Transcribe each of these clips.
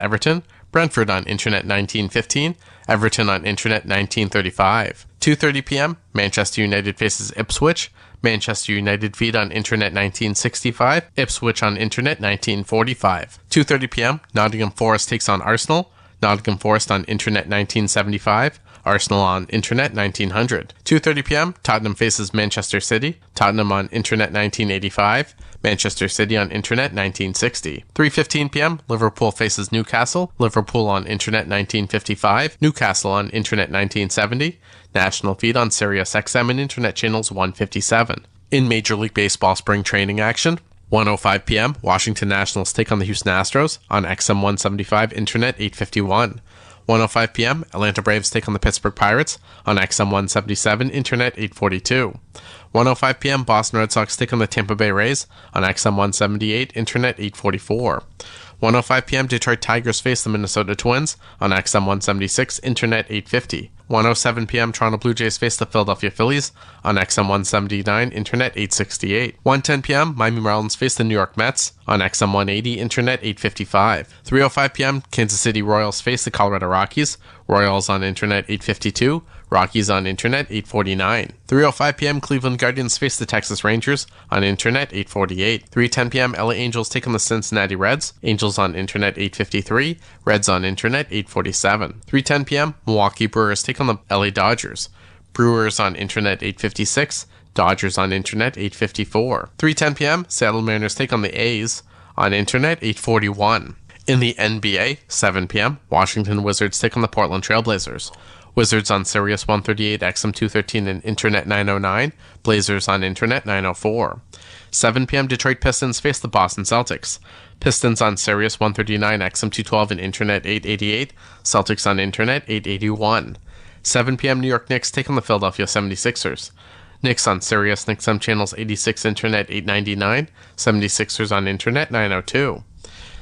Everton, Brentford on Internet 1915, Everton on Internet 1935. 2:30 p.m., Manchester United faces Ipswich, Manchester United feed on Internet 1965, Ipswich on Internet 1945. 2:30 p.m., Nottingham Forest takes on Arsenal, Nottingham Forest on Internet 1975, Arsenal on Internet 1900. 2:30 p.m., Tottenham faces Manchester City, Tottenham on Internet 1985, Manchester City on Internet 1960. 3:15 p.m., Liverpool faces Newcastle, Liverpool on Internet 1955, Newcastle on Internet 1970, national feed on Sirius XM and Internet channels 157. In Major League Baseball spring training action, 1:05 p.m., Washington Nationals take on the Houston Astros on XM 175, Internet 851. 1:05 p.m., Atlanta Braves take on the Pittsburgh Pirates on XM 177, Internet 842. 1:05 p.m., Boston Red Sox take on the Tampa Bay Rays on XM 178, Internet 844. 1:05 p.m., Detroit Tigers face the Minnesota Twins on XM 176, Internet 850. 1:07 p.m., Toronto Blue Jays face the Philadelphia Phillies on XM 179, Internet 868. 1:10 p.m., Miami Marlins face the New York Mets on XM 180, Internet 855. 3:05 p.m., Kansas City Royals face the Colorado Rockies, Royals on Internet 852, Rockies on Internet 849. 3:05 p.m., Cleveland Guardians face the Texas Rangers on Internet 848. 3:10 p.m., LA Angels take on the Cincinnati Reds, Angels on Internet 853, Reds on Internet 847. 3:10 p.m., Milwaukee Brewers take on the LA Dodgers, Brewers on Internet 856, Dodgers on Internet 854. 3:10 p.m., Seattle Mariners take on the A's on Internet 841. In the NBA, 7 p.m., Washington Wizards take on the Portland Trailblazers, Wizards on Sirius 138, XM 213 and Internet 909, Blazers on Internet 904. 7 p.m., Detroit Pistons face the Boston Celtics, Pistons on Sirius 139, XM 212 and Internet 888, Celtics on Internet 881. 7 p.m., New York Knicks take on the Philadelphia 76ers, Knicks on Sirius XM channels 86, Internet 899, 76ers on Internet 902.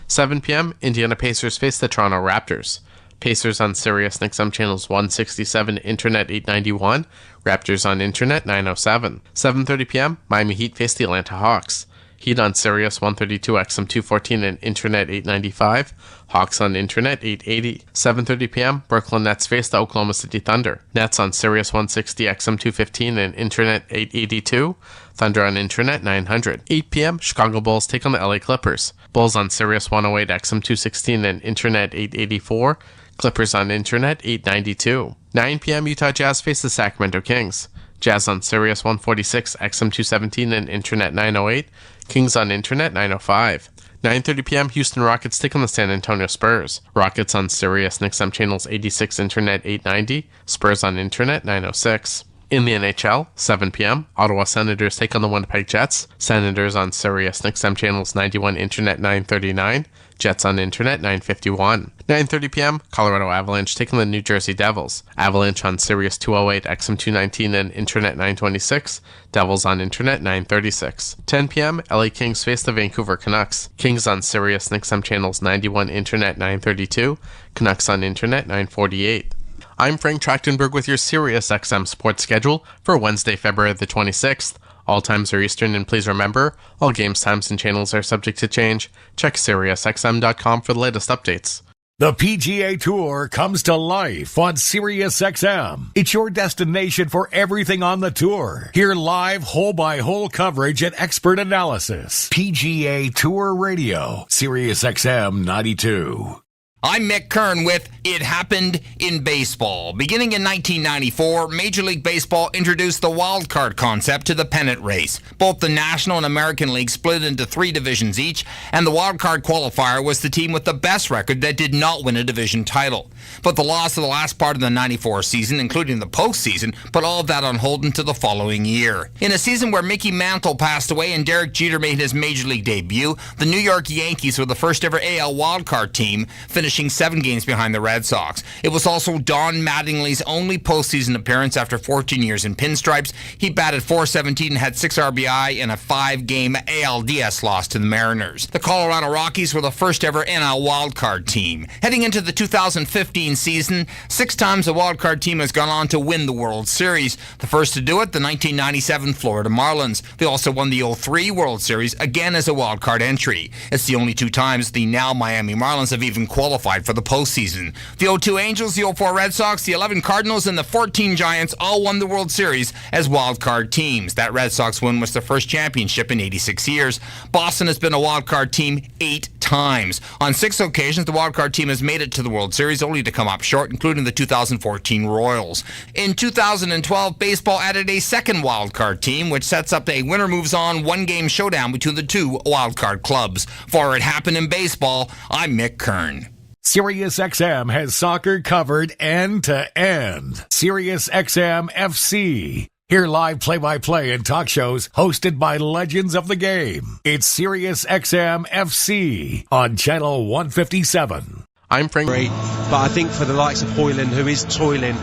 7 p.m., Indiana Pacers face the Toronto Raptors, Pacers on Sirius XM channels 167, Internet 891, Raptors on Internet 907. 7:30 p.m., Miami Heat face the Atlanta Hawks, Heat on Sirius 132, XM 214 and Internet 895, Hawks on Internet 880. 7:30 p.m., Brooklyn Nets face the Oklahoma City Thunder, Nets on Sirius 160, XM 215 and Internet 882, Thunder on Internet 900. 8 p.m., Chicago Bulls take on the LA Clippers, Bulls on Sirius 108, XM 216 and Internet 884, Clippers on Internet 892. 9 p.m., Utah Jazz face the Sacramento Kings, Jazz on Sirius 146, XM 217 and Internet 908, Kings on Internet 905. 9:30 p.m., Houston Rockets take on the San Antonio Spurs, Rockets on Sirius XM channels 86, Internet 890, Spurs on Internet 906. In the NHL, 7 p.m., Ottawa Senators take on the Winnipeg Jets, Senators on Sirius XM channels 91, Internet 939, Jets on Internet 951. 9:30 p.m., Colorado Avalanche take on the New Jersey Devils, Avalanche on Sirius 208, XM 219 and Internet 926, Devils on Internet 936. 10 p.m., LA Kings face the Vancouver Canucks, Kings on Sirius XM channels 91, Internet 932, Canucks on Internet 948. I'm Frank Trachtenberg with your Sirius XM sports schedule for Wednesday, February the 26th. All times are Eastern, and please remember, all games, times, and channels are subject to change. Check SiriusXM.com for the latest updates. The PGA Tour comes to life on SiriusXM. It's your destination for everything on the tour. Hear live, hole-by-hole coverage and expert analysis. PGA Tour Radio, SiriusXM 92. I'm Mick Kern with It Happened in Baseball. Beginning in 1994, Major League Baseball introduced the wild card concept to the pennant race. Both the National and American League split into 3 divisions each, and the wild card qualifier was the team with the best record that did not win a division title. But the loss of the last part of the 94 season, including the postseason, put all of that on hold until the following year. In a season where Mickey Mantle passed away and Derek Jeter made his Major League debut, the New York Yankees were the first ever AL wildcard team, finishing 7 games behind the Red Sox. It was also Don Mattingly's only postseason appearance after 14 years in pinstripes. He batted .417 and had 6 RBI in a 5-game ALDS loss to the Mariners. The Colorado Rockies were the first ever NL wildcard team. Heading into the 2015 season, 6 times the wildcard team has gone on to win the World Series. The first to do it, the 1997 Florida Marlins. They also won the 2003 World Series, again as a wildcard entry. It's the only 2 times the now Miami Marlins have even qualified qualified for the postseason. The 0-2 Angels, the 0-4 Red Sox, the 11 Cardinals, and the 14 Giants all won the World Series as wildcard teams. That Red Sox win was their first championship in 86 years. Boston has been a wildcard team 8 times. On 6 occasions, the wildcard team has made it to the World Series, only to come up short, including the 2014 Royals. In 2012, baseball added a second wildcard team, which sets up a winner-moves-on one-game showdown between the two wildcard clubs. For It Happened in Baseball, I'm Mick Kern. SiriusXM has soccer covered end to end. SiriusXM FC. Hear live play-by-play and talk shows hosted by legends of the game. It's SiriusXM FC on Channel 157. I'm Frank. But I think for the likes of Hoyland, who is toiling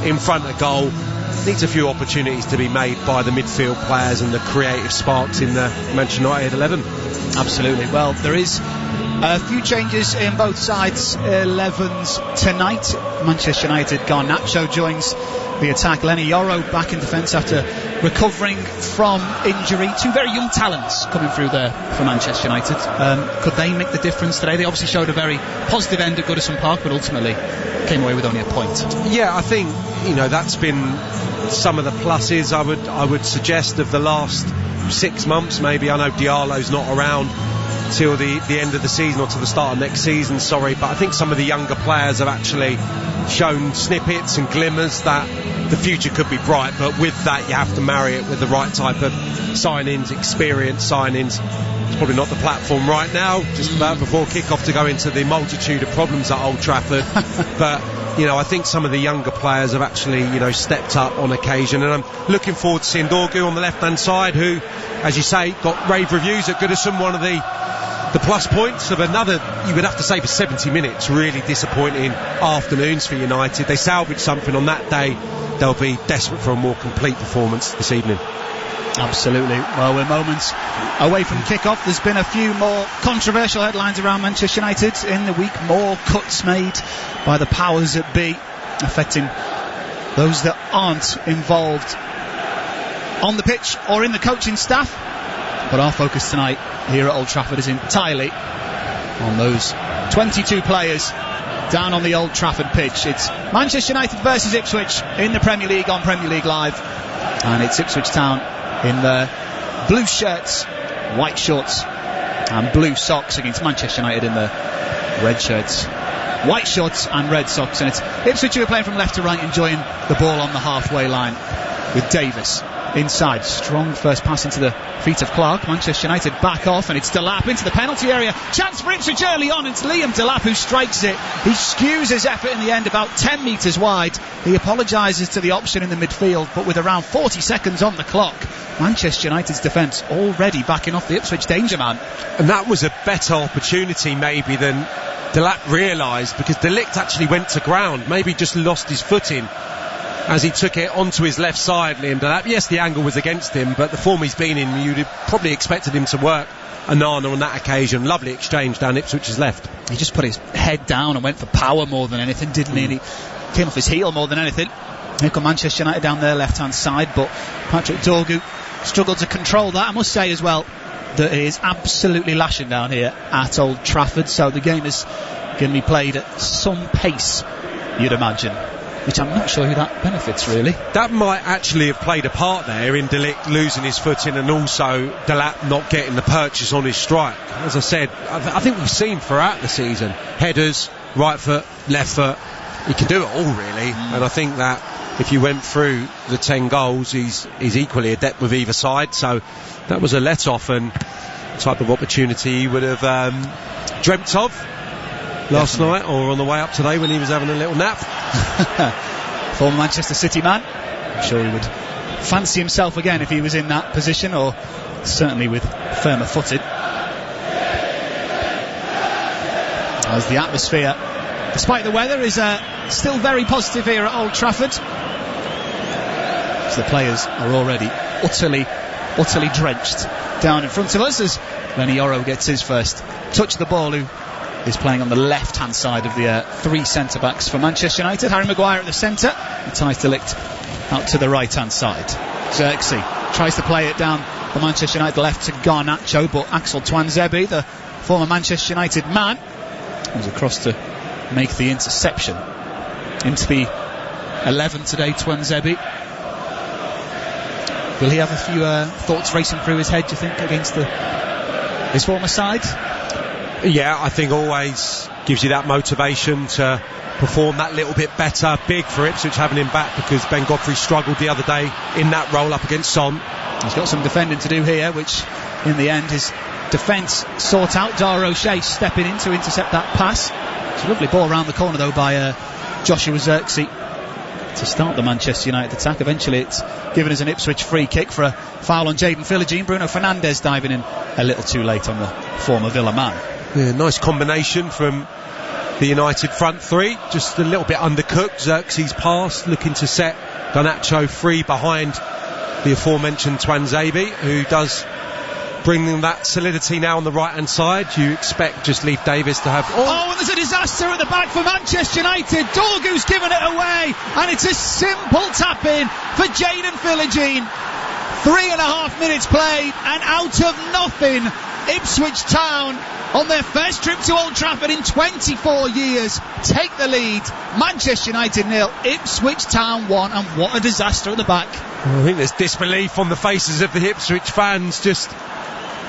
in front of goal, needs a few opportunities to be made by the midfield players and the creative sparks in the Manchester United 11. Absolutely. Well, there is a few changes in both sides' 11s tonight. Manchester United, Garnacho joins the attack. Lenny Yoro back in defence after recovering from injury. Two very young talents coming through there for Manchester United. Could they make the difference today? They obviously showed a very positive end at Goodison Park, but ultimately came away with only a point. Yeah, I think, that's been some of the pluses I would suggest of the last 6 months maybe. I know Diallo's not around till the end of the season or to the start of next season, but I think some of the younger players have actually shown snippets and glimmers that the future could be bright, but with that you have to marry it with the right type of signings, experienced signings. It's probably not the platform right now, just about before kick-off, to go into the multitude of problems at Old Trafford. But I think some of the younger players have actually stepped up on occasion, and I'm looking forward to seeing Dorgu on the left-hand side, who, as you say, got rave reviews at Goodison. One of the plus points of another, you would have to say, for 70 minutes, really disappointing afternoons for United. They salvaged something on that day. They'll be desperate for a more complete performance this evening. Absolutely. Well, we're moments away from kick-off. There's been a few more controversial headlines around Manchester United in the week. More cuts made by the powers that be, affecting those that aren't involved on the pitch or in the coaching staff. But our focus tonight here at Old Trafford is entirely on those 22 players down on the Old Trafford pitch. It's Manchester United versus Ipswich in the Premier League on Premier League Live, and it's Ipswich Town in their blue shirts, white shorts and blue socks against Manchester United in the red shirts, white shorts and red socks. And it's Ipswich who are playing from left to right, enjoying the ball on the halfway line with Davis inside. Strong first pass into the feet of Clark. Manchester United back off, and it's Delap into the penalty area. Chance for Ipswich early on. It's Liam Delap who strikes it. He skews his effort in the end about 10 metres wide. He apologises to the option in the midfield, but with around 40 seconds on the clock, Manchester United's defence already backing off the Ipswich danger man. And that was a better opportunity maybe than Delap realised, because De Ligt actually went to ground, maybe just lost his footing as he took it onto his left side. Liam Delap, yes, the angle was against him, but the form he's been in, you'd have probably expected him to work Onana on that occasion. Lovely exchange down Ipswich's left. He just put his head down and went for power more than anything, didn't he? And he came off his heel more than anything. Here come Manchester United down their left-hand side, but Patrick Dorgu struggled to control that. I must say as well that it is absolutely lashing down here at Old Trafford, so the game is going to be played at some pace, you'd imagine, which I'm not sure who that benefits, really. That might actually have played a part there in De Ligt losing his footing, and also Delap not getting the purchase on his strike. As I said, I think we've seen throughout the season headers, right foot, left foot. He can do it all, really. And I think that if you went through the 10 goals, he's equally adept with either side. So that was a let-off and type of opportunity he would have dreamt of last night, or on the way up today when he was having a little nap. Former Manchester City man. I'm sure he would fancy himself again if he was in that position, or certainly with firmer footed. As the atmosphere, despite the weather, is still very positive here at Old Trafford. So the players are already utterly drenched down in front of us as Lenny Yoro gets his first touch of the ball, who is playing on the left-hand side of the three centre-backs for Manchester United. Harry Maguire at the centre, and ties De Ligt out to the right-hand side. Xerxes tries to play it down the Manchester United left to Garnacho, but Axel Tuanzebe, the former Manchester United man, was across to make the interception. Into the 11 today, Twanzebe. Will he have a few thoughts racing through his head, do you think, against his former side? Yeah, I think always gives you that motivation to perform that little bit better. Big for Ipswich having him back, because Ben Godfrey struggled the other day in that role up against Son. He's got some defending to do here, which in the end his defence sought out. Dar O'Shea stepping in to intercept that pass. It's a lovely ball around the corner though by Joshua Xerxes to start the Manchester United attack. Eventually it's given as an Ipswich free kick for a foul on Jaden Philogene. Bruno Fernandes diving in a little too late on the former Villa man. Yeah, nice combination from the United front three, just a little bit undercooked. Xerxes pass, looking to set Garnacho free behind the aforementioned Twanzebe, who does bring them that solidity now on the right hand side. You expect just Leif Davis to have... Oh, and there's a disaster at the back for Manchester United. Dorgu's given it away, and it's a simple tap in for Jaden Philogene. 3.5 minutes played, and out of nothing, Ipswich Town, on their first trip to Old Trafford in 24 years, take the lead. Manchester United 0, Ipswich Town 1, and what a disaster at the back. I think there's disbelief on the faces of the Ipswich fans, just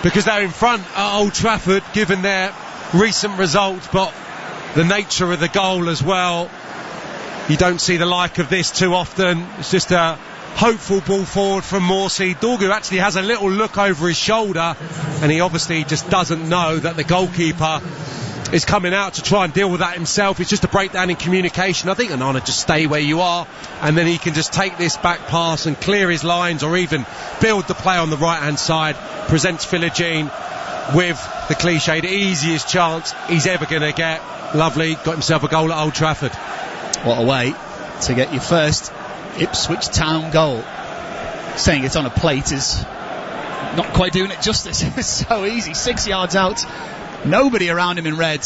because they're in front at Old Trafford, given their recent results, but the nature of the goal as well. You don't see the like of this too often. It's just a hopeful ball forward from Morsey. Dorgu actually has a little look over his shoulder, and he obviously just doesn't know that the goalkeeper is coming out to try and deal with that himself. It's just a breakdown in communication. I think Onana, just stay where you are, and then he can just take this back pass and clear his lines, or even build the play on the right hand side. Presents Philogene with the cliched easiest chance he's ever going to get. Lovely, got himself a goal at Old Trafford. What a way to get your first Ipswich Town goal. Saying it on a plate is not quite doing it justice. It was so easy, 6 yards out, nobody around him in red,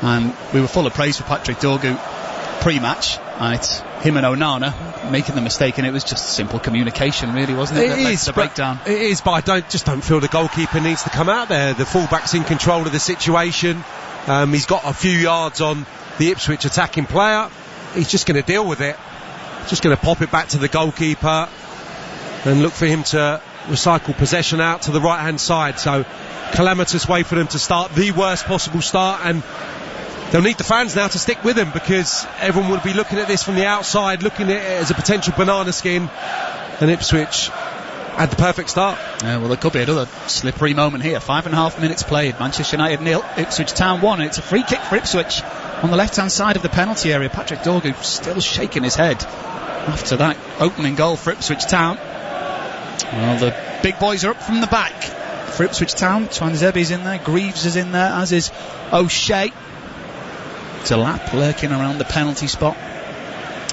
and we were full of praise for Patrick Dorgu pre-match, and it's him and Onana making the mistake, and it was just simple communication, really, wasn't it? That led to the breakdown. It is, but I don't feel the goalkeeper needs to come out there. The fullback's in control of the situation. He's got a few yards on the Ipswich attacking player. He's just going to deal with it. Just going to pop it back to the goalkeeper and look for him to recycle possession out to the right hand side. So calamitous way for them to start, the worst possible start, and they'll need the fans now to stick with them, because everyone will be looking at this from the outside, looking at it as a potential banana skin, and Ipswich had the perfect start. Well, there could be another slippery moment here. 5.5 minutes played, Manchester United 0, Ipswich Town 1, and it's a free kick for Ipswich on the left hand side of the penalty area. Patrick Dorgu still shaking his head after that opening goal for Ipswich Town. Well, the big boys are up from the back for Ipswich Town. Twanzebe's in there, Greaves is in there, as is O'Shea. Delap lurking around the penalty spot,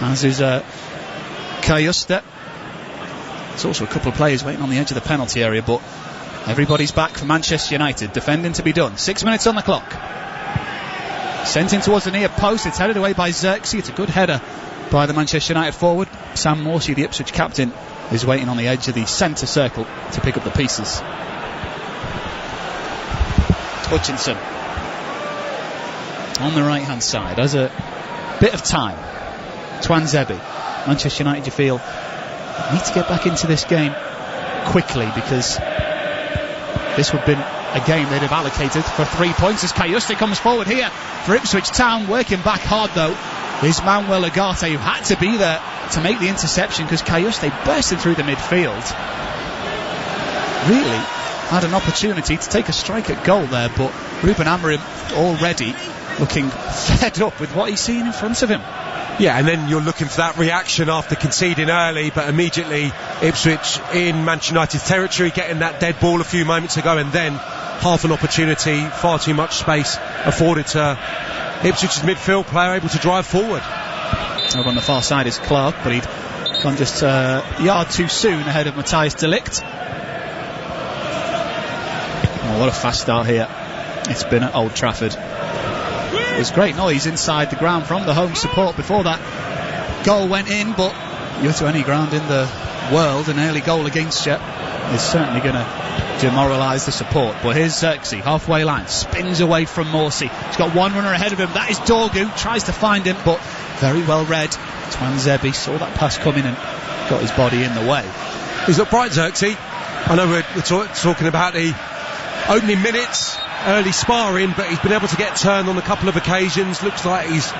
as is Kayusta. There's also a couple of players waiting on the edge of the penalty area, but everybody's back for Manchester United. Defending to be done. 6 minutes on the clock. Sent in towards the near post. It's headed away by Xerxes. It's a good header by the Manchester United forward. Sam Morsey, the Ipswich captain, is waiting on the edge of the centre circle to pick up the pieces. Hutchinson on the right hand side has a bit of time. Twanzebe. Manchester United, you feel, need to get back into this game quickly, because this would have been a game they'd have allocated for 3 points, as Kayuste comes forward here for Ipswich Town. Working back hard though is Manuel Ugarte, who had to be there to make the interception, because Kayuste bursted through the midfield. Really had an opportunity to take a strike at goal there, but Ruben Amorim already looking fed up with what he's seen in front of him. Yeah, and then you're looking for that reaction after conceding early, but immediately Ipswich in Manchester United's territory, getting that dead ball a few moments ago, and then half an opportunity, far too much space afforded to Ipswich's midfield player, able to drive forward. Over on the far side is Clark, but he'd gone just a yard too soon ahead of Matthias de Ligt. Oh, what a fast start here it's been at Old Trafford. There's great noise inside the ground from the home support before that goal went in, but you're to any ground in the world, an early goal against you, is certainly going to demoralise the support. But here's Xerxes, halfway line, spins away from Morsey. He's got one runner ahead of him. That is Dorgu. Tries to find him, but very well read. Twanzebe saw that pass coming and got his body in the way. He's looked bright, Xerxes. I know we're talking about the opening minutes, early sparring, but he's been able to get turned on a couple of occasions. Looks like he's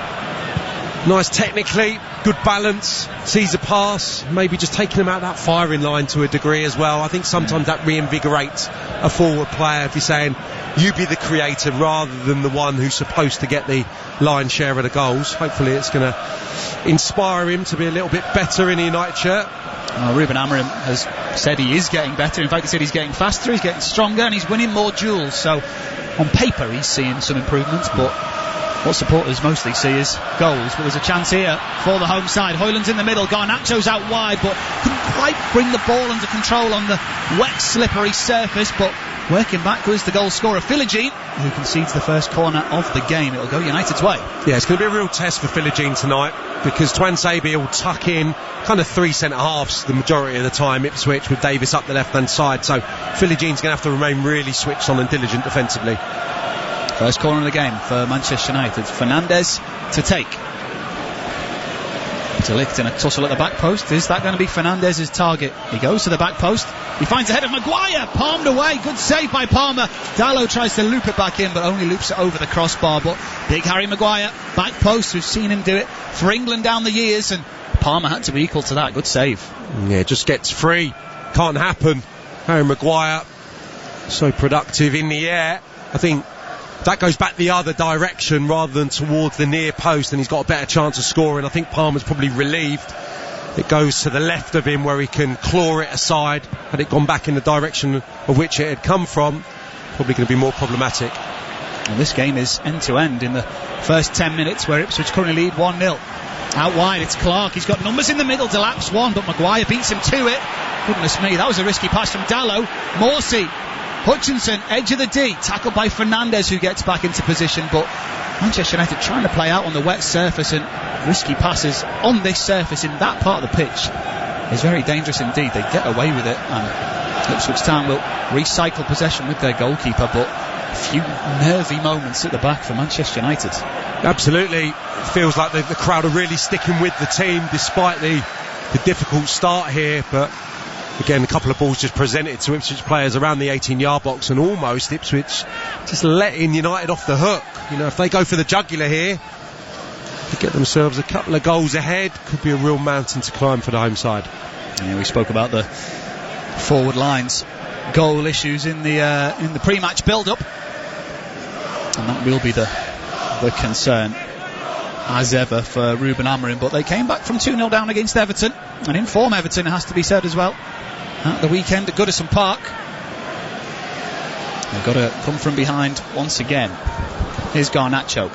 nice technically, good balance, sees a pass, maybe just taking him out that firing line to a degree as well. I think sometimes that reinvigorates a forward player if you're saying you be the creator rather than the one who's supposed to get the lion's share of the goals. Hopefully it's going to inspire him to be a little bit better in a United shirt. Ruben Amorim has said he is getting better. In fact, he said he's getting faster, he's getting stronger, and he's winning more duels. So on paper he's seeing some improvements, but what supporters mostly see is goals. But there's a chance here for the home side. Hoyland's in the middle, Garnacho's out wide, but couldn't quite bring the ball under control on the wet, slippery surface. But working backwards, the goal scorer Philogene, who concedes the first corner of the game. It'll go United's way. Yeah, it's going to be a real test for Philogene tonight, because Twanzebe will tuck in kind of three centre-halves the majority of the time, Ipswich, with Davis up the left-hand side. So Philogene's going to have to remain really switched on and diligent defensively. First corner of the game for Manchester United. Fernandes to take. De Ligt in a tussle at the back post. Is that going to be Fernandes' target? He goes to the back post. He finds the head of Maguire. Palmed away. Good save by Palmer. Dalot tries to loop it back in, but only loops it over the crossbar. But big Harry Maguire, back post, we've seen him do it for England down the years, and Palmer had to be equal to that. Good save. Yeah, just gets free. Can't happen. Harry Maguire, so productive in the air. I think that goes back the other direction rather than towards the near post, and he's got a better chance of scoring. I think Palmer's probably relieved. It goes to the left of him where he can claw it aside. Had it gone back in the direction of which it had come from, probably going to be more problematic. And this game is end-to-end in the first 10 minutes, where Ipswich currently lead 1-0. Out wide, it's Clark. He's got numbers in the middle. Delap's one, but Maguire beats him to it. Goodness me, that was a risky pass from Dalot. Morsey. Hutchinson, edge of the D, tackled by Fernandes, who gets back into position, but Manchester United trying to play out on the wet surface, and risky passes on this surface in that part of the pitch is very dangerous indeed. They get away with it, and Ipswich Town will recycle possession with their goalkeeper, but a few nervy moments at the back for Manchester United. Absolutely. It feels like the crowd are really sticking with the team despite the difficult start here, but again, a couple of balls just presented to Ipswich players around the 18-yard box, and almost Ipswich just letting United off the hook. You know, if they go for the jugular here, to get themselves a couple of goals ahead, could be a real mountain to climb for the home side. Yeah, we spoke about the forward lines goal issues in the pre-match build-up, and that will be the concern as ever for Ruben Amorim. But they came back from 2-0 down against Everton, and in form Everton, it has to be said as well, at the weekend at Goodison Park. They've got to come from behind once again. Here's Garnacho,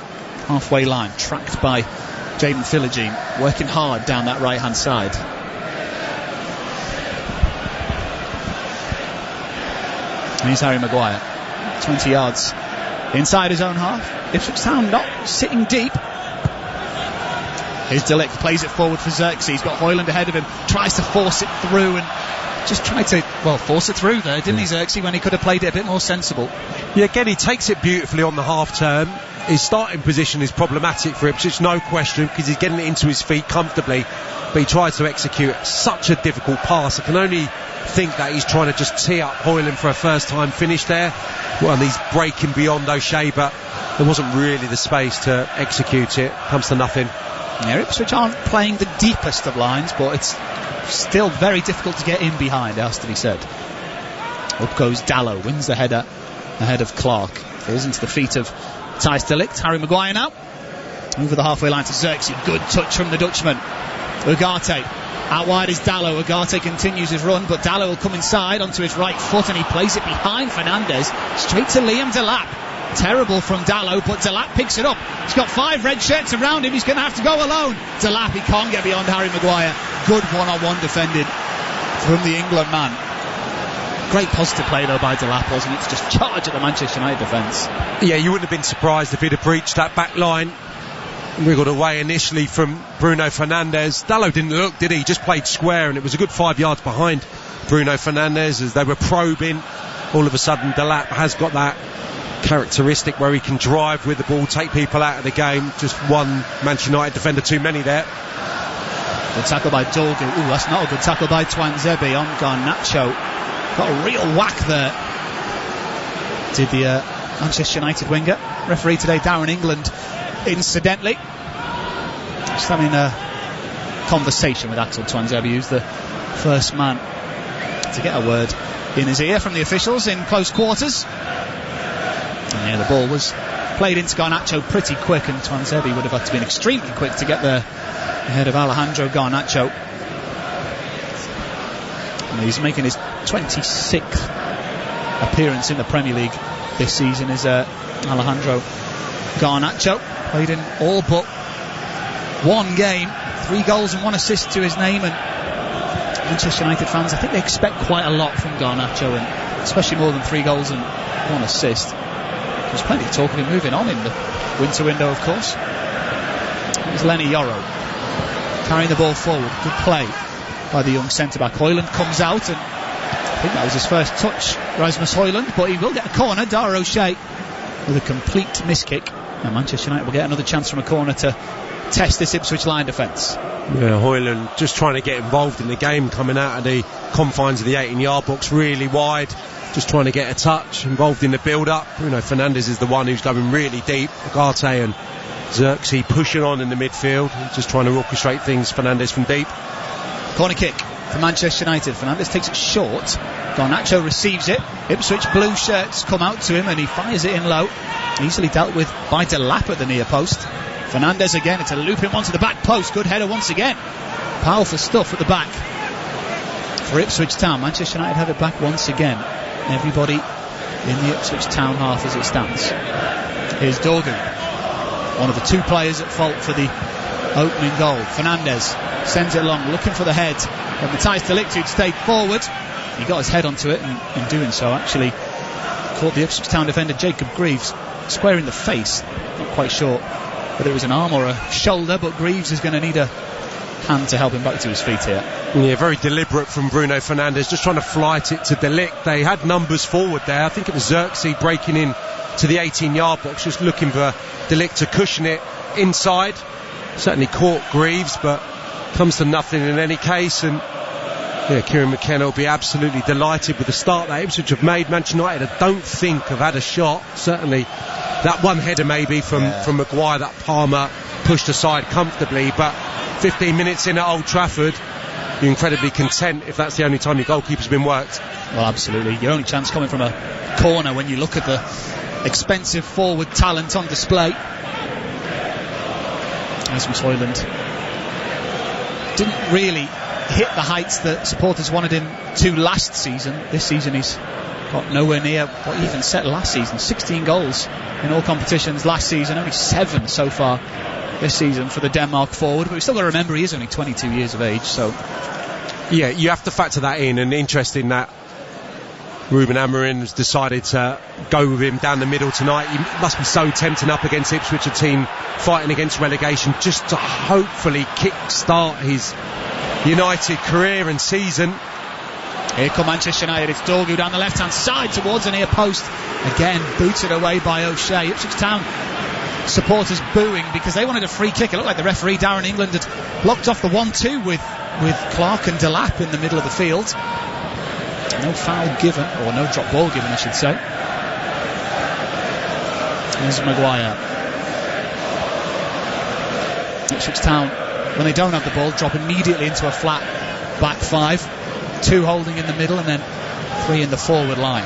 halfway line, tracked by Jaden Philogene, working hard down that right hand side. And here's Harry Maguire, 20 yards inside his own half. Ipswich Town not sitting deep. Here's De Ligt, plays it forward for Xerxes. He's got Hoyland ahead of him, tries to force it through, and just tried to, force it through there, didn't he, Xerxes, when he could have played it a bit more sensible. Yeah, again, he takes it beautifully on the half turn. His starting position is problematic for Ipswich, no question, because he's getting it into his feet comfortably, but he tries to execute such a difficult pass. I can only think that he's trying to just tee up Hoyland for a first time finish there. Well, and he's breaking beyond O'Shea, but there wasn't really the space to execute it. Comes to nothing. Yeah, Ipswich aren't playing the deepest of lines, but it's still very difficult to get in behind, it has to be said. Up goes Dalot, wins the header ahead of Clark. Falls into the feet of Thijs De Ligt. Harry Maguire now over the halfway line to Xerxes. Good touch from the Dutchman. Ugarte. Out wide is Dalot. Ugarte continues his run, but Dalot will come inside onto his right foot, and he plays it behind Fernandes straight to Liam Delap. Terrible from Dalot, but Delap picks it up. He's got 5 red shirts around him. He's going to have to go alone. Delap, he can't get beyond Harry Maguire. Good one-on-one defended from the England man. Great positive play though by Delap, wasn't it? To just charge at the Manchester United defence. Yeah, you wouldn't have been surprised if he'd have breached that back line. wriggled away initially from Bruno Fernandes. Dalot didn't look, did he? He just played square, and it was a good 5 yards behind Bruno Fernandes as they were probing. All of a sudden, Delap has got that characteristic where he can drive with the ball, take people out of the game. Just one Manchester United defender too many there. Good tackle by Dorgu. Ooh, that's not a good tackle by Twanzebe on Garnacho. Got a real whack there. Did the Manchester United winger. Referee today, Darren England, incidentally. Just having a conversation with Axel Twanzebe, who's the first man to get a word in his ear from the officials in close quarters. And yeah, the ball was played into Garnacho pretty quick, and Twanzebe would have had to be extremely quick to get there ahead of Alejandro Garnacho. And he's making his 26th appearance in the Premier League this season is Alejandro Garnacho. Played in all but one game, 3 goals and 1 assist to his name, and Manchester United fans, I think they expect quite a lot from Garnacho, and especially more than 3 goals and 1 assist. There's plenty of talk of him moving on in the winter window, of course. Here's Lenny Yoro carrying the ball forward. Good play by the young centre-back. Højlund comes out, and I think that was his first touch, Rasmus Højlund, but he will get a corner. Dara O'Shea with a complete miss-kick, and Manchester United will get another chance from a corner to test this Ipswich line defence. Yeah, Højlund just trying to get involved in the game, coming out of the confines of the 18-yard box really wide, just trying to get a touch, involved in the build-up. Bruno Fernandes is the one who's going really deep. Ugarte and Xerxes pushing on in the midfield, just trying to orchestrate things. Fernandes from deep. Corner kick for Manchester United. Fernandes takes it short. Garnacho receives it. Ipswich blue shirts come out to him, and he fires it in low. Easily dealt with by Delap at the near post. Fernandes again, it's a loop in one to the back post. Good header once again. Powerful stuff at the back for Ipswich Town. Manchester United have it back once again. Everybody in the Ipswich Town half as it stands. Here's Dorgu, one of the 2 players at fault for the opening goal. Fernandes sends it long, looking for the head of Matthijs de Ligt, who'd stayed forward. He got his head onto it, and in doing so actually caught the Ipswich Town defender Jacob Greaves square in the face. Not quite sure whether it was an arm or a shoulder, but Greaves is going to need a hand to help him back to his feet here. Yeah, very deliberate from Bruno Fernandes, just trying to flight it to De Ligt. They had numbers forward there. I think it was Xerxes breaking in to the 18-yard box, just looking for De Ligt to cushion it inside. Certainly caught Greaves, but comes to nothing in any case. And yeah, Kieran McKenna will be absolutely delighted with the start that Ipswich have made. Manchester United, I don't think, have had a shot. Certainly that one header maybe from Maguire that Palmer pushed aside comfortably, but 15 minutes in at Old Trafford, you're incredibly content if that's the only time your goalkeeper's been worked. Well, absolutely. Your only chance coming from a corner when you look at the expensive forward talent on display. Rasmus Højlund didn't really hit the heights that supporters wanted him to last season. This season he's got nowhere near what he even set last season. 16 goals in all competitions last season, only 7 so far this season for the Denmark forward, but we've still got to remember he is only 22 years of age, so yeah, you have to factor that in. And interesting that Ruben Amorim has decided to go with him down the middle tonight. He must be so tempting up against Ipswich, a team fighting against relegation, just to hopefully kick-start his United career and season. Here come Manchester United. It's Dorgu down the left-hand side towards the near post. Again, booted away by O'Shea. Ipswich Town supporters booing because they wanted a free kick. It looked like the referee, Darren England, had blocked off the 1-2 with Clark and Delap in the middle of the field. No foul given, or no drop ball given, I should say. Here's Maguire. Ipswich Town, when they don't have the ball, drop immediately into a flat back 5. 2 holding in the middle and then 3 in the forward line.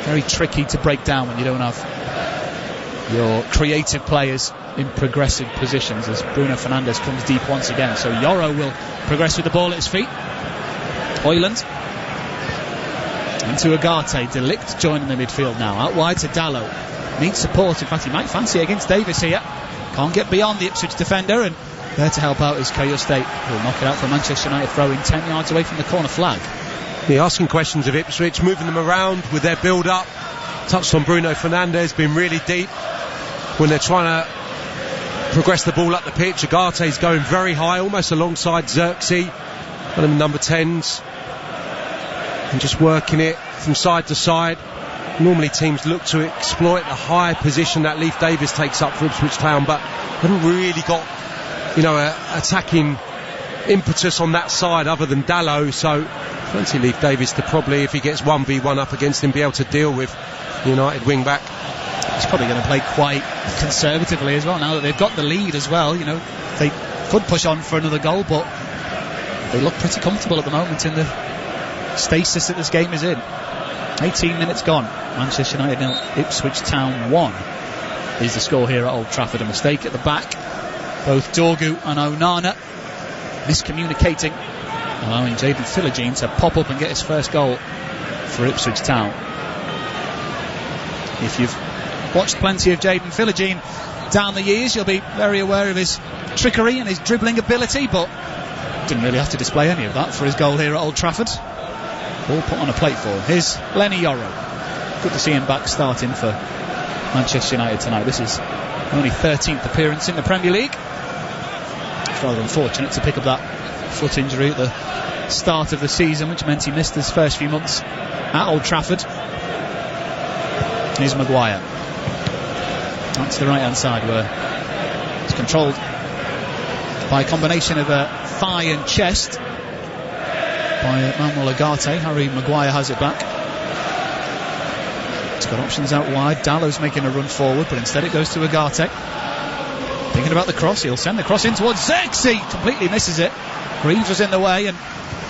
Very tricky to break down when you don't have your creative players in progressive positions, as Bruno Fernandes comes deep once again. So Yoro will progress with the ball at his feet. Højlund into Ugarte. De Ligt joining the midfield now. Out wide to Dalot. Needs support. In fact, he might fancy it against Davis here. Can't get beyond the Ipswich defender, and there to help out is Kayuste, who will knock it out for Manchester United, throwing 10 yards away from the corner flag. Yeah, asking questions of Ipswich, moving them around with their build-up. Touched on Bruno Fernandes, been really deep when they're trying to progress the ball up the pitch. Agate's going very high, almost alongside Xerxes, one of the number 10s, and just working it from side to side. Normally teams look to exploit the high position that Leif Davis takes up for Ipswich Town, but haven't really got, attacking impetus on that side other than Dallow. So fancy Leif Davis to probably, if he gets 1v1 up against him, be able to deal with the United wing back. He's probably going to play quite conservatively as well now that they've got the lead as well. They could push on for another goal, but they look pretty comfortable at the moment in the stasis that this game is in. 18 minutes gone. Manchester United 0, Ipswich Town 1 is the score here at Old Trafford. A mistake at the back. Both Dorgu and Onana miscommunicating, allowing Jayden Philogene to pop up and get his first goal for Ipswich Town. If you've watched plenty of Jayden Philogene down the years, you'll be very aware of his trickery and his dribbling ability, but didn't really have to display any of that for his goal here at Old Trafford. All put on a plate for him. Here's Lenny Yoro. Good to see him back starting for Manchester United tonight. This is only 13th appearance in the Premier League. It's rather unfortunate to pick up that foot injury at the start of the season, which meant he missed his first few months at Old Trafford. Here's Maguire. That's the right hand side, where it's controlled by a combination of a thigh and chest by Manuel Agate. Harry Maguire has it back. He's got options out wide. Dallow's making a run forward, but instead it goes to Agate. Thinking about the cross, he'll send the cross in towards Xerxes. Completely misses it. Greaves was in the way, and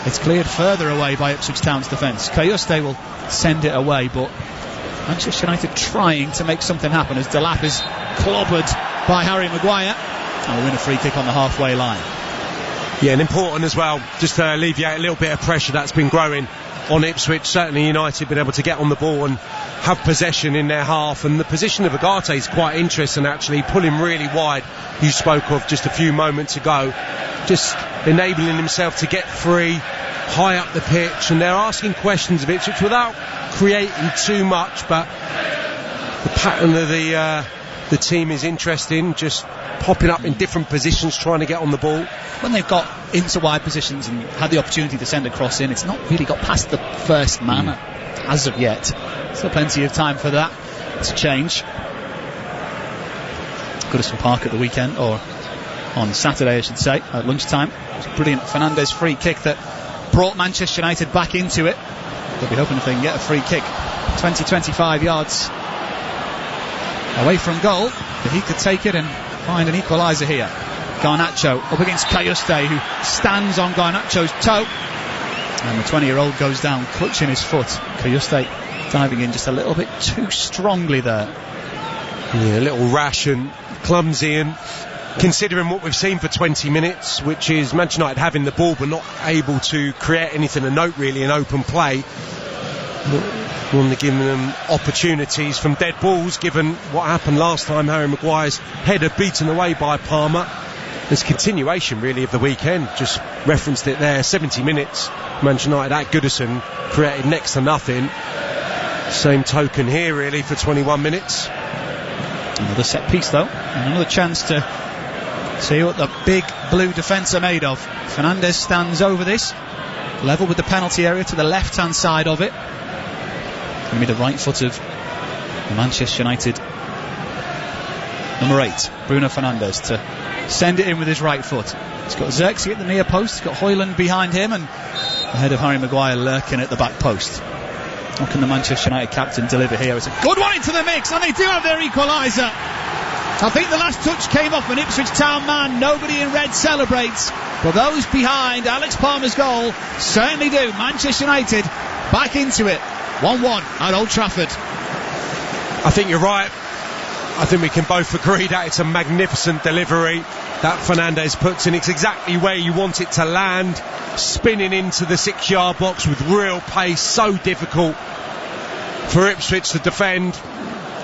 it's cleared further away by Ipswich Town's defence. Kayuste will send it away, but Manchester United trying to make something happen as Delap is clobbered by Harry Maguire, and will win a free kick on the halfway line. Yeah, and important as well, just to alleviate a little bit of pressure that's been growing on Ipswich. Certainly United been able to get on the ball and have possession in their half, and the position of Agate is quite interesting actually, pulling really wide. You spoke of just a few moments ago, just enabling himself to get free high up the pitch, and they're asking questions of Ipswich without creating too much, but the pattern of the team is interesting, just popping up in different positions trying to get on the ball. When they've got into wide positions and had the opportunity to send a cross in, it's not really got past the first man as of yet. So plenty of time for that to change. Goodison Park at the weekend, or on Saturday I should say, at lunchtime. It was a brilliant Fernandez free kick that brought Manchester United back into it. They'll be hoping if they can get a free kick 20-25 yards away from goal, that he could take it and find an equaliser here. Garnacho up against Kayuste, who stands on Garnacho's toe, and the 20-year-old goes down clutching his foot. Kayuste diving in just a little bit too strongly there. Yeah, a little rash and clumsy, and considering what we've seen for 20 minutes, which is Manchester United having the ball but not able to create anything of note really in open play. Only giving them opportunities from dead balls, given what happened last time. Harry Maguire's header beaten away by Palmer. There's continuation really of the weekend, just referenced it there. 70 minutes, Manchester United at Goodison created next to nothing. Same token here really for 21 minutes. Another set piece though, and another chance to see what the big blue defence are made of. Fernandez stands over this, level with the penalty area to the left hand side of it. Going to be the right foot of Manchester United number 8, Bruno Fernandes, to send it in with his right foot. He's got Xerxes at the near post, he's got Højlund behind him, and the head of Harry Maguire lurking at the back post. What can the Manchester United captain deliver here? It's a good one into the mix, and they do have their equaliser. I think the last touch came off an Ipswich Town man. Nobody in red celebrates, but those behind Alex Palmer's goal certainly do. Manchester United back into it, 1-1 at Old Trafford. I think you're right. I think we can both agree that it's a magnificent delivery that Fernandez puts in. It's exactly where you want it to land, spinning into the 6-yard box with real pace. So difficult for Ipswich to defend.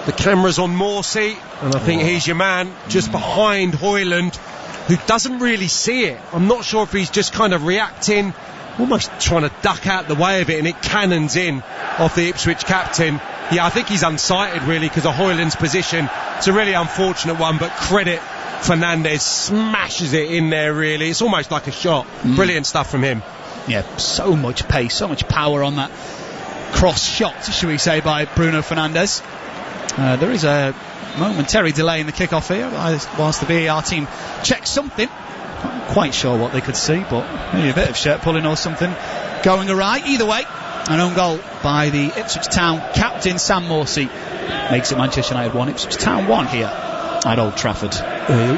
The camera's on Morsey, and I think he's your man just behind Højlund, who doesn't really see it. I'm not sure if he's just kind of reacting, almost trying to duck out the way of it, and it cannons in off the Ipswich captain. Yeah, I think he's unsighted really because of Højlund's position. It's a really unfortunate one, but credit Fernandez smashes it in there, really. It's almost like a shot. Brilliant stuff from him. Yeah, so much pace, so much power on that cross shot, should we say, by Bruno Fernandes. There is a momentary delay in the kick-off here whilst the VAR team checks something. Not quite sure what they could see, but maybe a bit of shirt pulling or something going awry. Either way, an own goal by the Ipswich Town captain Sam Morsey makes it Manchester United 1, Ipswich Town 1 here at Old Trafford.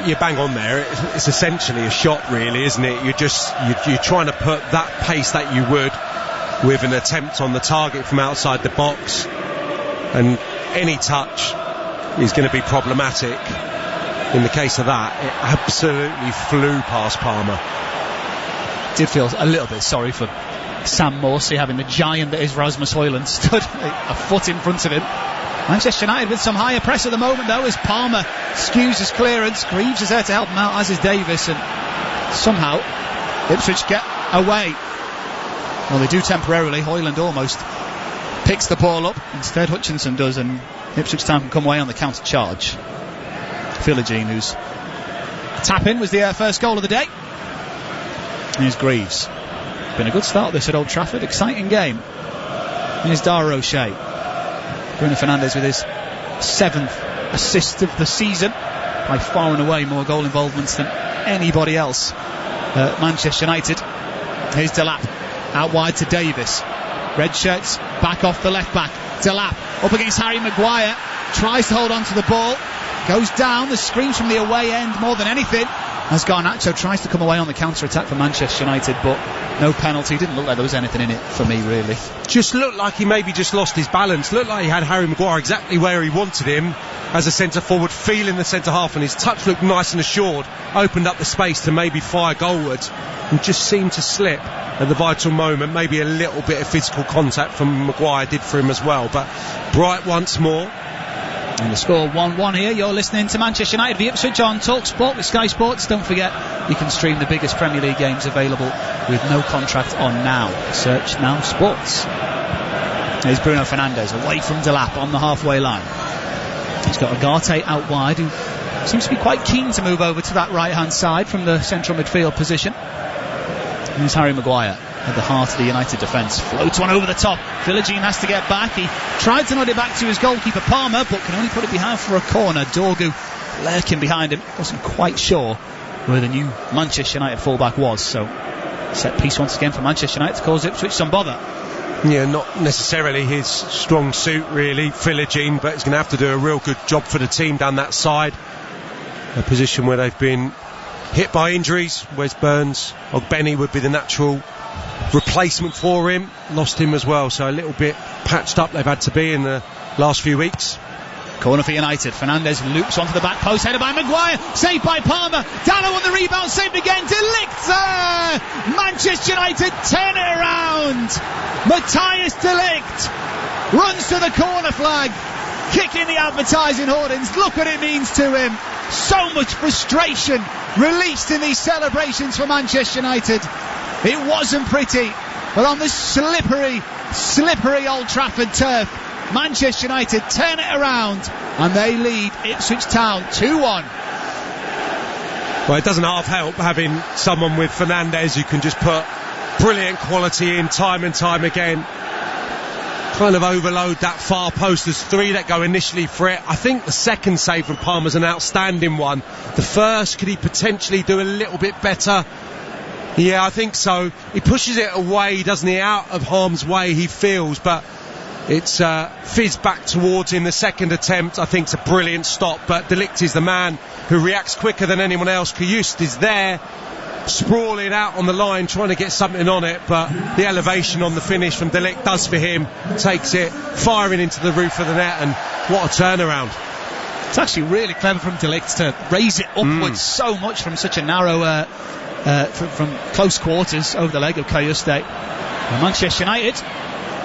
You're bang on there. It's essentially a shot, really, isn't it? You're trying to put that pace that you would with an attempt on the target from outside the box, and any touch is going to be problematic. In the case of that, it absolutely flew past Palmer. Did feel a little bit sorry for Sam Morsey, having the giant that is Rasmus Højlund stood a foot in front of him. Manchester United with some higher press at the moment, though, as Palmer skews his clearance. Greaves is there to help him out, as is Davis, and somehow Ipswich get away. Well, they do temporarily. Højlund almost picks the ball up. Instead, Hutchinson does, and Ipswich Town can come away on the counter charge. Philogene, whose tap-in was the first goal of the day. Here's Greaves. Been a good start this at Old Trafford. Exciting game. Here's Dara O'Shea. Bruno Fernandes with his 7th assist of the season. By far and away more goal involvements than anybody else at Manchester United. Here's Delap. Out wide to Davis. Red shirts back off the left back. Delap up against Harry Maguire. Tries to hold on to the ball. Goes down. The screams from the away end more than anything, as Garnacho tries to come away on the counter-attack for Manchester United, but no penalty. Didn't look like there was anything in it for me, really. Just looked like he maybe just lost his balance. Looked like he had Harry Maguire exactly where he wanted him as a centre-forward, feeling the centre-half, and his touch looked nice and assured. Opened up the space to maybe fire goalwards, and just seemed to slip at the vital moment. Maybe a little bit of physical contact from Maguire did for him as well, but Bright once more. And the score 1-1 here. You're listening to Manchester United v Ipswich on TalkSport with Sky Sports. Don't forget, you can stream the biggest Premier League games available with no contract on now. Search Now Sports. There's Bruno Fernandes away from Delap on the halfway line. He's got Agate out wide, who seems to be quite keen to move over to that right-hand side from the central midfield position. Here's Harry Maguire at the heart of the United defence. Floats one over the top. Philogene has to get back. He tried to nod it back to his goalkeeper Palmer, but can only put it behind for a corner. Dorgu lurking behind him. Wasn't quite sure where the new Manchester United fullback was. So set piece once again for Manchester United to cause Ipswich some bother. Yeah, not necessarily his strong suit, really, Philogene, but he's going to have to do a real good job for the team down that side. A position where they've been hit by injuries. Wes Burns, Ogbeni would be the natural replacement for him. Lost him as well, so a little bit patched up they've had to be in the last few weeks. Corner for United. Fernandes loops onto the back post, headed by Maguire, saved by Palmer. Dallow on the rebound, saved again. De Ligt. Manchester United turn it around. Matthias De Ligt runs to the corner flag, kicking the advertising hoardings. Look what it means to him. So much frustration released in these celebrations for Manchester United. It wasn't pretty, but on the slippery Old Trafford turf, Manchester United turn it around and they lead Ipswich Town 2-1. Well, it doesn't half help having someone with Fernandes who can just put brilliant quality in time and time again. Kind of overload that far post. There's 3 that go initially for it. I think the second save from Palmer's an outstanding one. The first, could he potentially do a little bit better? Yeah, I think so. He pushes it away, doesn't he? Out of harm's way, he feels, but it's fizzed back towards him. The second attempt, I think, is a brilliant stop, but De Ligt is the man who reacts quicker than anyone else. Kajust is there, sprawling out on the line, trying to get something on it, but the elevation on the finish from De Ligt does for him. Takes it, firing into the roof of the net, and what a turnaround. It's actually really clever from De Ligt to raise it upwards so much from such a narrow from close quarters over the leg of Kajust. Manchester United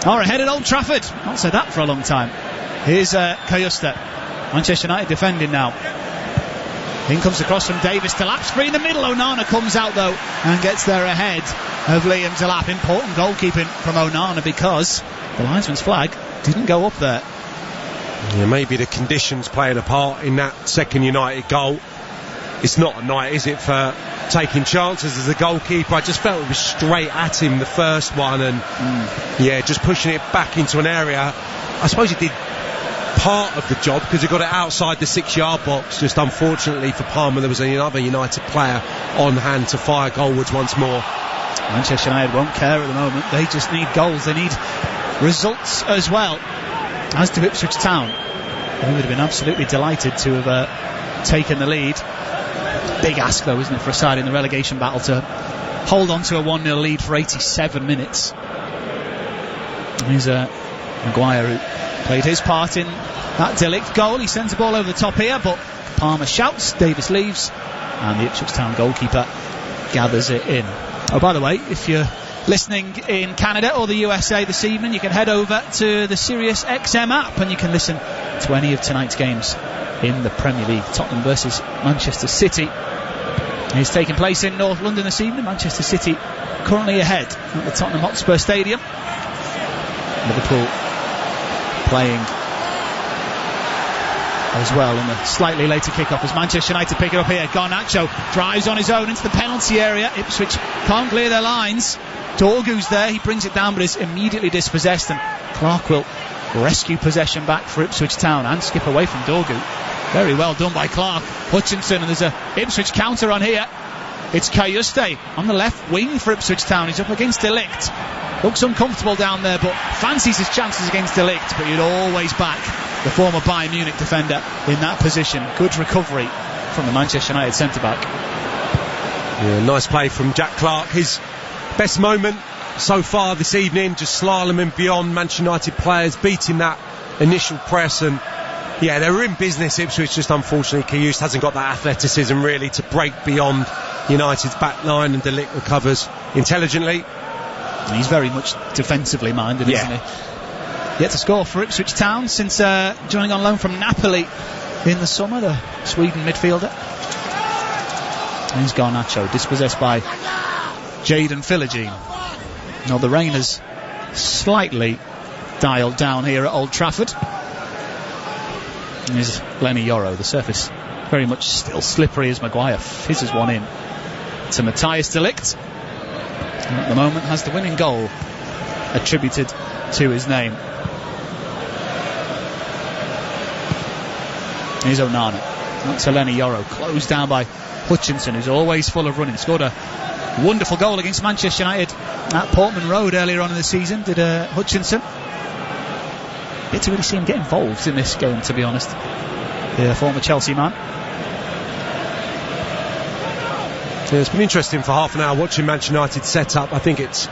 are ahead at Old Trafford. Not said that for a long time. Here's Kajust. Manchester United defending now. In comes across from Davis. Delap's free in the middle. Onana comes out though and gets there ahead of Liam Delap. Important goalkeeping from Onana, because the linesman's flag didn't go up there. Yeah, maybe the conditions playing a part in that second United goal. it's not a night, is it, for taking chances as a goalkeeper. I just felt it was straight at him, the first one, and just pushing it back into an area. I suppose he did part of the job because he got it outside the 6-yard box. Just unfortunately for Palmer, there was another United player on hand to fire goalwards once more. Manchester United won't care at the moment. They just need goals. They need results as well. As to Ipswich Town, they would have been absolutely delighted to have taken the lead. Big ask though, isn't it, for a side in the relegation battle to hold on to a 1-0 lead for 87 minutes. Here's Maguire, who played his part in that De Ligt goal. He sends the ball over the top here, but Palmer shouts, Davis leaves, and the Ipswich Town goalkeeper gathers it in. Oh, by the way, if you're listening in Canada or the USA this evening, you can head over to the Sirius XM app and you can listen to any of tonight's games in the Premier League. Tottenham versus Manchester City is taking place in North London this evening. Manchester City currently ahead at the Tottenham Hotspur Stadium. Liverpool playing as well in a slightly later kick-off as Manchester United pick it up here. Garnacho drives on his own into the penalty area. Ipswich can't clear their lines. Dorgu's there, he brings it down but is immediately dispossessed, and Clark will rescue possession back for Ipswich Town and skip away from Dorgu. Very well done by Clark. Hutchinson, and there's a Ipswich counter on here. It's Kayuste on the left wing for Ipswich Town. He's up against De Ligt. Looks uncomfortable down there, but fancies his chances against De Ligt, but you'd always back the former Bayern Munich defender in that position. Good recovery from the Manchester United centre-back. Yeah, nice play from Jack Clark. His best moment so far this evening, just slaloming beyond Manchester United players, beating that initial press, and yeah, they were in business, Ipswich. Just unfortunately Kayust hasn't got that athleticism really to break beyond United's back line, and De Ligt recovers intelligently. He's very much defensively minded, isn't he? Yet to score for Ipswich Town since joining on loan from Napoli in the summer, the Sweden midfielder. And he's Garnacho, dispossessed by Jadon Philogene. Now the rain has slightly dialed down here at Old Trafford. And here's Lenny Yoro. The surface very much still slippery as Maguire fizzes one in to Matthias De Ligt, and at the moment has the winning goal attributed to his name. Here's Onana. That's Lenny Yoro, closed down by Hutchinson, who's always full of running. Scored a wonderful goal against Manchester United at Portman Road earlier on in the season, did Hutchinson. Yet to really see him get involved in this game, to be honest. The former Chelsea man. Yeah, it's been interesting for half an hour watching Manchester United set up. I think it's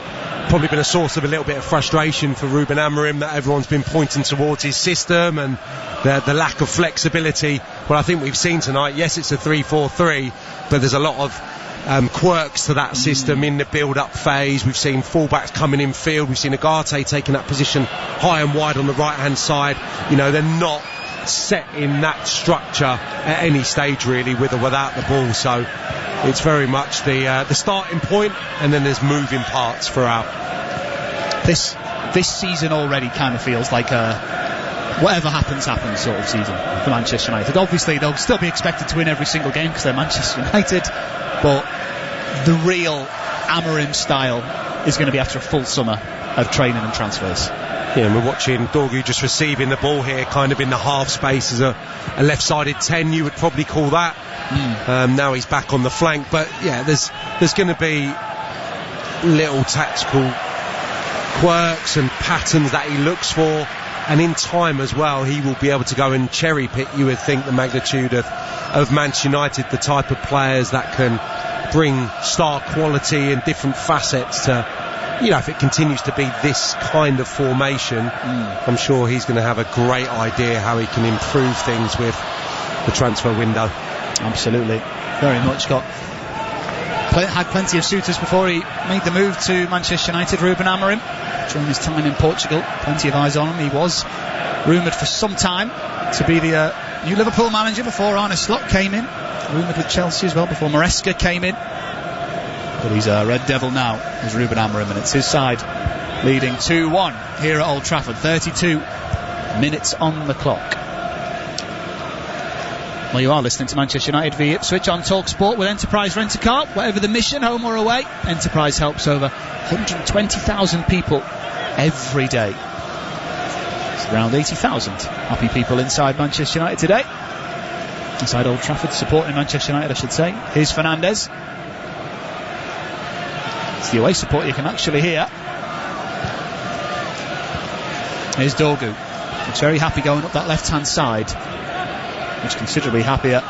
probably been a source of a little bit of frustration for Ruben Amorim that everyone's been pointing towards his system and the lack of flexibility. Well, I think we've seen tonight, yes, it's a 3-4-3, but there's a lot of quirks to that system in the build-up phase. We've seen fullbacks coming in field. We've seen Agate taking that position high and wide on the right-hand side. You know, they're not set in that structure at any stage really, with or without the ball. So it's very much the starting point, and then there's moving parts throughout. This season already kind of feels like a whatever happens sort of season for Manchester United. Obviously they'll still be expected to win every single game because they're Manchester United, but the real Amorim style is going to be after a full summer of training and transfers. Yeah, and we're watching Dorgu just receiving the ball here, kind of in the half space as a left-sided 10, you would probably call that. Now he's back on the flank, but yeah, there's going to be little tactical quirks and patterns that he looks for, and in time as well he will be able to go and cherry pick, you would think, the magnitude of Manchester United, the type of players that can bring star quality and different facets to, you know, if it continues to be this kind of formation, I'm sure he's going to have a great idea how he can improve things with the transfer window. Absolutely, very much had plenty of suitors before he made the move to Manchester United. Ruben Amorim, during his time in Portugal, plenty of eyes on him. He was rumoured for some time to be the new Liverpool manager before Arne Slot came in, rumoured with Chelsea as well before Maresca came in. But he's a Red Devil now, is Ruben Amorim, and it's his side leading 2-1 here at Old Trafford. 32 minutes on the clock. Well, you are listening to Manchester United v Ipswich on TalkSport with Enterprise Rent-A-Car. Whatever the mission, home or away, Enterprise helps over 120,000 people every day. It's around 80,000 happy people inside Manchester United today. Inside Old Trafford, supporting Manchester United, I should say. Here's Fernandes. It's the away support you can actually hear. Here's Dorgu. Looks very happy going up that left-hand side. Much considerably happier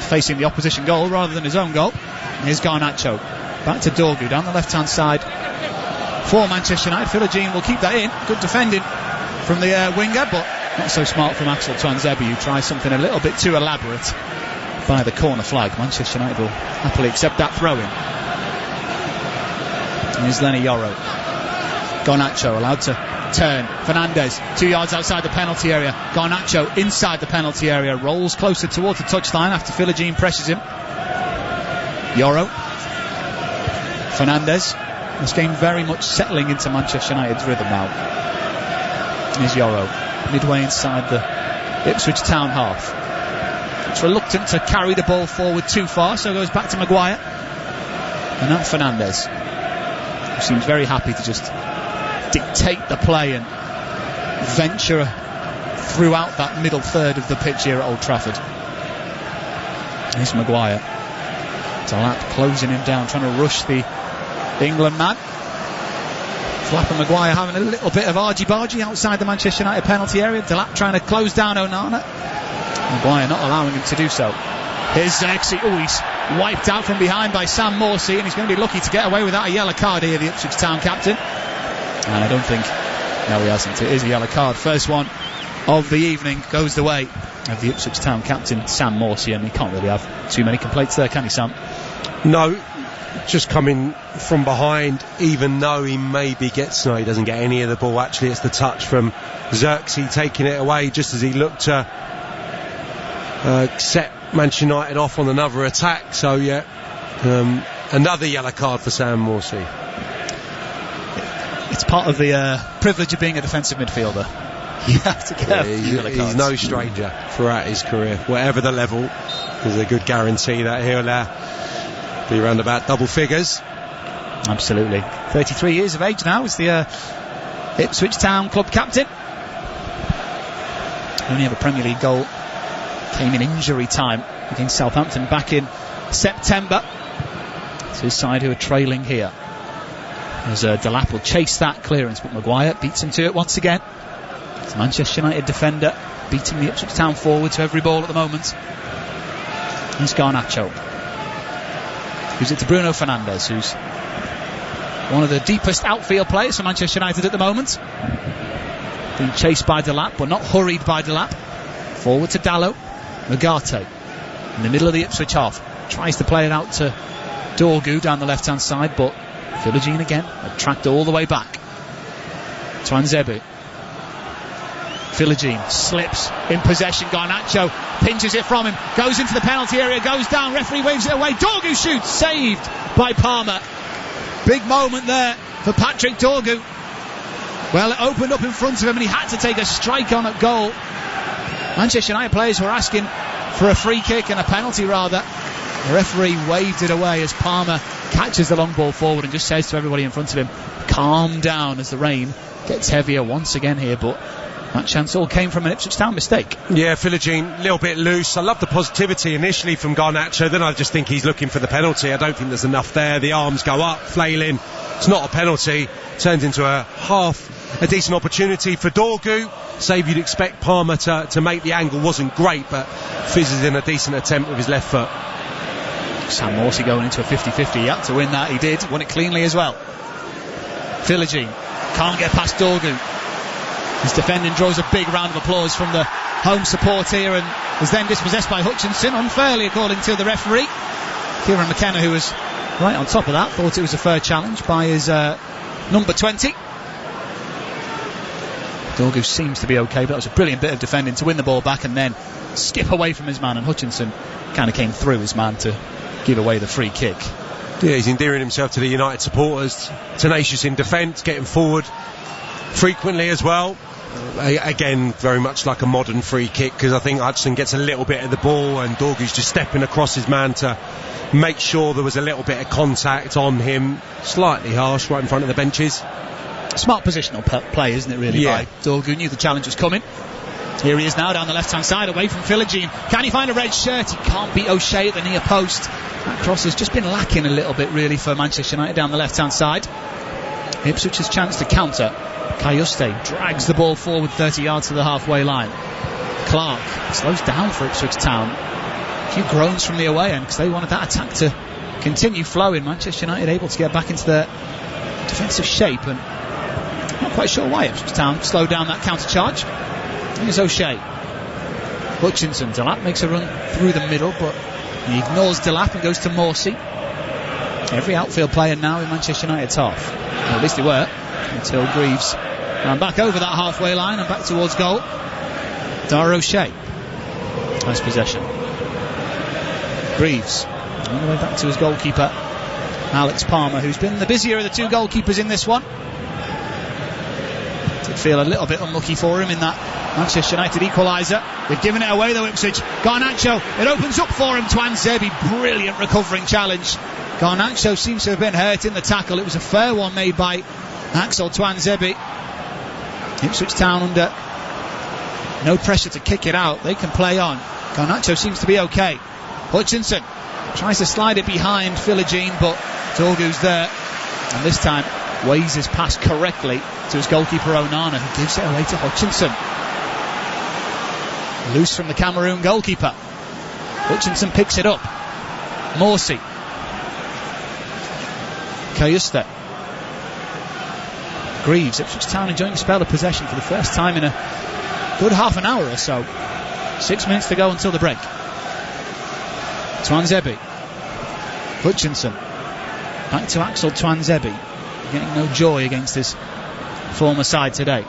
facing the opposition goal rather than his own goal. And here's Garnacho. Back to Dorgu down the left-hand side for Manchester United. Philogene will keep that in. Good defending from the winger, but not so smart from Axel Tuanzebe, who tries something a little bit too elaborate by the corner flag. Manchester United will happily accept that throw-in. And here's Lenny Yoro. Garnacho allowed to turn. Fernandes 2 yards outside the penalty area. Garnacho inside the penalty area, rolls closer towards the touchline after Philogene presses him. Yoro. Fernandes. This game very much settling into Manchester United's rhythm now. Here's Yoro, midway inside the Ipswich Town half. It's reluctant to carry the ball forward too far, so goes back to Maguire. And now Fernandes, who seems very happy to just dictate the play and venture throughout that middle third of the pitch here at Old Trafford. Here's Maguire. Delap closing him down, trying to rush the England man. Delap and Maguire having a little bit of argy-bargy outside the Manchester United penalty area. Delap trying to close down Onana. Maguire not allowing him to do so. Here's Xerxes. Oh, he's wiped out from behind by Sam Morsey, and he's going to be lucky to get away without a yellow card here, the Ipswich Town captain. And I don't think... No, he hasn't. It is a yellow card. First one of the evening goes the way of the Ipswich Town captain, Sam Morsey, and he can't really have too many complaints there, can he, Sam? No, just coming from behind, even though he maybe gets... No, he doesn't get any of the ball. Actually, it's the touch from Xerxes taking it away just as he looked to set Manchester United off on another attack. So, yeah, another yellow card for Sam Morsey. It's part of the privilege of being a defensive midfielder. You have to get he's no stranger throughout his career. Whatever the level, there's a good guarantee that he'll be around about double figures. Absolutely. 33 years of age now, is the Ipswich Town club captain. Only have a Premier League goal. Came in injury time against Southampton back in September. It's his side who are trailing here. As Delap will chase that clearance, but Maguire beats him to it once again. It's Manchester United defender beating the Ipswich Town forward to every ball at the moment. Here's Garnacho. Gives it to Bruno Fernandes, who's one of the deepest outfield players for Manchester United at the moment. Being chased by Delap, but not hurried by Delap. Forward to Dallo. Ugarte in the middle of the Ipswich half. Tries to play it out to Dorgu down the left-hand side, but Philogene again, tracked all the way back. Tuanzebe. Philogene slips in possession. Garnacho pinches it from him, goes into the penalty area, goes down, referee waves it away. Dorgu shoots, saved by Palmer. Big moment there for Patrick Dorgu. Well, it opened up in front of him and he had to take a strike on at goal. Manchester United players were asking for a free kick and a penalty rather. The referee waved it away as Palmer catches the long ball forward and just says to everybody in front of him, calm down, as the rain gets heavier once again here. But that chance all came from an Ipswich Town mistake. Yeah, Philogene, a little bit loose. I love the positivity initially from Garnacho, then I just think he's looking for the penalty. I don't think there's enough there. The arms go up, flailing. It's not a penalty. Turns into a decent opportunity for Dorgu. Save you'd expect Palmer to make. The angle wasn't great, but fizzes in a decent attempt with his left foot. Sam Morsey going into a 50-50. He had to win that. He did. Won it cleanly as well. Philogene can't get past Dorgu. His defending draws a big round of applause from the home support here and was then dispossessed by Hutchinson unfairly, according to the referee. Kieran McKenna, who was right on top of that, thought it was a fair challenge by his number 20. Dorgu seems to be okay, but that was a brilliant bit of defending to win the ball back and then skip away from his man, and Hutchinson kind of came through his man to give away the free kick. Yeah, he's endearing himself to the United supporters. Tenacious in defence, getting forward frequently as well. Again, very much like a modern free kick, because I think Hutchinson gets a little bit of the ball and Dorgu's just stepping across his man to make sure there was a little bit of contact on him. Slightly harsh right in front of the benches. Smart positional play, isn't it, really, by Dorgu? Knew the challenge was coming. Here he is now down the left-hand side, away from Philogene. Can he find a red shirt? He can't beat O'Shea at the near post. That cross has just been lacking a little bit, really, for Manchester United down the left-hand side. Ipswich's chance to counter. Cayuste drags the ball forward 30 yards to the halfway line. Clark slows down for Ipswich Town. A few groans from the away end because they wanted that attack to continue flowing. Manchester United able to get back into their defensive shape, and not quite sure why Ipswich Town slowed down that counter charge. Here's O'Shea. Hutchinson. Delap makes a run through the middle, but he ignores Delap and goes to Morsey. Every outfield player now in Manchester United's half. Well, at least they were, until Greaves ran back over that halfway line and back towards goal. Dara O'Shea has possession. Greaves all the way back to his goalkeeper, Alex Palmer, who's been the busier of the two goalkeepers in this one. Did feel a little bit unlucky for him in that Manchester United equaliser. They've given it away though, Ipswich. Garnacho, it opens up for him. Twanzebe, brilliant recovering challenge. Garnacho seems to have been hurt in the tackle. It was a fair one made by Axel Twanzebe. Ipswich Town under no pressure to kick it out. They can play on. Garnacho seems to be okay. Hutchinson tries to slide it behind Philogene, but Dorgu's there, and this time weighs his pass correctly to his goalkeeper Onana, who gives it away to Hutchinson. Loose from the Cameroon goalkeeper. Hutchinson picks it up. Morsey. Cayuste. Greaves. Ipswich Town enjoying a spell of possession for the first time in a good half an hour or so. 6 minutes to go until the break. Twanzebe. Hutchinson. Back to Axel Twanzebe. Getting no joy against his former side today.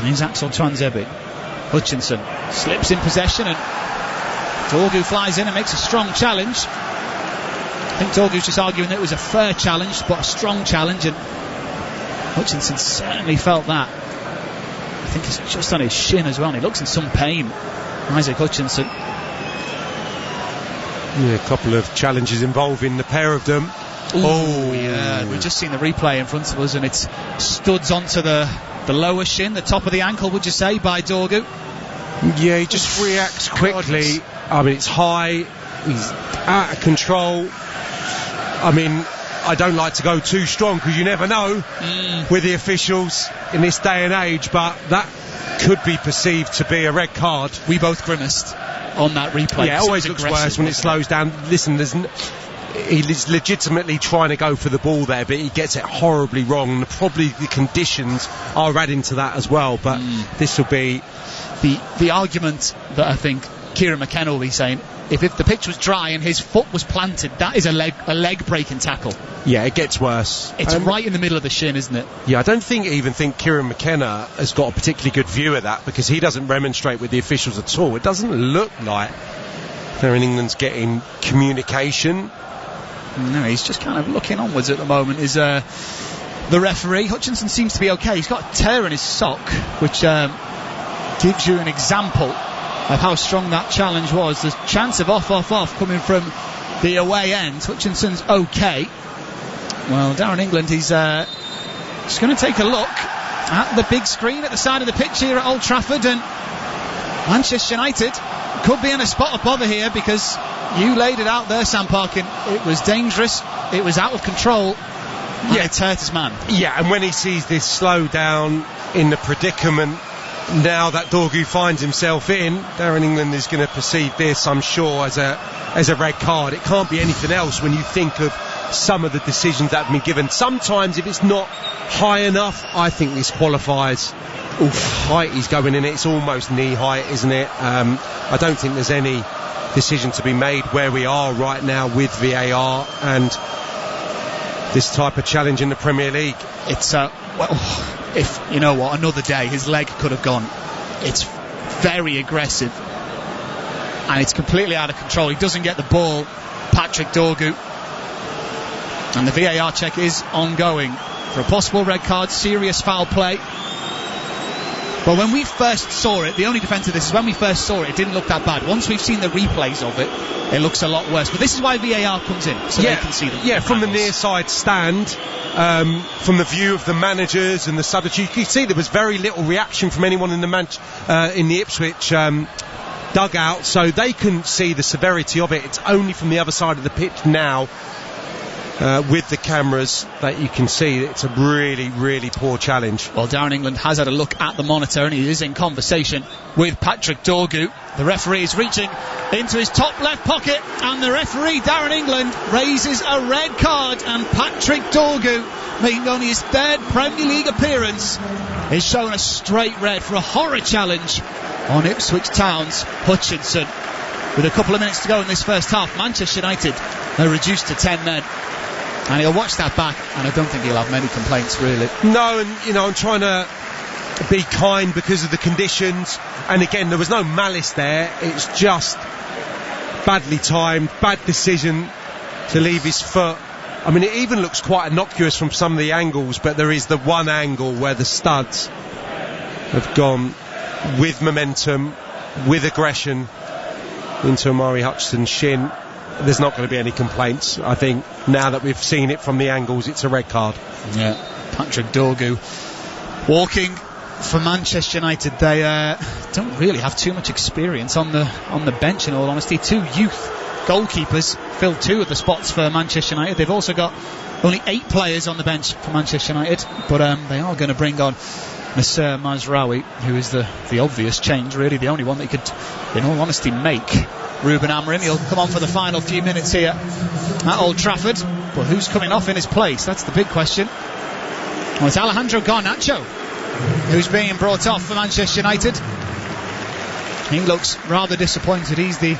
Here's Axel Twanzebe. Hutchinson slips in possession, and Dorgu flies in and makes a strong challenge. I think Dorgu's just arguing that it was a fair challenge, but a strong challenge, and Hutchinson certainly felt that. I think it's just on his shin as well, and he looks in some pain. Isaac Hutchinson. Yeah, a couple of challenges involving the pair of them. Oh yeah, we've just seen the replay in front of us, and it's studs onto the lower shin, the top of the ankle, would you say, by Dorgu? Yeah, he just reacts quickly. I mean, it's high, he's out of control. I mean, I don't like to go too strong because you never know with the officials in this day and age, but that could be perceived to be a red card. We both grimaced on that replay. Yeah, it always looks worse when it slows down. Listen, he's legitimately trying to go for the ball there, but he gets it horribly wrong, and probably the conditions are adding to that as well. But this will be the argument that I think Kieran McKenna will be saying. If the pitch was dry and his foot was planted, that is a leg breaking tackle. Yeah, it gets worse. It's right in the middle of the shin, isn't it? Yeah, I don't even think Kieran McKenna has got a particularly good view of that, because he doesn't remonstrate with the officials at all. It doesn't look like England's getting communication. No, he's just kind of looking onwards at the moment, is the referee. Hutchinson seems to be okay. He's got a tear in his sock, which gives you an example of how strong that challenge was. There's chance of off coming from the away end. Hutchinson's okay. Well, Darren England, he's just going to take a look at the big screen at the side of the pitch here at Old Trafford, and Manchester United could be in a spot of bother here, because you laid it out there, Sam Parkin. It was dangerous, it was out of control, and it hurt his man. Yeah, and when he sees this slow down in the predicament now that Dorgu finds himself in, Darren England is going to perceive this, I'm sure, as a red card. It can't be anything else when you think of some of the decisions that have been given. Sometimes if it's not high enough, I think this qualifies. Height he's going in, it's almost knee height, isn't it? I don't think there's any decision to be made where we are right now with VAR and this type of challenge in the Premier League. It's if you know what, another day his leg could have gone. It's very aggressive and it's completely out of control. He doesn't get the ball, Patrick Dorgu, and the VAR check is ongoing. for a possible red card, serious foul play. But when we first saw it, the only defence of this is when we first saw it, it didn't look that bad. Once we've seen the replays of it, it looks a lot worse. But this is why VAR comes in, so they can see them. Yeah, from the near side stand, from the view of the managers and the subs, you can see there was very little reaction from anyone in the Ipswich dugout, so they couldn't see the severity of it. It's only from the other side of the pitch now, with the cameras, that you can see it's a really, really poor challenge. Well, Darren England has had a look at the monitor and he is in conversation with Patrick Dorgu. The referee is reaching into his top left pocket, and the referee, Darren England, raises a red card, and Patrick Dorgu, making only his third Premier League appearance, is shown a straight red for a horror challenge on Ipswich Town's Hutchinson. With a couple of minutes to go in this first half, Manchester United are reduced to 10 men. And he'll watch that back, and I don't think he'll have many complaints, really. No, and, I'm trying to be kind because of the conditions. And again, there was no malice there. It's just badly timed, bad decision to leave his foot. I mean, it even looks quite innocuous from some of the angles, but there is the one angle where the studs have gone with momentum, with aggression, into Amari Hutchinson's shin. There's not going to be any complaints. I think now that we've seen it from the angles, it's a red card. Yeah, Patrick Dorgu walking for Manchester United. They don't really have too much experience on the bench, in all honesty. Two youth goalkeepers filled two of the spots for Manchester United. They've also got only 8 players on the bench for Manchester United, but they are going to bring on Nasser Mazraoui, who is the obvious change, really, the only one that he could, in all honesty, make. Ruben Amorim, he'll come on for the final few minutes here at Old Trafford, but who's coming off in his place? That's the big question. Well, it's Alejandro Garnacho who's being brought off for Manchester United. He looks rather disappointed. He's the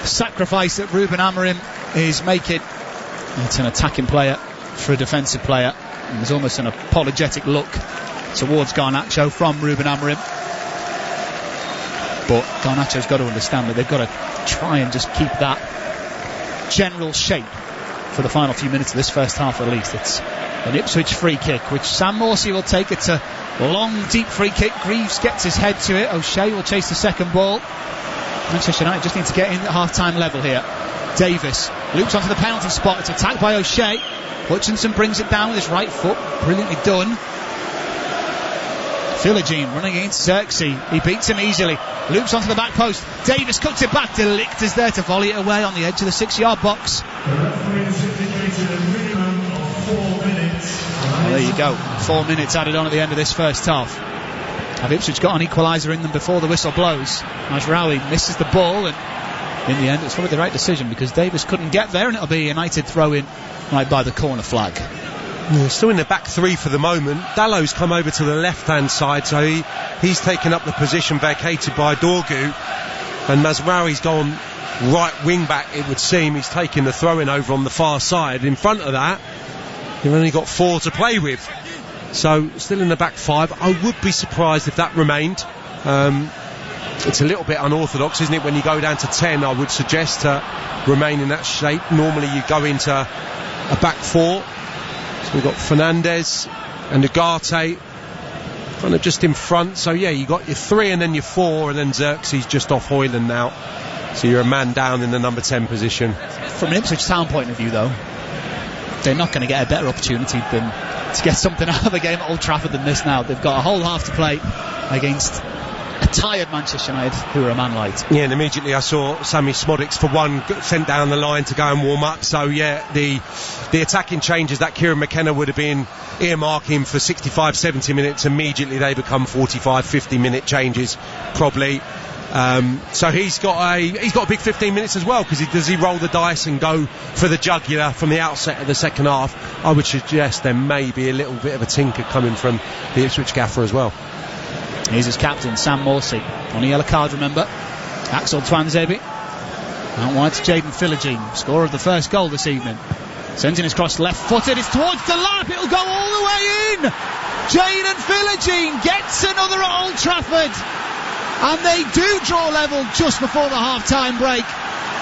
sacrifice that Ruben Amorim is making. It's an attacking player for a defensive player, and there's almost an apologetic look towards Garnacho from Ruben Amorim. But Garnacho's got to understand that they've got to try and just keep that general shape for the final few minutes of this first half at least. It's an Ipswich free kick, which Sam Morsey will take. It's a long, deep free kick. Greaves gets his head to it. O'Shea will chase the second ball. Manchester United just need to get in at half-time level here. Davis loops onto the penalty spot. It's attacked by O'Shea. Hutchinson brings it down with his right foot. Brilliantly done. Philogene running against Xerxes. He beats him easily. Loops onto the back post. Davis cuts it back. De Ligt is there to volley it away on the edge of the 6-yard box. Well, there you go. 4 minutes added on at the end of this first half. Have Ipswich got an equaliser in them before the whistle blows? Mazraoui misses the ball, and in the end it's probably the right decision because Davis couldn't get there, and it'll be a United throw-in right by the corner flag. We're still in the back three for the moment. Dallow's come over to the left-hand side, so he's taken up the position vacated by Dorgu, and Mazraoui's gone right wing-back, it would seem. He's taken the throw-in over on the far side. In front of that, you've only got 4 to play with. So, still in the back 5. I would be surprised if that remained. It's a little bit unorthodox, isn't it? When you go down to 10, I would suggest to remain in that shape. Normally you go into a back 4. So we've got Fernandez and Ugarte kind of just in front. So yeah, you got your 3 and then your 4, and then Xerxes just off Hoyland now. So you're a man down in the number 10 position. From an Ipswich Town point of view, though, they're not going to get a better opportunity than to get something out of a game at Old Trafford than this now. They've got a whole half to play against a tired Manchester United who are a man light. Yeah, and immediately I saw Sammy Smodics for one sent down the line to go and warm up. So yeah, the attacking changes that Kieran McKenna would have been earmarking for 65-70 minutes, immediately they become 45-50 minute changes probably. So he's got a big 15 minutes as well, because does he roll the dice and go for the jugular from the outset of the second half? I would suggest there may be a little bit of a tinker coming from the Ipswich gaffer as well. He's his captain, Sam Morsey, on a yellow card, remember. Axel Twanzebe out wide to Jaden Philogene, scorer of the first goal this evening. Sends in his cross left-footed, it's towards the lap, it'll go all the way in. Jaden Philogene gets another at Old Trafford, and they do draw level just before the half-time break.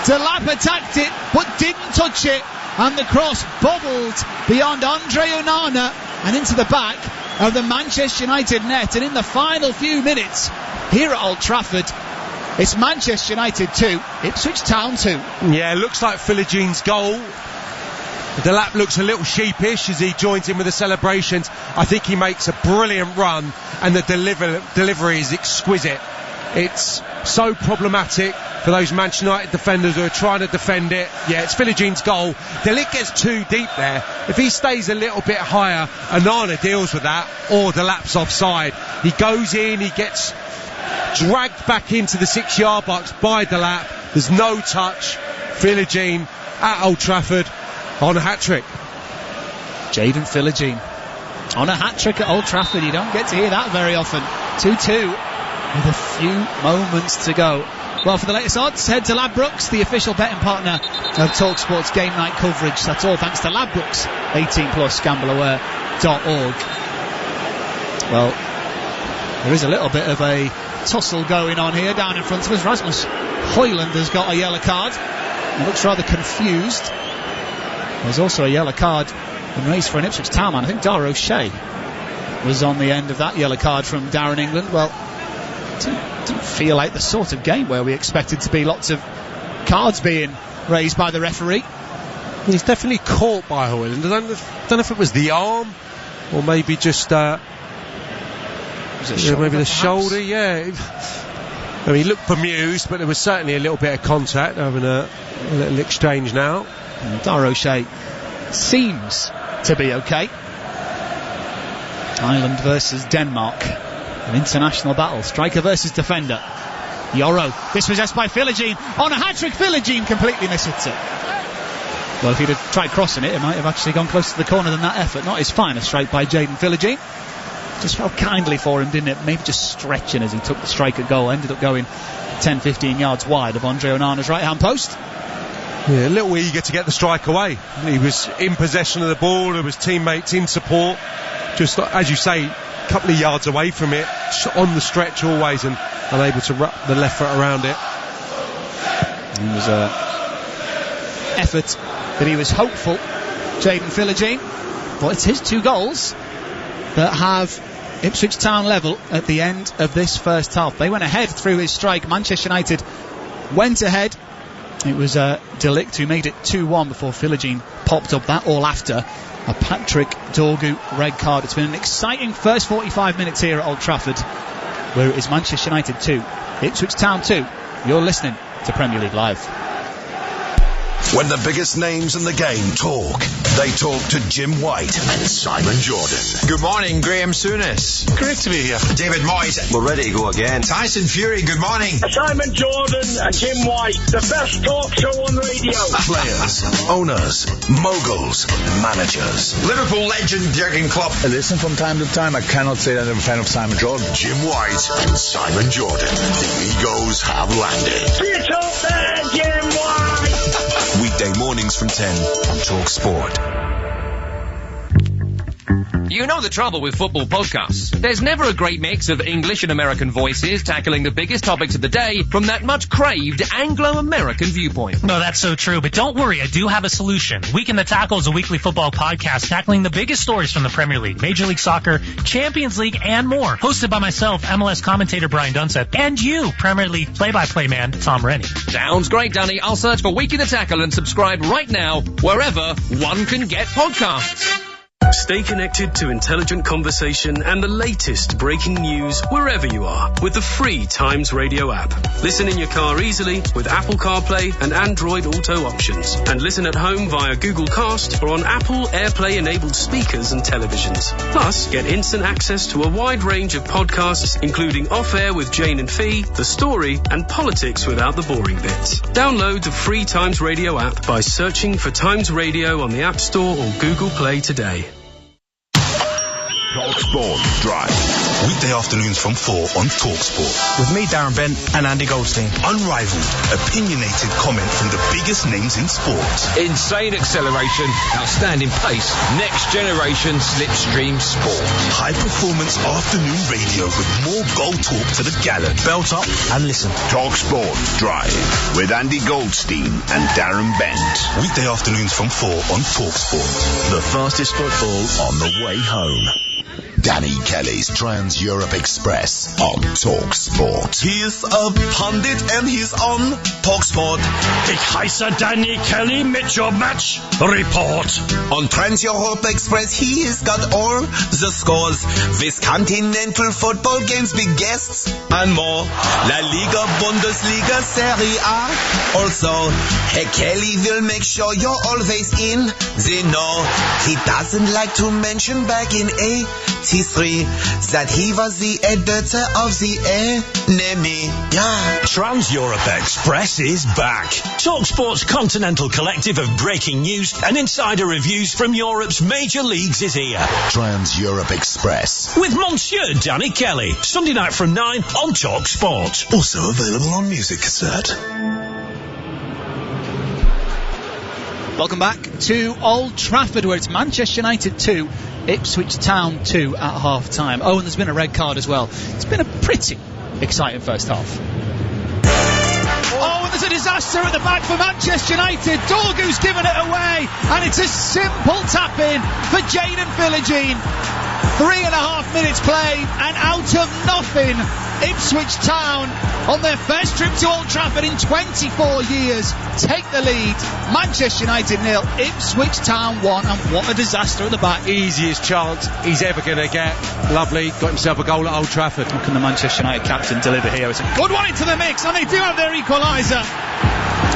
Delap attacked it but didn't touch it, and the cross bobbled beyond Andre Onana and into the back of the Manchester United net. And in the final few minutes here at Old Trafford, it's Manchester United 2, Ipswich Town 2. Yeah, looks like Philigine's goal. Delap looks a little sheepish as he joins in with the celebrations. I think he makes a brilliant run, and the delivery is exquisite. It's so problematic for those Manchester United defenders who are trying to defend it. Yeah, it's Philigine's goal. Delap gets too deep there. If he stays a little bit higher, Anana deals with that, or Delap's offside. He goes in, he gets dragged back into the 6-yard box by Delap. There's no touch. Philogene at Old Trafford on a hat-trick. Jayden Philogene on a hat-trick at Old Trafford. You don't get to hear that very often. 2-2 with a few moments to go. Well, for the latest odds, head to Ladbrokes, the official betting partner of TalkSport's game night coverage. That's all thanks to Ladbrokes. 18+, gambleaware.org. Well, there is a little bit of a tussle going on here down in front of us. Rasmus Højlund has got a yellow card. He looks rather confused. There's also a yellow card in race for an Ipswich Town man. I think Dar O'Shea was on the end of that yellow card from Darren England. Well, didn't feel like the sort of game where we expected to be lots of cards being raised by the referee. He's definitely caught by Højlund. I don't know if it was the arm or maybe just maybe the shoulder. Yeah, I mean, he looked bemused, but there was certainly a little bit of contact, having a little exchange now. Dar O'Shea seems to be okay. Ireland versus Denmark, an international battle. Striker versus defender. Yoro, dispossessed by Philogene on a hat-trick. Philogene completely misses it. Well, if he'd have tried crossing it, it might have actually gone closer to the corner than that effort. Not his finest strike by Jayden Philogene. Just felt kindly for him, didn't it? Maybe just stretching as he took the strike at goal. Ended up going 10-15 yards wide of Andre Onana's right-hand post. Yeah, a little eager to get the strike away. He was in possession of the ball. There was teammates in support. Just, as you say, a couple of yards away from it, on the stretch always, and unable to wrap the left foot around it. It was an effort that he was hopeful, Jayden Philogene. But it's his 2 goals that have Ipswich Town level at the end of this first half. They went ahead through his strike. Manchester United went ahead. It was Delict who made it 2-1 before Philogene popped up that all after a Patrick Dorgu red card. It's been an exciting first 45 minutes here at Old Trafford, where it is Manchester United 2, Ipswich Town 2. You're listening to Premier League Live. When the biggest names in the game talk, they talk to Jim White and Simon Jordan. Good morning, Graham Souness. Great to be here. David Moyes. We're ready to go again. Tyson Fury, good morning. Simon Jordan and Jim White, the best talk show on radio. Players, owners, moguls, managers. Liverpool legend Jurgen Klopp. I listen from time to time. I cannot say that I'm a fan of Simon Jordan. Jim White and Simon Jordan. The egos have landed. Get up there, Jim White! Weekday mornings from 10 on Talk Sport. You know the trouble with football podcasts. There's never a great mix of English and American voices tackling the biggest topics of the day from that much craved Anglo-American viewpoint. No, that's so true, but don't worry, I do have a solution. Week in the Tackle is a weekly football podcast tackling the biggest stories from the Premier League, Major League Soccer, Champions League, and more. Hosted by myself, MLS commentator Brian Dunseth, and you, Premier League play-by-play man Tom Rennie. Sounds great, Danny. I'll search for Week in the Tackle and subscribe right now wherever one can get podcasts. Stay connected to intelligent conversation and the latest breaking news wherever you are with the free Times Radio app. Listen in your car easily with Apple CarPlay and Android Auto options. And listen at home via Google Cast or on Apple AirPlay-enabled speakers and televisions. Plus, get instant access to a wide range of podcasts, including Off Air with Jane and Fee, The Story, and Politics Without the Boring Bits. Download the free Times Radio app by searching for Times Radio on the App Store or Google Play today. TalkSport Drive. Weekday afternoons from 4 on TalkSport. With me, Darren Bent, and Andy Goldstein. Unrivaled, opinionated comment from the biggest names in sport. Insane acceleration, outstanding pace, next generation slipstream sport. High performance afternoon radio with more goal talk to the gallon. Belt up and listen. TalkSport Drive with Andy Goldstein and Darren Bent. Weekday afternoons from 4 on TalkSport. The fastest football on the way home. Danny Kelly's Trans-Europe Express on TalkSport. He's a pundit and he's on TalkSport. Ich heiße Danny Kelly mit your match report. On Trans-Europe Express he has got all the scores with continental football games, big guests and more. La Liga, Bundesliga, Serie A. Also, Herr Kelly will make sure you're always in the know. He doesn't like to mention back in '83 that he was the editor of the Enemy. Yeah. Trans-Europe Express is back. TalkSport's continental collective of breaking news and insider reviews from Europe's major leagues is here. Trans-Europe Express. With Monsieur Danny Kelly. Sunday night from 9 on TalkSport. Also available on music cassette. Welcome back to Old Trafford, where it's Manchester United 2, Ipswich Town 2 at half-time. Oh, and there's been a red card as well. It's been a pretty exciting first half. Oh, and there's a disaster at the back for Manchester United. Dorgu's given it away, and it's a simple tap-in for Jayden Philogene. 3.5 minutes played, and out of nothing, Ipswich Town, on their first trip to Old Trafford in 24 years, take the lead. Manchester United 0, Ipswich Town 1, and what a disaster at the back. Easiest chance he's ever going to get. Lovely, got himself a goal at Old Trafford. How can the Manchester United captain deliver here? It's a good one into the mix, and they do have their equaliser.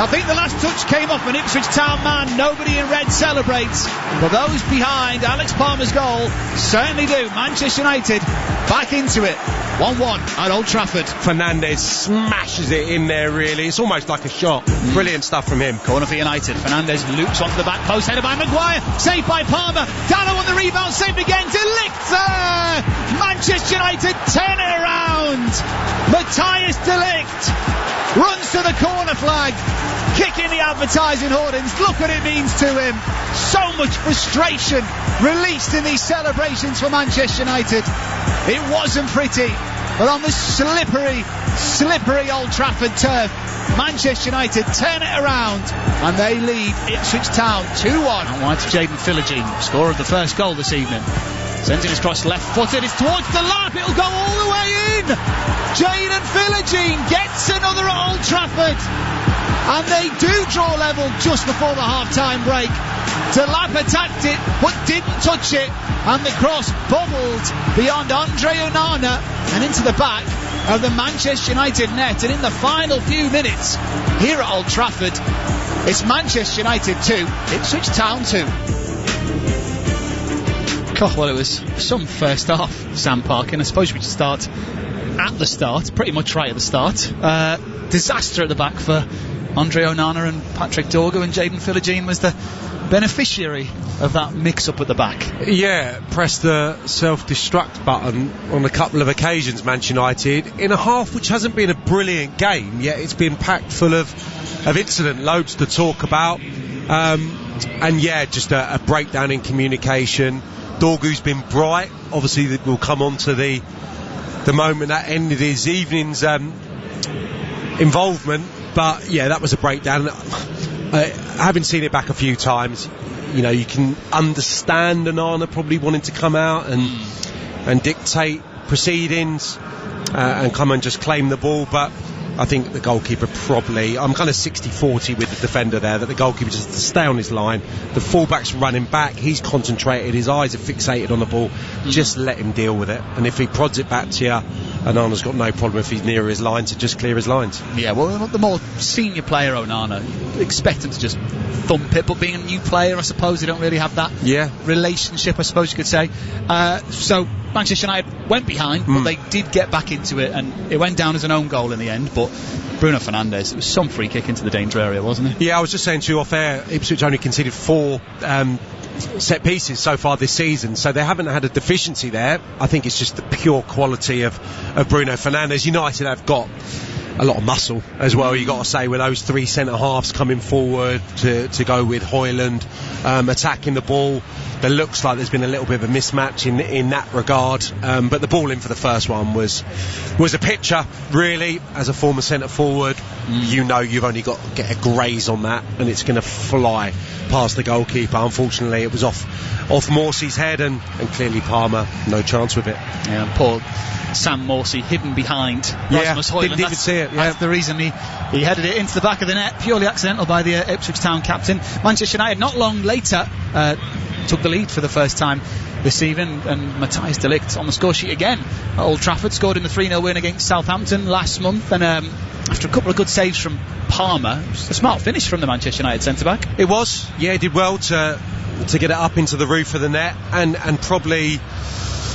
I think the last touch came off an Ipswich Town man. Nobody in red celebrates, but those behind Alex Palmer's goal certainly do. Manchester United back into it. 1-1 at Old Trafford. Fernandes smashes it in there, really. It's almost like a shot. Brilliant stuff from him. Corner for United. Fernandes loops onto the back post, headed by Maguire. Saved by Palmer. Dallo on the rebound, saved again. De Ligt there! Manchester United turn it around. Matthias De Ligt runs to the corner flag, kicking the advertising hoardings. Look what it means to him. So much frustration released in these celebrations for Manchester United. It wasn't pretty, but on the slippery Old Trafford turf, Manchester United turn it around and they lead Ipswich Town 2-1. And wide to Jayden Philogene, scorer of the first goal this evening. Sends in his cross left-footed, it's towards the lap, it'll go all the way in. Jayden Philogene gets another at Old Trafford, and they do draw level just before the half-time break. Delap attacked it but didn't touch it, and the cross bubbled beyond Andre Onana and into the back of the Manchester United net. And in the final few minutes here at Old Trafford, it's Manchester United 2, Ipswich Town 2. God, well, it was some first half, Sam Parkin. I suppose we should start at the start, pretty much right at the start. Disaster at the back for Andre Onana and Patrick Dorgu, and Jayden Philogene was the beneficiary of that mix-up at the back. Yeah, pressed the self-destruct button on a couple of occasions, Manchester United, in a half which hasn't been a brilliant game, yet it's been packed full of incident, loads to talk about. And yeah, just a breakdown in communication. Dorgu's been bright. Obviously, we'll come on to the moment that ended his evening's involvement. But yeah, that was a breakdown. Having seen it back a few times, you know, you can understand Onana probably wanting to come out and dictate proceedings and come and just claim the ball. But I think the goalkeeper probably, I'm kind of 60-40 with the defender there, that the goalkeeper just has to stay on his line. The fullback's running back, he's concentrated, his eyes are fixated on the ball. Just let him deal with it. And if he prods it back to you, Onana's got no problem if he's near his line to just clear his lines. Yeah, well, the more senior player, Onana, expect him to just thump it, but being a new player, I suppose they don't really have that relationship, I suppose you could say. So Manchester United went behind, but they did get back into it, and it went down as an own goal in the end. But Bruno Fernandes, it was some free kick into the danger area, wasn't it? Yeah, I was just saying to you off air, Ipswich only conceded 4 set pieces so far this season, so they haven't had a deficiency there. I think it's just the pure quality of Bruno Fernandes. United have got a lot of muscle as well, you got to say, with those three centre halves coming forward to go with Højlund attacking the ball. There looks like there's been a little bit of a mismatch in that regard, but the ball in for the first one was a picture, really. As a former centre forward, you know you've only got to get a graze on that and it's going to fly past the goalkeeper. Unfortunately, it was off Morsey's head, and clearly Palmer no chance with it. Yeah, and poor Sam Morsey hidden behind Rasmus Højlund. Didn't even see it. That's the reason he headed it into the back of the net, purely accidental by the Ipswich Town captain. Manchester United not long later took the lead for the first time this evening, and Matthijs de Ligt on the score sheet again at Old Trafford, scored in the 3-0 win against Southampton last month, and after a couple of good saves from Palmer, it was a smart finish from the Manchester United centre-back. It was, yeah, he did well to get it up into the roof of the net, and probably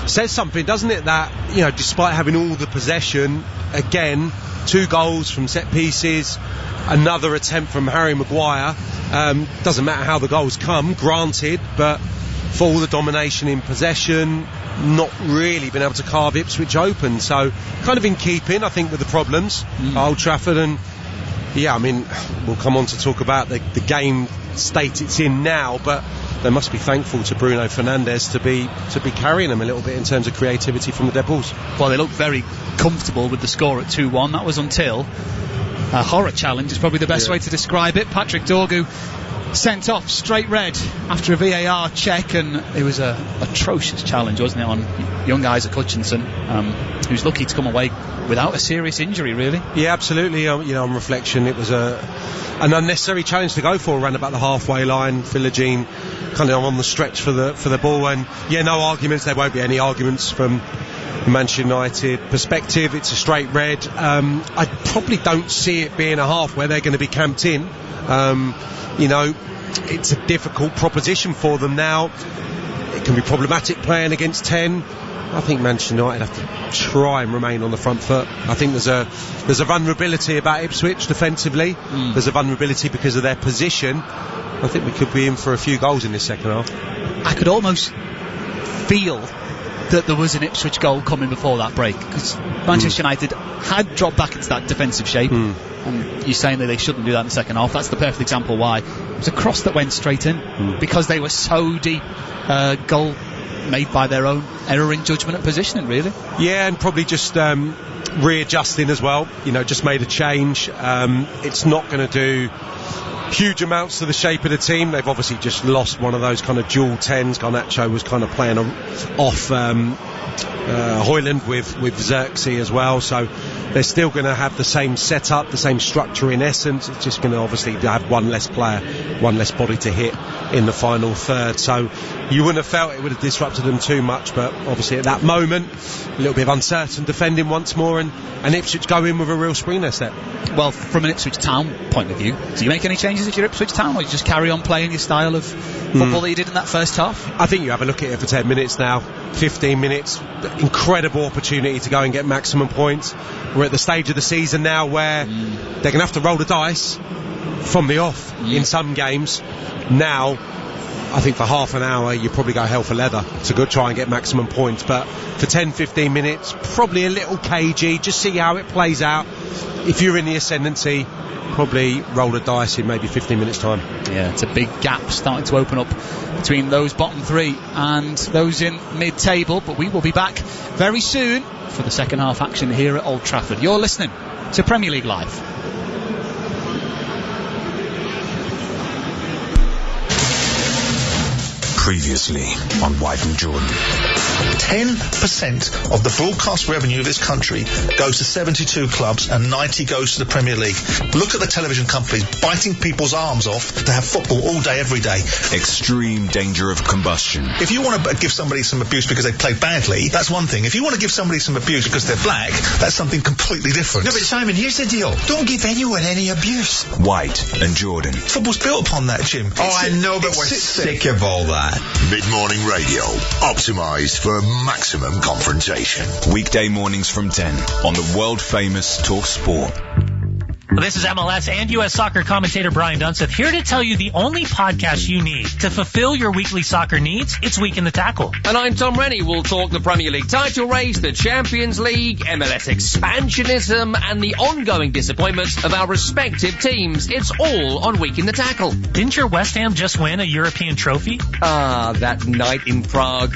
says something, doesn't it, that, you know, despite having all the possession, again, 2 goals from set pieces, another attempt from Harry Maguire. Doesn't matter how the goals come, granted, but for all the domination in possession, not really been able to carve Ipswich open. So kind of in keeping, I think, with the problems at Old Trafford. And yeah, I mean, we'll come on to talk about the game state it's in now, but they must be thankful to Bruno Fernandes to be carrying them a little bit in terms of creativity from the dead balls. Well, they look very comfortable with the score at 2-1. That was until a horror challenge is probably the best way to describe it. Patrick Dorgu sent off straight red after a VAR check, and it was a atrocious challenge, wasn't it, on young Isaac Hutchinson, who's lucky to come away without a serious injury, really. Yeah, absolutely. You know, on reflection, it was an unnecessary challenge to go for around about the halfway line. Philogene kind of on the stretch for the ball, and yeah, no arguments. There won't be any arguments from Manchester United perspective. It's a straight red. I probably don't see it being a half where they're going to be camped in. You know, it's a difficult proposition for them now. It can be problematic playing against 10. I think Manchester United have to try and remain on the front foot. I think there's a vulnerability about Ipswich defensively. There's a vulnerability because of their position. I think we could be in for a few goals in this second half. I could almost feel that there was an Ipswich goal coming before that break, because Manchester United had dropped back into that defensive shape, and you're saying that they shouldn't do that in the second half. That's the perfect example why. It was a cross that went straight in because they were so deep. Goal made by their own error in judgment and positioning, really. Yeah, and probably just readjusting as well. You know, just made a change. It's not going to do huge amounts to the shape of the team. They've obviously just lost one of those kind of dual 10s. Garnacho was kind of playing off Højlund with Xerxes as well, so they're still going to have the same setup, the same structure in essence. It's just going to obviously have one less player, one less body to hit in the final third, so you wouldn't have felt it would have disrupted them too much, but obviously at that moment a little bit of uncertain defending once more, and Ipswich go in with a real spring in their step. Well, from an Ipswich Town point of view, do you make any changes if you're Ipswich Town, or you just carry on playing your style of football that you did in that first half? I think you have a look at it for 10 minutes now, 15 minutes, incredible opportunity to go and get maximum points. We're at the stage of the season now where they're going to have to roll the dice from the off in some games. Now, I think for half an hour you probably go hell for leather to go try and get maximum points, but for 10-15 minutes probably a little cagey, just see how it plays out. If you're in the ascendancy, probably roll the dice in maybe 15 minutes time. Yeah, it's a big gap starting to open up between those bottom three and those in mid-table, but we will be back very soon for the second half action here at Old Trafford. You're listening to Premier League Live. Previously on White and Jordan. 10% of the broadcast revenue of this country goes to 72 clubs and 90 goes to the Premier League. Look at the television companies biting people's arms off to have football all day, every day. Extreme danger of combustion. If you want to give somebody some abuse because they play badly, that's one thing. If you want to give somebody some abuse because they're black, that's something completely different. No, but Simon, here's the deal. Don't give anyone any abuse. White and Jordan. Football's built upon that, Jim. I know, but we're sick of all that. Mid-morning radio, optimised for maximum confrontation. Weekday mornings from 10 on the world-famous Talk Sport. This is MLS and U.S. soccer commentator Brian Dunseth here to tell you the only podcast you need to fulfill your weekly soccer needs. It's Week in the Tackle. And I'm Tom Rennie. We'll talk the Premier League title race, the Champions League, MLS expansionism, and the ongoing disappointments of our respective teams. It's all on Week in the Tackle. Didn't your West Ham just win a European trophy? Ah, that night in Prague.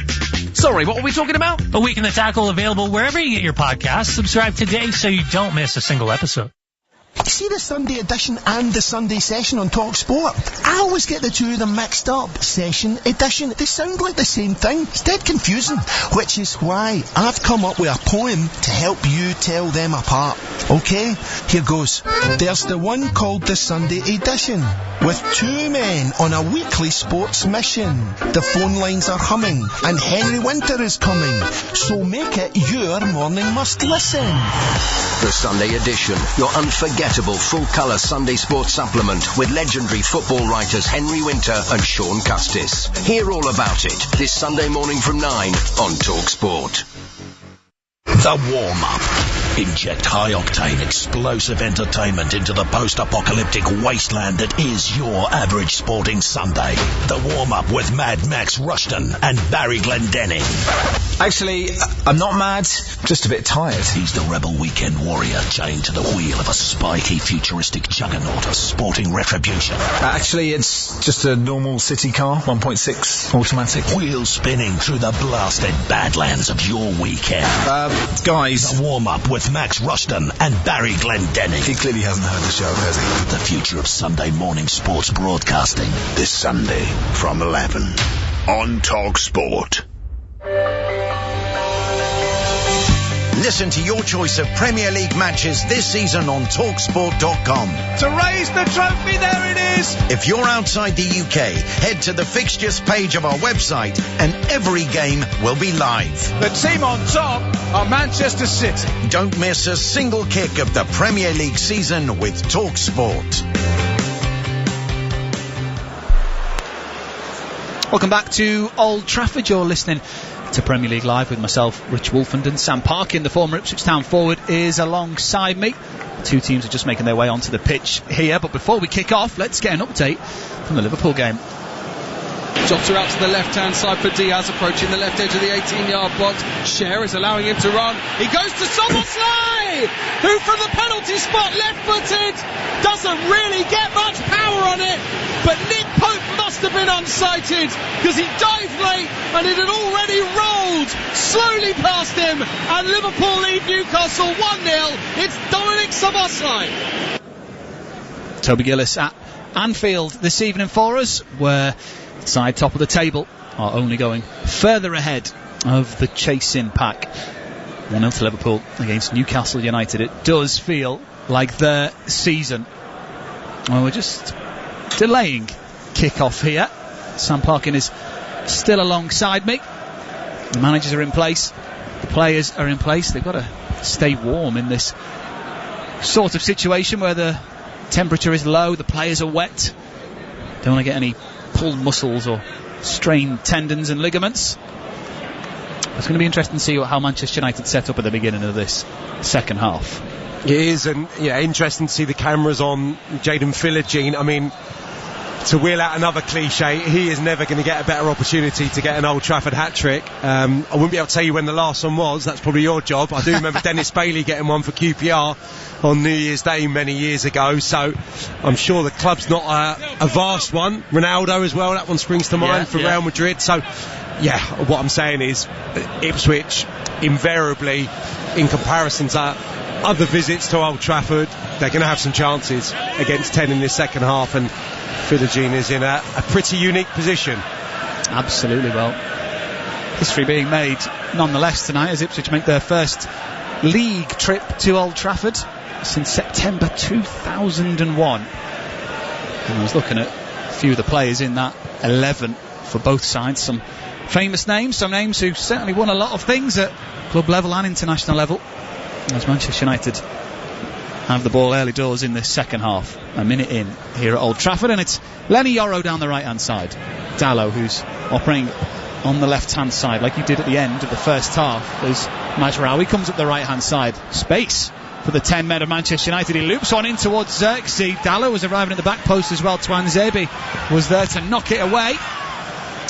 Sorry, what were we talking about? A Week in the Tackle available wherever you get your podcasts. Subscribe today so you don't miss a single episode. See the Sunday edition and the Sunday session on Talk Sport? I always get the two of them mixed up. Session, edition, they sound like the same thing. It's dead confusing, which is why I've come up with a poem to help you tell them apart. Okay, here goes. There's the one called the Sunday edition, with two men on a weekly sports mission. The phone lines are humming, and Henry Winter is coming, so make it your morning must listen. The Sunday edition, your unforgettable full-colour Sunday sports supplement with legendary football writers Henry Winter and Sean Custis. Hear all about it this Sunday morning from 9 on Talk Sport. The warm-up. Inject high-octane, explosive entertainment into the post-apocalyptic wasteland that is your average sporting Sunday. The warm-up with Mad Max Rushton and Barry Glendenning. Actually, I'm not mad, just a bit tired. He's the rebel weekend warrior chained to the wheel of a spiky futuristic juggernaut of sporting retribution. Actually, it's just a normal city car, 1.6 automatic. Wheels spinning through the blasted badlands of your weekend. Guys. The warm-up with Max Rushton and Barry Glendenning. He clearly hasn't heard the show, has he? The future of Sunday morning sports broadcasting. This Sunday from 11 on Talk Sport. Listen to your choice of Premier League matches this season on TalkSport.com. To raise the trophy, there it is! If you're outside the UK, head to the fixtures page of our website and every game will be live. The team on top are Manchester City. Don't miss a single kick of the Premier League season with TalkSport. Welcome back to Old Trafford. You're listening to Premier League Live with myself, Rich Wolfenden. Sam Parkin, the former Ipswich Town forward, is alongside me. The two teams are just making their way onto the pitch here, but before we kick off, let's get an update from the Liverpool game. Jota out to the left-hand side for Diaz, approaching the left edge of the 18-yard box. Cher is allowing him to run. He goes to Soboslai, who from the penalty spot, left-footed, doesn't really get much power on it, but Nick Pope must have been unsighted because he dived late and it had already rolled slowly past him, and Liverpool lead Newcastle 1-0. It's Dominic Soboslai. Toby Gillis at Anfield this evening for us, where side top of the table are only going further ahead of the chasing pack. 1-0 to Liverpool against Newcastle United. It does feel like their season. Well, we're just delaying kick-off here. Sam Parkin is still alongside me. The managers are in place. The players are in place. They've got to stay warm in this sort of situation where the temperature is low, the players are wet. Don't want to get any pulled muscles or strained tendons and ligaments. It's going to be interesting to see how Manchester United set up at the beginning of this second half. It is, and interesting to see the cameras on Jadon Philogene. I mean, to wheel out another cliche, he is never going to get a better opportunity to get an Old Trafford hat-trick. I wouldn't be able to tell you when the last one was. That's probably your job. I do remember Dennis Bailey getting one for QPR on New Year's Day many years ago, so I'm sure the club's not a vast one. Ronaldo as well, that one springs to mind for Real Madrid. So, what I'm saying is Ipswich, invariably, in comparison to other visits to Old Trafford, they're going to have some chances against 10 in this second half, and Philogene is in a pretty unique position. Absolutely. Well, history being made nonetheless tonight as Ipswich make their first league trip to Old Trafford since September 2001. And I was looking at a few of the players in that 11 for both sides. Some famous names, some names who certainly won a lot of things at club level and international level, as Manchester United have the ball early doors in this second half. A minute in here at Old Trafford, and it's Lenny Yoro down the right hand side. Dallo, who's operating on the left hand side like he did at the end of the first half. There's Majraoui comes up the right hand side. Space for the 10 men of Manchester United. He loops on in towards Xerxes. Dallow was arriving at the back post as well. Twanzebe was there to knock it away.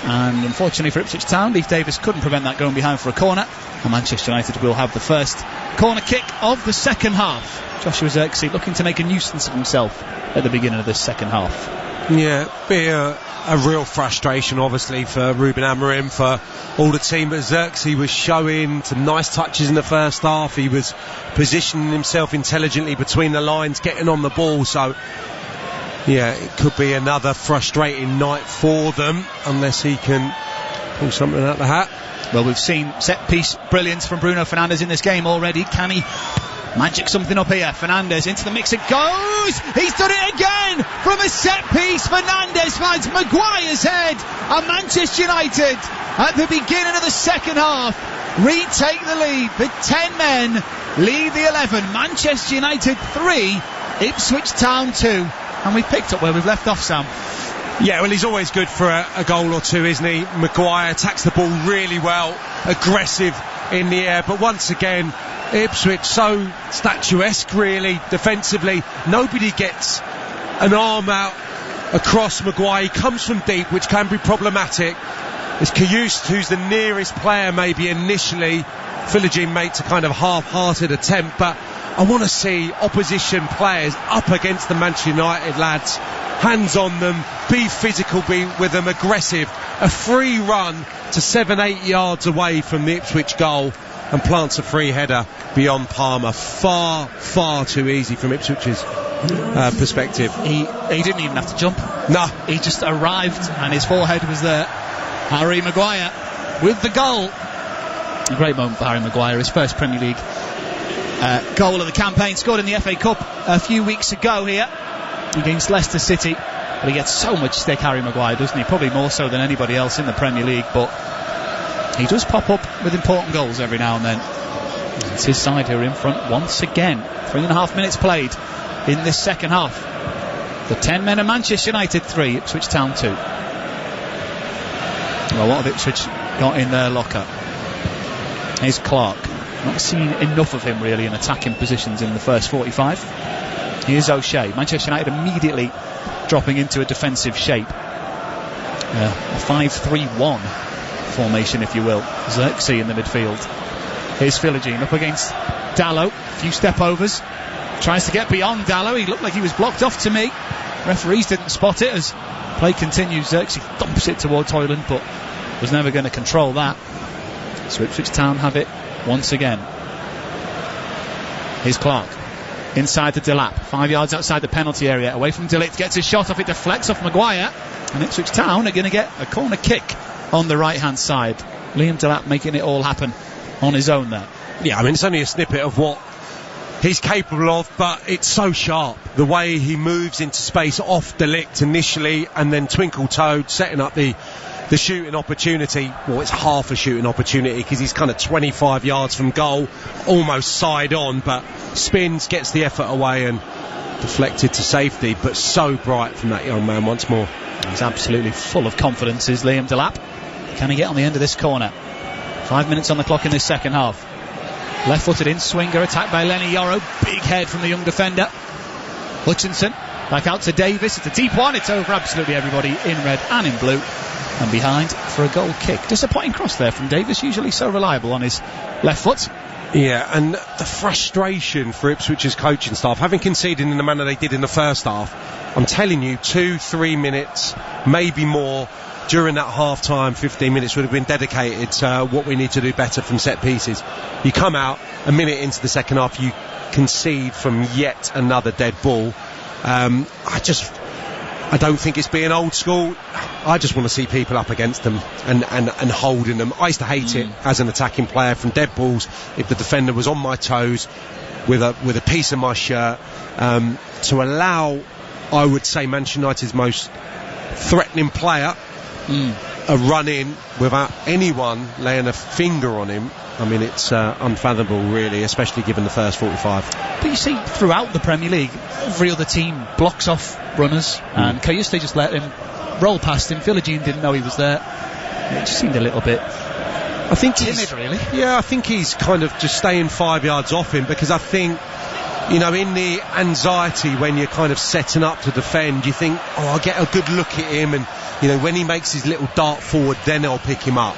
And unfortunately for Ipswich Town, Leif Davis couldn't prevent that going behind for a corner. And Manchester United will have the first corner kick of the second half. Joshua Xerxes looking to make a nuisance of himself at the beginning of this second half. Yeah, be a real frustration, obviously, for Ruben Amorim, for all the team. But Xerxes was showing some nice touches in the first half. He was positioning himself intelligently between the lines, getting on the ball. So, yeah, it could be another frustrating night for them, unless he can pull something out of the hat. Well, we've seen set-piece brilliance from Bruno Fernandes in this game already. Can he magic something up here? Fernandes into the mix it goes! He's done it again! From a set-piece, Fernandes finds Maguire's head, and Manchester United, at the beginning of the second half, retake the lead. The 10 men lead the 11. Manchester United 3, Ipswich Town 2. And we've picked up where we've left off, Sam. Yeah, well, he's always good for a goal or two, isn't he? Maguire attacks the ball really well, aggressive in the air, but once again, Ipswich so statuesque, really, defensively. Nobody gets an arm out across Maguire. He comes from deep, which can be problematic. It's Kayust who's the nearest player, maybe initially. Philogene makes a kind of half-hearted attempt, but I want to see opposition players up against the Manchester United lads, hands on them, be physical, be with them, aggressive. A free run to 7-8 yards away from the Ipswich goal and plants a free header beyond Palmer. Far, far too easy from Ipswich's perspective. He didn't even have to jump. No. He just arrived and his forehead was there. Harry Maguire with the goal. A great moment for Harry Maguire, his first Premier League goal of the campaign, scored in the FA Cup a few weeks ago here against Leicester City. But he gets so much stick, Harry Maguire, doesn't he? Probably more so than anybody else in the Premier League, but he does pop up with important goals every now and then. It's his side who are in front once again. 3.5 minutes played in this second half. The 10 men of Manchester United 3, Ipswich Town 2. Well, what have Ipswich got in their locker? Here's Clark. Not seen enough of him really in attacking positions in the first 45. Here's O'Shea. Manchester United immediately dropping into a defensive shape. A 5-3-1 formation, if you will. Xerxes in the midfield. Here's Philogene up against Dallow. A few step overs. Tries to get beyond Dallow. He looked like he was blocked off to me. Referees didn't spot it as play continues. Xerxes thumps it towards Hoyland, but was never going to control that. So Ipswich Town have it once again. Here's Clark inside the Delap, 5 yards outside the penalty area, away from Delict, gets his shot off, it deflects off Maguire, and Ipswich Town are going to get a corner kick on the right hand side. Liam Delap making it all happen on his own there. Yeah, I mean, it's only a snippet of what he's capable of, but it's so sharp, the way he moves into space off Delict initially, and then Twinkle Toad setting up the shooting opportunity. Well, it's half a shooting opportunity because he's kind of 25 yards from goal, almost side on, but spins, gets the effort away and deflected to safety. But so bright from that young man once more. He's absolutely full of confidence, is Liam Delap. Can he get on the end of this corner? 5 minutes on the clock in this second half. Left footed in swinger, attacked by Lenny Yoro. Big head from the young defender. Hutchinson back out to Davis. It's a deep one. It's over absolutely everybody in red and in blue. And behind for a goal kick. Disappointing cross there from Davis, usually so reliable on his left foot. Yeah, and the frustration for Ipswich's coaching staff, having conceded in the manner they did in the first half, I'm telling you, 2-3 minutes, maybe more, during that half-time, 15 minutes would have been dedicated to what we need to do better from set pieces. You come out, a minute into the second half, you concede from yet another dead ball. I don't think it's being old school. I just want to see people up against them and holding them. I used to hate it as an attacking player from dead balls. If the defender was on my toes with a piece of my shirt, to allow, I would say, Manchester United's most threatening player a run in without anyone laying a finger on him. I mean, it's unfathomable, really, especially given the first 45. But you see, throughout the Premier League, every other team blocks off runners, and Kayuste just let him roll past him. Philogene didn't know he was there. It just seemed a little bit, I think, timid, really. Yeah, I think he's kind of just staying 5 yards off him, because I think You know, in the anxiety when you're kind of setting up to defend, you think, oh, I'll get a good look at him, and, you know, when he makes his little dart forward, then I'll pick him up.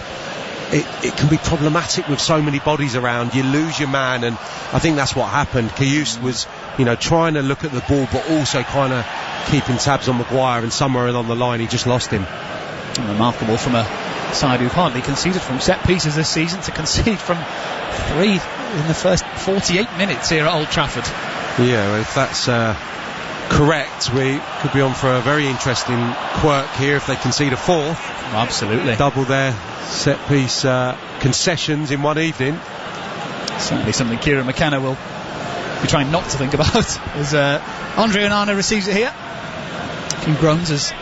It can be problematic with so many bodies around. You lose your man, and I think that's what happened. Karius was, you know, trying to look at the ball, but also kind of keeping tabs on Maguire, and somewhere along the line he just lost him. And remarkable from a side who've hardly conceded from set pieces this season to concede from 3 in the first 48 minutes here at Old Trafford. Yeah, well, if that's correct, we could be on for a very interesting quirk here if they concede a fourth. Absolutely. Double their set piece concessions in one evening. Certainly something Kieran McKenna will be trying not to think about as Andre Onana receives it here. A few groans as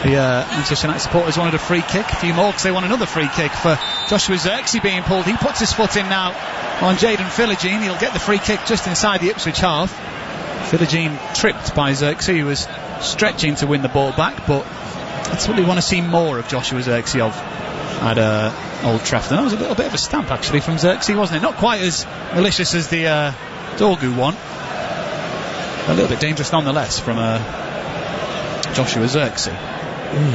the Manchester United supporters wanted a free kick. A few more because they want another free kick for Joshua Zirkzee being pulled. He puts his foot in now on Jayden Philogene. He'll get the free kick just inside the Ipswich half. Philogene tripped by Zirkzee, who was stretching to win the ball back, but that's what we want to see more of Joshua Zirkzee of at Old Trafford. And that was a little bit of a stamp actually from Zirkzee, wasn't it? Not quite as malicious as the Dorgu one. A little bit dangerous nonetheless from Joshua Zirkzee.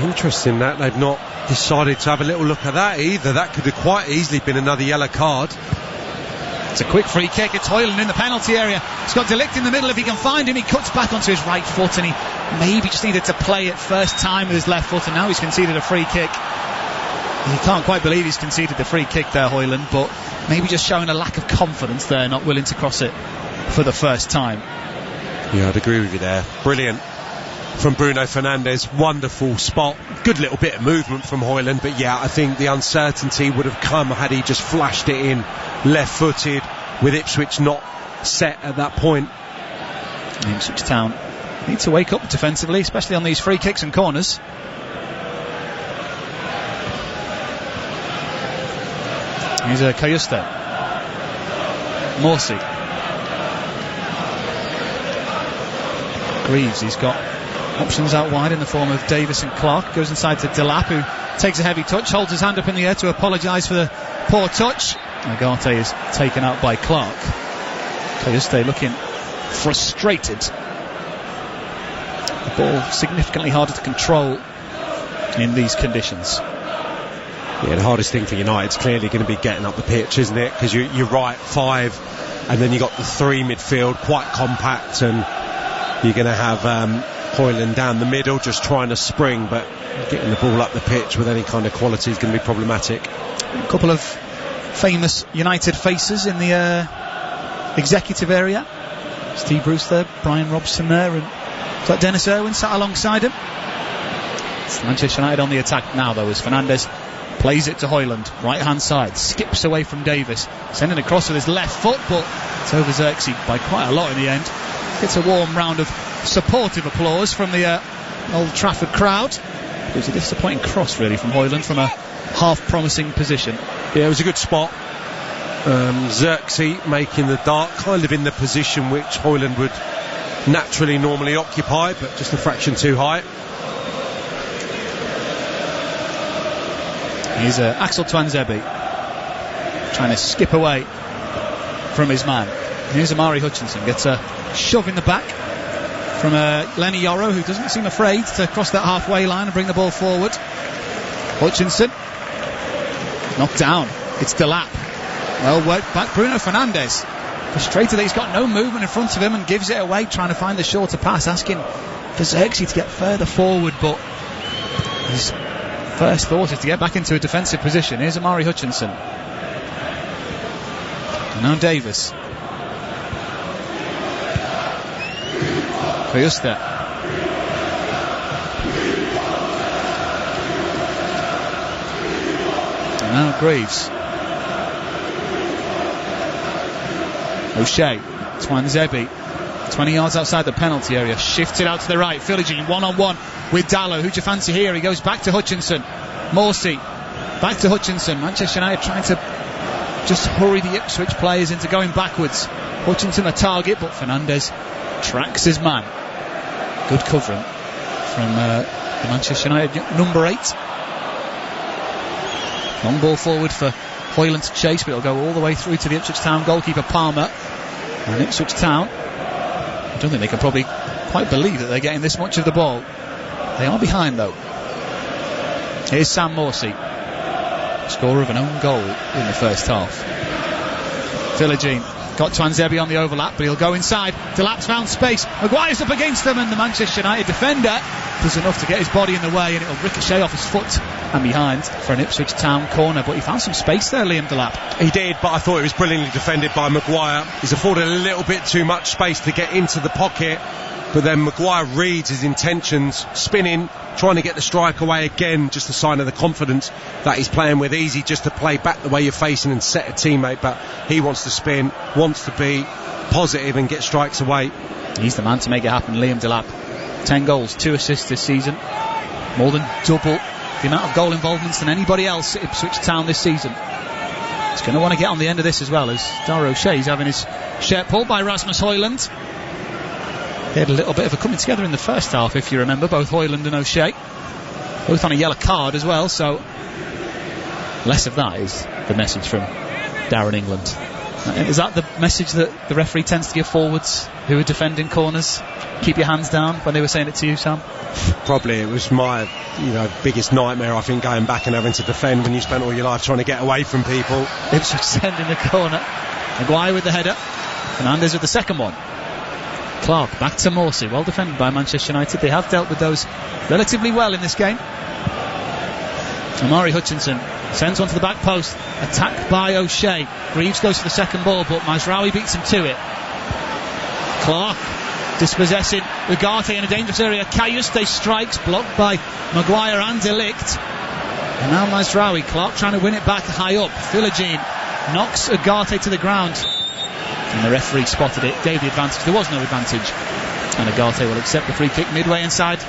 Interesting that they've not decided to have a little look at that either. That could have quite easily been another yellow card. It's a quick free kick. It's Hoyland in the penalty area. He's got De Ligt in the middle. If he can find him, he cuts back onto his right foot, and he maybe just needed to play it first time with his left foot, and now he's conceded a free kick. He can't quite believe he's conceded the free kick there, Hoyland, but maybe just showing a lack of confidence there, not willing to cross it for the first time. Yeah, I'd agree with you there. Brilliant from Bruno Fernandes. Wonderful spot. Good little bit of movement from Hoyland, but yeah, I think the uncertainty would have come had he just flashed it in left-footed, with Ipswich not set at that point. Ipswich Town need to wake up defensively, especially on these free kicks and corners. Here's Kayuste. Morsey. Greaves, he's got options out wide in the form of Davis and Clark. Goes inside to Delap, who takes a heavy touch, holds his hand up in the air to apologise for the poor touch. Agate is taken out by Clark. Kayuste looking frustrated. The ball significantly harder to control in these conditions. Yeah, the hardest thing for United is clearly going to be getting up the pitch, isn't it? Because you're right, 5, and then you've got the 3 midfield, quite compact, and you're going to have Hoyland down the middle just trying to spring, but getting the ball up the pitch with any kind of quality is going to be problematic. A couple of famous United faces in the executive area. Steve Bruce there, Brian Robson there, and is that Dennis Irwin sat alongside him? It's Manchester United on the attack now though, as Fernandes plays it to Hoyland, right hand side, skips away from Davis, sending across with his left foot, but it's over Zirkzee by quite a lot in the end. Gets a warm round of supportive applause from the Old Trafford crowd. It was a disappointing cross really from Hoyland from a half promising position. Yeah, it was a good spot. Zirkzee making the dart kind of in the position which Hoyland would naturally normally occupy, but just a fraction too high. Here's Axel Tuanzebe trying to skip away from his man. Here's Amari Hutchinson, gets a shove in the back from Lenny Yoro, who doesn't seem afraid to cross that halfway line and bring the ball forward. Hutchinson knocked down. It's Delap. Well worked back. Bruno Fernandes frustrated that he's got no movement in front of him and gives it away, trying to find the shorter pass, asking for Zirkzee to get further forward, but his first thought is to get back into a defensive position. Here's Amari Hutchinson. And now Davis. Kayuste. And now Greaves. O'Shea. Tuanzebe. 20 yards outside the penalty area. Shifted out to the right. Philogene 1-on-1 with Dallow. Who'd you fancy here? He goes back to Hutchinson. Morsey. Back to Hutchinson. Manchester United trying to just hurry the Ipswich players into going backwards. Hutchinson a target, but Fernandes tracks his man. Good covering from the Manchester United number 8. Long ball forward for Hoyland to chase, but it'll go all the way through to the Ipswich Town goalkeeper Palmer. And Ipswich Town don't think they can probably quite believe that they're getting this much of the ball. They are behind though. Here's Sam Morsey, scorer of an own goal in the first half. Philogene got Twanzebe on the overlap, but he'll go inside. Delap's found space. Maguire's up against them, and the Manchester United defender does enough to get his body in the way, and it'll ricochet off his foot and behind for an Ipswich Town corner. But he found some space there, Liam Delap. He did, but I thought it was brilliantly defended by Maguire. He's afforded a little bit too much space to get into the pocket, but then Maguire reads his intentions, spinning, trying to get the strike away again, just a sign of the confidence that he's playing with. Easy just to play back the way you're facing and set a teammate, but he wants to spin, wants to be positive and get strikes away. He's the man to make it happen, Liam Delap. 10 goals, 2 assists this season, more than double the amount of goal involvements than anybody else at Ipswich Town this season. He's going to want to get on the end of this as well, as Dara O'Shea's having his shirt pulled by Rasmus Højlund. They had a little bit of a coming together in the first half, if you remember, both Højlund and O'Shea. Both on a yellow card as well, so less of that is the message from Darren England. Is that the message that the referee tends to give forwards who are defending corners? Keep your hands down, when they were saying it to you, Sam? Probably. It was my biggest nightmare, I think, going back and having to defend when you spent all your life trying to get away from people. Ipswich sending the corner. Maguire with the header. Fernandes with the second one. Clark back to Morsey, well defended by Manchester United. They have dealt with those relatively well in this game. Amari Hutchinson sends one to the back post, attacked by O'Shea. Greaves goes for the second ball, but Mazraoui beats him to it. Clark dispossessing Ugarte in a dangerous area. Cayuste strikes, blocked by Maguire and De Ligt. And now Mazraoui. Clark trying to win it back high up. Philogene knocks Ugarte to the ground, and the referee spotted it, gave the advantage. There was no advantage, and Ugarte will accept the free kick midway inside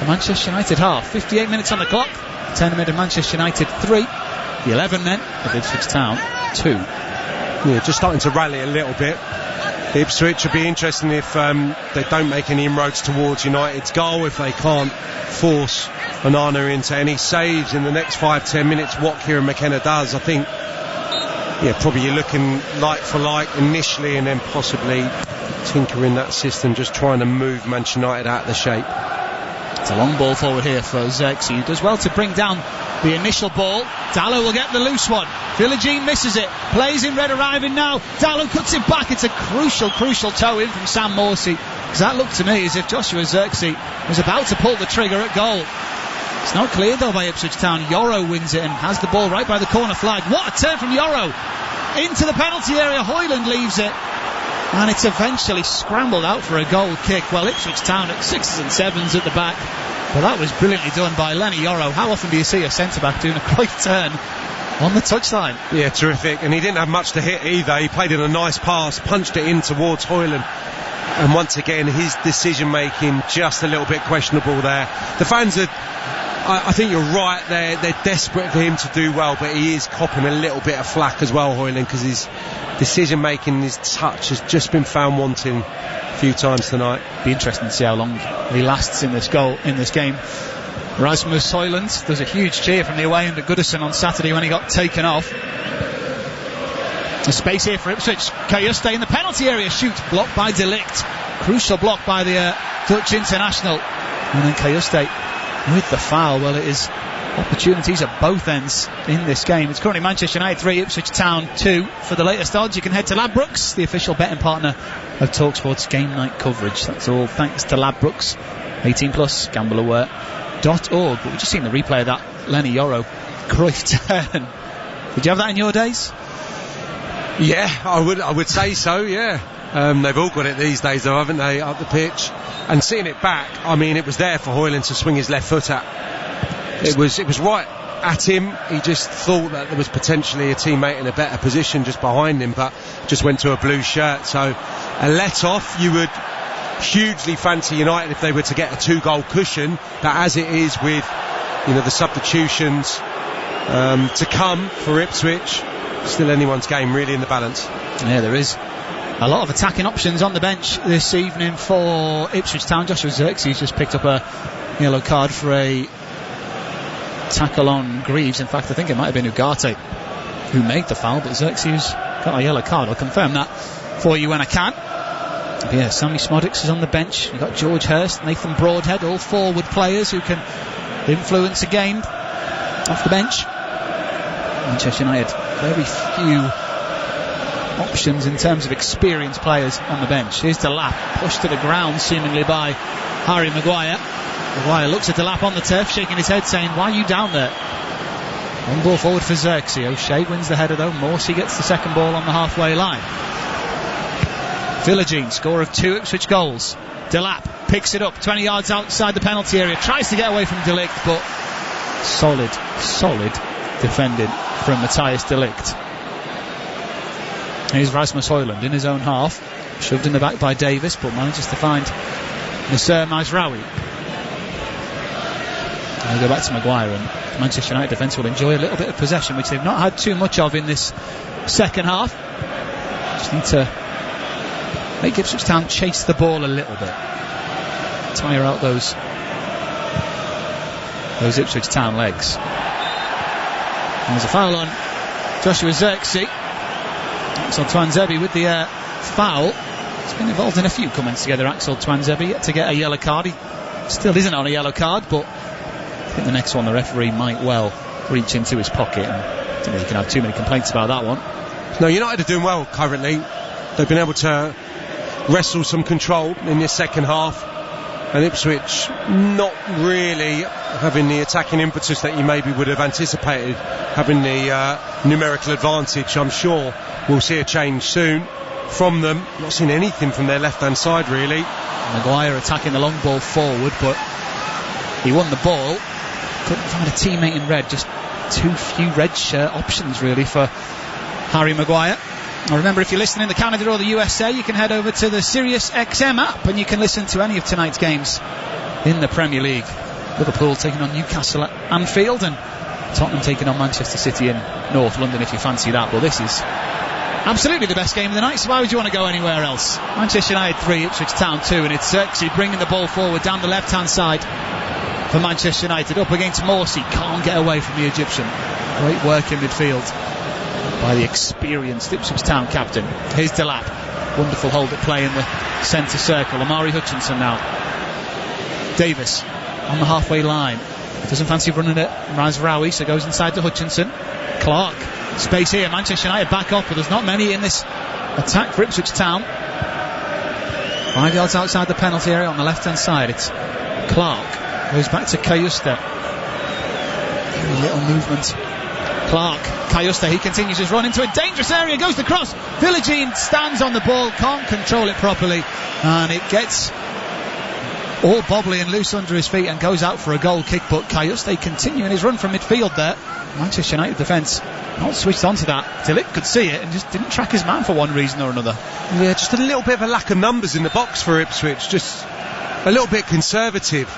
the Manchester United half. 58 minutes on the clock. 10 men of Manchester United 3, the 11 men of Ipswich Town 2. Yeah, just starting to rally a little bit. Ipswich would be interesting if they don't make any inroads towards United's goal, if they can't force Onana into any saves in the next 5-10 minutes. What Kieran McKenna does, I think, probably you're looking like for like initially, and then possibly tinkering that system, just trying to move Manchester United out of the shape. It's a long ball forward here for Xerxes, who does well to bring down the initial ball. Dallo will get the loose one. Philogene misses it. Plays in red arriving now. Dallo cuts it back. It's a crucial toe in from Sam Morsey, because that looked to me as if Joshua Xerxes was about to pull the trigger at goal. It's not cleared though by Ipswich Town. Yoro wins it and has the ball right by the corner flag. What a turn from Yoro into the penalty area. Højlund leaves it, and it's eventually scrambled out for a goal kick. Well, Ipswich Town at 6s and 7s at the back, but that was brilliantly done by Lenny Yoro. How often do you see a centre-back doing a great turn on the touchline? Yeah, terrific. And he didn't have much to hit either. He played in a nice pass, punched it in towards Højlund, and once again his decision making just a little bit questionable there. The fans are, I think you're right, they're desperate for him to do well, but he is copping a little bit of flack as well, Højlund, because his decision making, his touch has just been found wanting a few times tonight. Be interesting to see how long he lasts in this game. Rasmus Højlund, there's a huge cheer from the away end at Goodison on Saturday when he got taken off. A space here for Ipswich. Cayuste in the penalty area, shoots, blocked by De Ligt. Crucial block by the Dutch international. And then Cayuste with the foul. Well, it is opportunities at both ends in this game. It's currently Manchester United 3, Ipswich Town 2. For the latest odds, you can head to Ladbrokes, the official betting partner of TalkSport's game night coverage. That's all thanks to Ladbrokes. 18 plus, gambleaware.org. But we've just seen the replay of that Lenny Yoro Cruyff turn. Did you have that in your days? Yeah, I would say so, yeah. They've all got it these days though, haven't they, up the pitch? And seeing it back, I mean, it was there for Højlund to swing his left foot at. It was right at him. He just thought that there was potentially a teammate in a better position just behind him, but just went to a blue shirt. So a let-off. You would hugely fancy United if they were to get a 2-goal cushion, but as it is with the substitutions to come for Ipswich, still anyone's game really in the balance. Yeah, there is a lot of attacking options on the bench this evening for Ipswich Town. Joshua Xerxes just picked up a yellow card for a tackle on Greaves. In fact, I think it might have been Ugarte who made the foul, but Xerxes got a yellow card. I'll confirm that for you when I can. Yeah, Sammy Smodix is on the bench. You've got George Hurst, Nathan Broadhead, all forward players who can influence a game off the bench. Manchester United, very few options in terms of experienced players on the bench. Here's Delap, pushed to the ground seemingly by Harry Maguire. Maguire looks at Delap on the turf, shaking his head, saying, "Why are you down there?" One ball forward for Xerxes. O'Shea wins the header though. Morsey gets the second ball on the halfway line. Villagine, scorer of 2 Ipswich goals. Delap picks it up 20 yards outside the penalty area, tries to get away from De Ligt, but solid defending from Matthias De Ligt. Here's Rasmus Højlund in his own half, shoved in the back by Davis, but manages to find Nasser Mazraoui. We'll go back to Maguire, and Manchester United defence will enjoy a little bit of possession, which they've not had too much of in this second half. Just need to make Ipswich Town chase the ball a little bit, tire out those Ipswich Town legs. And there's a foul on Joshua Xerxes. Axel Tuanzebe with the foul. He's been involved in a few comments together, Axel Tuanzebe, yet to get a yellow card. He still isn't on a yellow card, but I think the next one the referee might well reach into his pocket, and I don't think you can have too many complaints about that one. No, United are doing well currently. They've been able to wrestle some control in this second half, and Ipswich not really having the attacking impetus that you maybe would have anticipated, having the numerical advantage. I'm sure we'll see a change soon from them. Not seen anything from their left hand side really. Maguire attacking the long ball forward, but he won the ball, couldn't find a teammate in red. Just too few red shirt options really for Harry Maguire. Now remember, if you're listening to Canada or the USA, you can head over to the Sirius XM app and you can listen to any of tonight's games in the Premier League. Liverpool taking on Newcastle at Anfield, and Tottenham taking on Manchester City in North London, if you fancy that. Well, this is absolutely the best game of the night, so why would you want to go anywhere else? Manchester United 3, Ipswich Town 2, and it's Xerxes bringing the ball forward down the left hand side for Manchester United, up against Morsey. Can't get away from the Egyptian. Great work in midfield by the experienced Ipswich Town captain. Here's Delap, wonderful hold at play in the centre circle. Amari Hutchinson now. Davis on the halfway line, doesn't fancy running it. Mazraoui, so goes inside to Hutchinson. Clark, space here. Manchester United back up, but there's not many in this attack for Ipswich Town. 5 yards outside the penalty area on the left hand side. It's Clark, goes back to Cayusta. Very little movement. Clark, Cayusta, he continues his run into a dangerous area, goes the cross. Villagine stands on the ball, can't control it properly, and it gets all bobbly and loose under his feet and goes out for a goal kick. But Cayusta continuing his run from midfield there. Manchester United defence not switched onto that. De Ligt could see it and just didn't track his man for one reason or another. Yeah, just a little bit of a lack of numbers in the box for Ipswich, just a little bit conservative.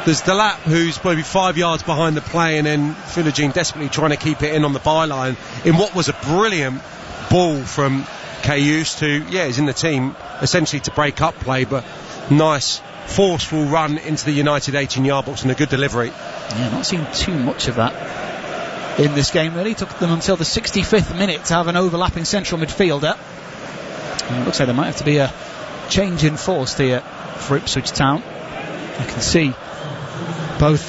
There's Delap, who's maybe 5 yards behind the play, and then Villagine desperately trying to keep it in on the byline in what was a brilliant ball from Cayus, who, is in the team essentially to break up play, but nice forceful run into the United 18-yard box and a good delivery. Yeah, not seen too much of that in this game really. Took them until the 65th minute to have an overlapping central midfielder, and it looks like there might have to be a change in force here for Ipswich Town. I can see both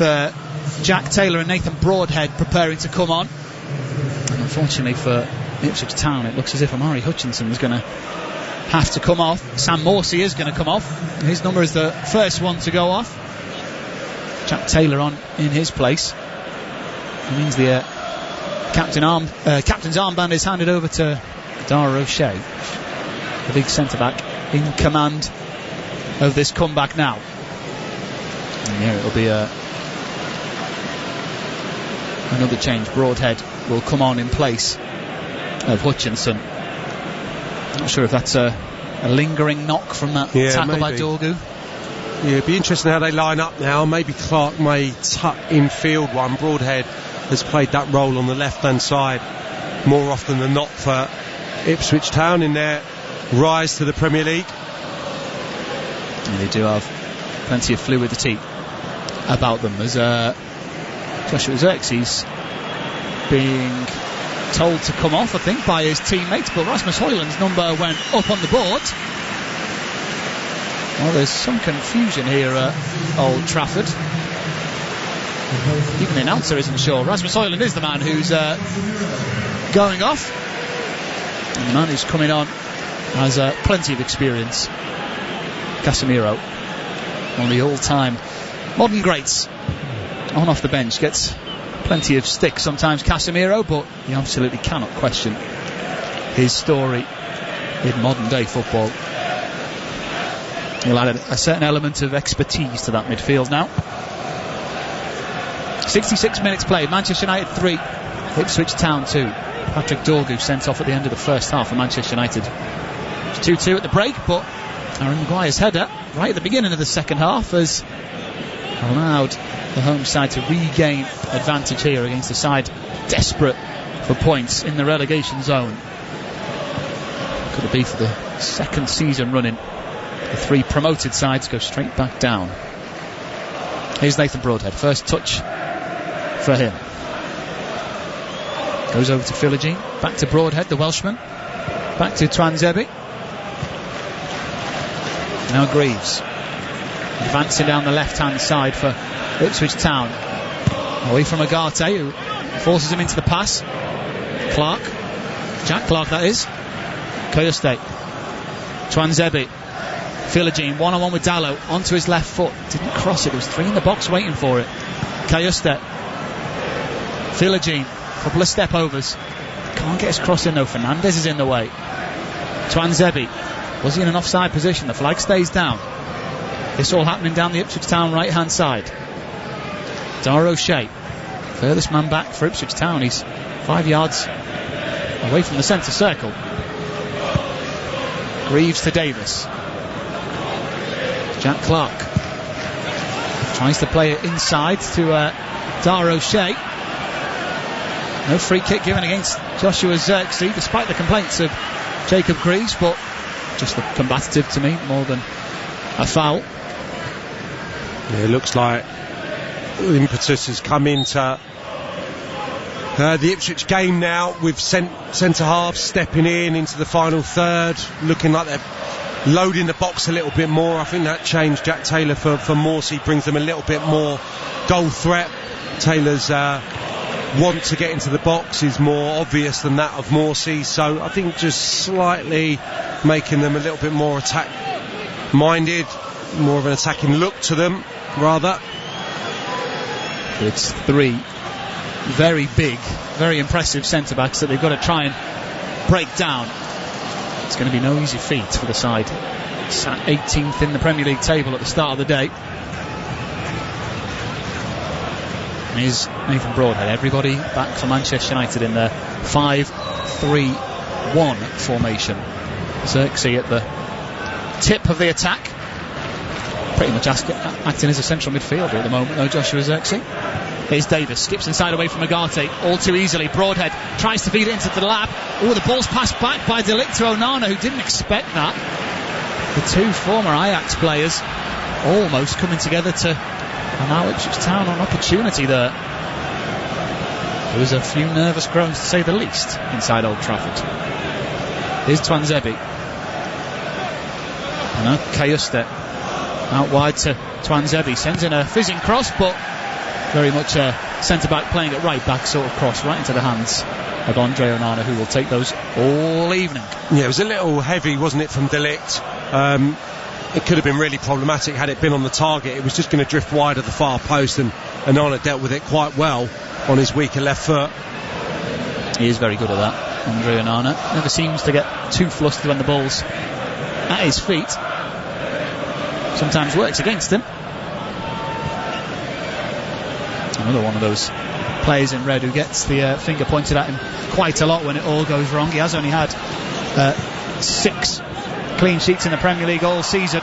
Jack Taylor and Nathan Broadhead preparing to come on, and unfortunately for Ipswich Town it looks as if Amari Hutchinson is going to have to come off. Sam Morsey is going to come off. His number is the first one to go off. Jack Taylor on in his place. It means the captain's armband is handed over to Dara O'Shea, the big centre-back in command of this comeback now. And here it'll be another change. Broadhead will come on in place of Hutchinson. Not sure if that's a lingering knock from that tackle by Dorgu. Yeah, it'd be interesting how they line up now. Maybe Clark may tuck infield one. Broadhead has played that role on the left hand side more often than not for Ipswich Town in their rise to the Premier League. And they do have plenty of fluidity about them, as Joshua Xerxes being told to come off, I think, by his teammates, but Rasmus Højlund's number went up on the board. Well, there's some confusion here at Old Trafford. Even the announcer isn't sure. Rasmus Højlund is the man who's going off. And the man who's coming on has plenty of experience. Casemiro, one of the all-time modern greats, on off the bench, gets plenty of stick sometimes, Casemiro, but you absolutely cannot question his story in modern day football. He'll add a certain element of expertise to that midfield now. 66 minutes played, Manchester United 3, Ipswich Town 2. Patrick Dorgu sent off at the end of the first half for Manchester United. It's 2-2 at the break, but Aaron Maguire's header right at the beginning of the second half has allowed the home side to regain advantage here against a side desperate for points in the relegation zone. Could it be for the second season running? The 3 promoted sides go straight back down. Here's Nathan Broadhead, first touch for him. Goes over to Philogene, back to Broadhead, the Welshman, back to Twanzebe. Now Greaves, advancing down the left-hand side for Ipswich Town. Away from Agate, who forces him into the pass. Clark, Jack Clark that is. Koyoste, Twanzebe, Philogene, one-on-one with Dallo, onto his left foot. Didn't cross it, there was 3 in the box waiting for it. Koyoste, Philogene, couple of step overs. Can't get his cross in though, Fernandez is in the way. Twanzebe, was he in an offside position? The flag stays down. This all happening down the Ipswich Town right hand side. Dara O'Shea, furthest man back for Ipswich Town. He's 5 yards away from the centre circle. Greaves to Davis. Jack Clark tries to play it inside to Dara O'Shea. No free kick given against Joshua Zirkzee, despite the complaints of Jacob Greaves, but just the combative to me more than a foul. Yeah, it looks like the impetus has come into the Ipswich game now, with centre halves stepping in into the final third, looking like they're loading the box a little bit more. I think that changed Jack Taylor for Morsey, brings them a little bit more goal threat. Taylor's want to get into the box is more obvious than that of Morsey, so I think just slightly making them a little bit more attack minded, more of an attacking look to them rather. It's 3 very big, very impressive centre backs that they've got to try and break down. It's going to be no easy feat for the side. Sat 18th in the Premier League table at the start of the day. Is Nathan Broadhead. Everybody back for Manchester United in their 5-3-1 formation. Zirkzee at the tip of the attack, pretty much acting as a central midfielder at the moment though, Joshua Zirkzee. Here's Davis, skips inside away from Agate, all too easily. Broadhead tries to feed it into the lap. Oh, the ball's passed back by Delict to Onana, who didn't expect that. The 2 former Ajax players almost coming together to allow Ipswich Town an opportunity there. There was a few nervous groans, to say the least, inside Old Trafford. Here's Twanzebe. And now Koyoste out wide to Twanzebe, sends in a fizzing cross, but very much a centre-back playing at right-back sort of cross, right into the hands of Andre Onana, who will take those all evening. Yeah, it was a little heavy, wasn't it, from Delict? It could have been really problematic had it been on the target. It was just going to drift wide of the far post, and Onana dealt with it quite well on his weaker left foot. He is very good at that, Andre Onana. Never seems to get too flustered when the ball's at his feet. Sometimes works against him. Another one of those players in red who gets the finger pointed at him quite a lot when it all goes wrong. He has only had 6 clean sheets in the Premier League all season.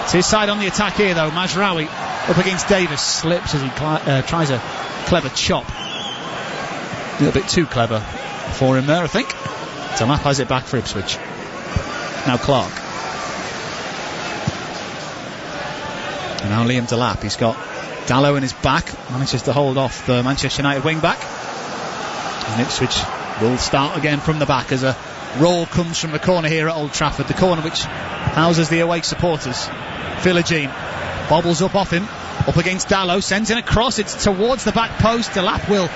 It's his side on the attack here though. Mazraoui up against Davis, slips as he tries a clever chop. A little bit too clever for him there, I think. Delap has it back for Ipswich. Now Clark. And now Liam Delap. He's got Dallo in his back, manages to hold off the Manchester United wing back. And Ipswich will start again from the back as a roll comes from the corner here at Old Trafford. The corner which houses the away supporters. Philogene bobbles up off him, up against Dallow, sends in a cross, it's towards the back post. De Lapp will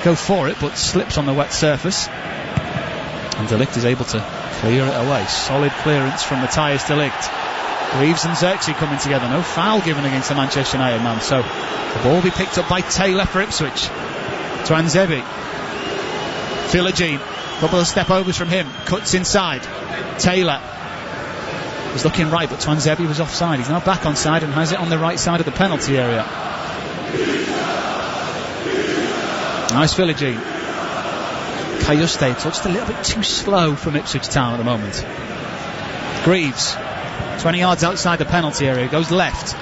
go for it, but slips on the wet surface, and De Ligt is able to clear it away. Solid clearance from Matthias De Ligt. Reeves and Xerxes coming together. No foul given against the Manchester United man, so the ball will be picked up by Taylor for Ipswich. Twanzebe. Philogene, couple of step overs from him, cuts inside. Taylor was looking right, but Twanzebe was offside. He's now back onside and has it on the right side of the penalty area. Nice Philogene. Cayuste touched a little bit too slow from Ipswich Town at the moment. Greaves, 20 yards outside the penalty area, goes left.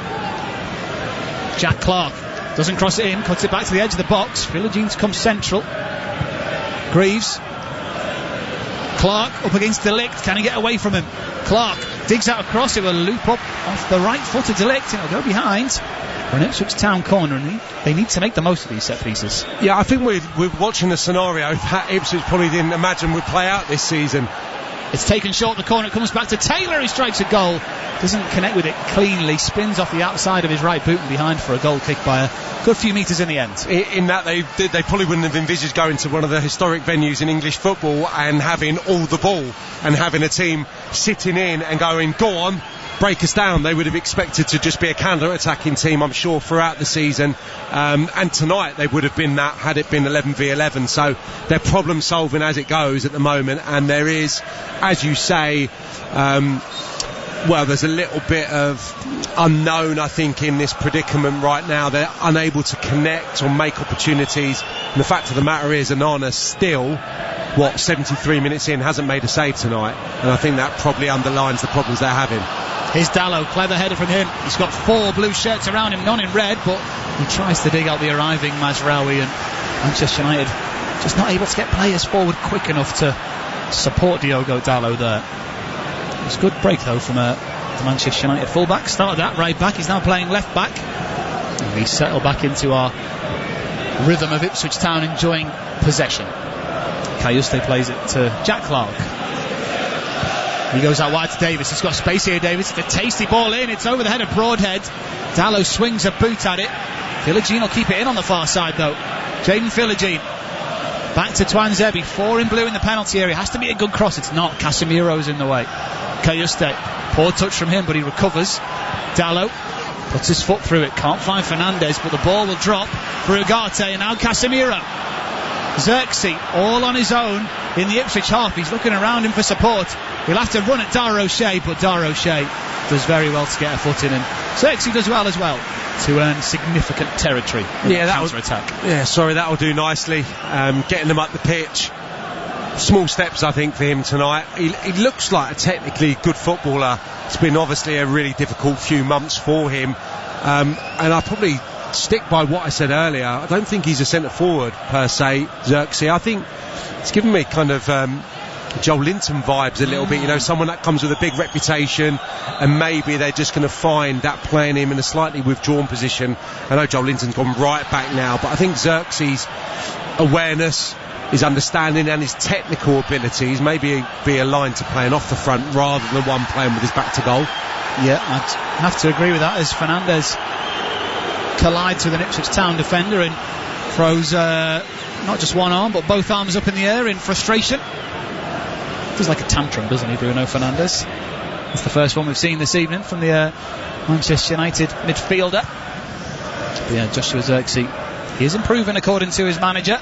Jack Clark doesn't cross it in, cuts it back to the edge of the box. Philogene's come central. Greaves. Clark up against De Ligt. Can he get away from him? Clark digs out across. It will loop up off the right foot of De Ligt and it'll go behind for an Ipswich Town corner, and they need to make the most of these set pieces. Yeah, I think we're watching a scenario that Ipswich probably didn't imagine would play out this season. It's taken short the corner, it comes back to Taylor, who strikes a goal, doesn't connect with it cleanly, spins off the outside of his right boot and behind for a goal kick by a good few metres in the end. In that they probably wouldn't have envisaged going to one of the historic venues in English football and having all the ball and having a team sitting in and going, go on, break us down. They would have expected to just be a counter-attacking team, I'm sure, throughout the season, and tonight they would have been that had it been 11v11. So they're problem solving as it goes at the moment, and there is, as you say, there's a little bit of unknown, I think, in this predicament right now. They're unable to connect or make opportunities, and the fact of the matter is Onana still 73 minutes in hasn't made a save tonight, and I think that probably underlines the problems they're having. Here's Dallow, clever header from him. He's got 4 blue shirts around him, none in red, but he tries to dig out the arriving Mazraoui, and Manchester United just not able to get players forward quick enough to support Diogo Dallow there. It was a good break though from the Manchester United full-back. Started at right back, he's now playing left back, and we settle back into our rhythm of Ipswich Town enjoying possession. Cayuste plays it to Jack Clark. He goes out wide to Davis. He's got space here, Davis. It's a tasty ball in. It's over the head of Broadhead. Dallow swings a boot at it. Philogene will keep it in on the far side though. Jaden Philogene. Back to Twanzebe. 4 in blue in the penalty area. Has to be a good cross. It's not. Casemiro's in the way. Cayuste. Poor touch from him, but he recovers. Dallow puts his foot through it. Can't find Fernandez, but the ball will drop for Ugarte, and now Casemiro. Xerxes all on his own in the Ipswich half. He's looking around him for support. He'll have to run at Dar O'Shea, but Dar O'Shea does very well to get a foot in, and Xerxes does well as well to earn significant territory in the counter-attack. That'll do nicely. Getting them up the pitch. Small steps, I think, for him tonight. He looks like a technically good footballer. It's been obviously a really difficult few months for him, and I probably stick by what I said earlier. I don't think he's a centre forward per se, Xerxes. I think it's given me kind of Joel Linton vibes a little bit, someone that comes with a big reputation, and maybe they're just going to find that playing him in a slightly withdrawn position. I know Joel Linton's gone right back now, but I think Xerxes' awareness, his understanding and his technical abilities maybe be aligned to playing off the front rather than one playing with his back to goal. Yeah, I'd have to agree with that, as Fernandez collides with an Ipswich Town defender and throws not just one arm but both arms up in the air in frustration. Feels like a tantrum, doesn't he, Bruno Fernandes? That's the first one we've seen this evening from the Manchester United midfielder. But yeah, Joshua Xerxes, he is improving according to his manager,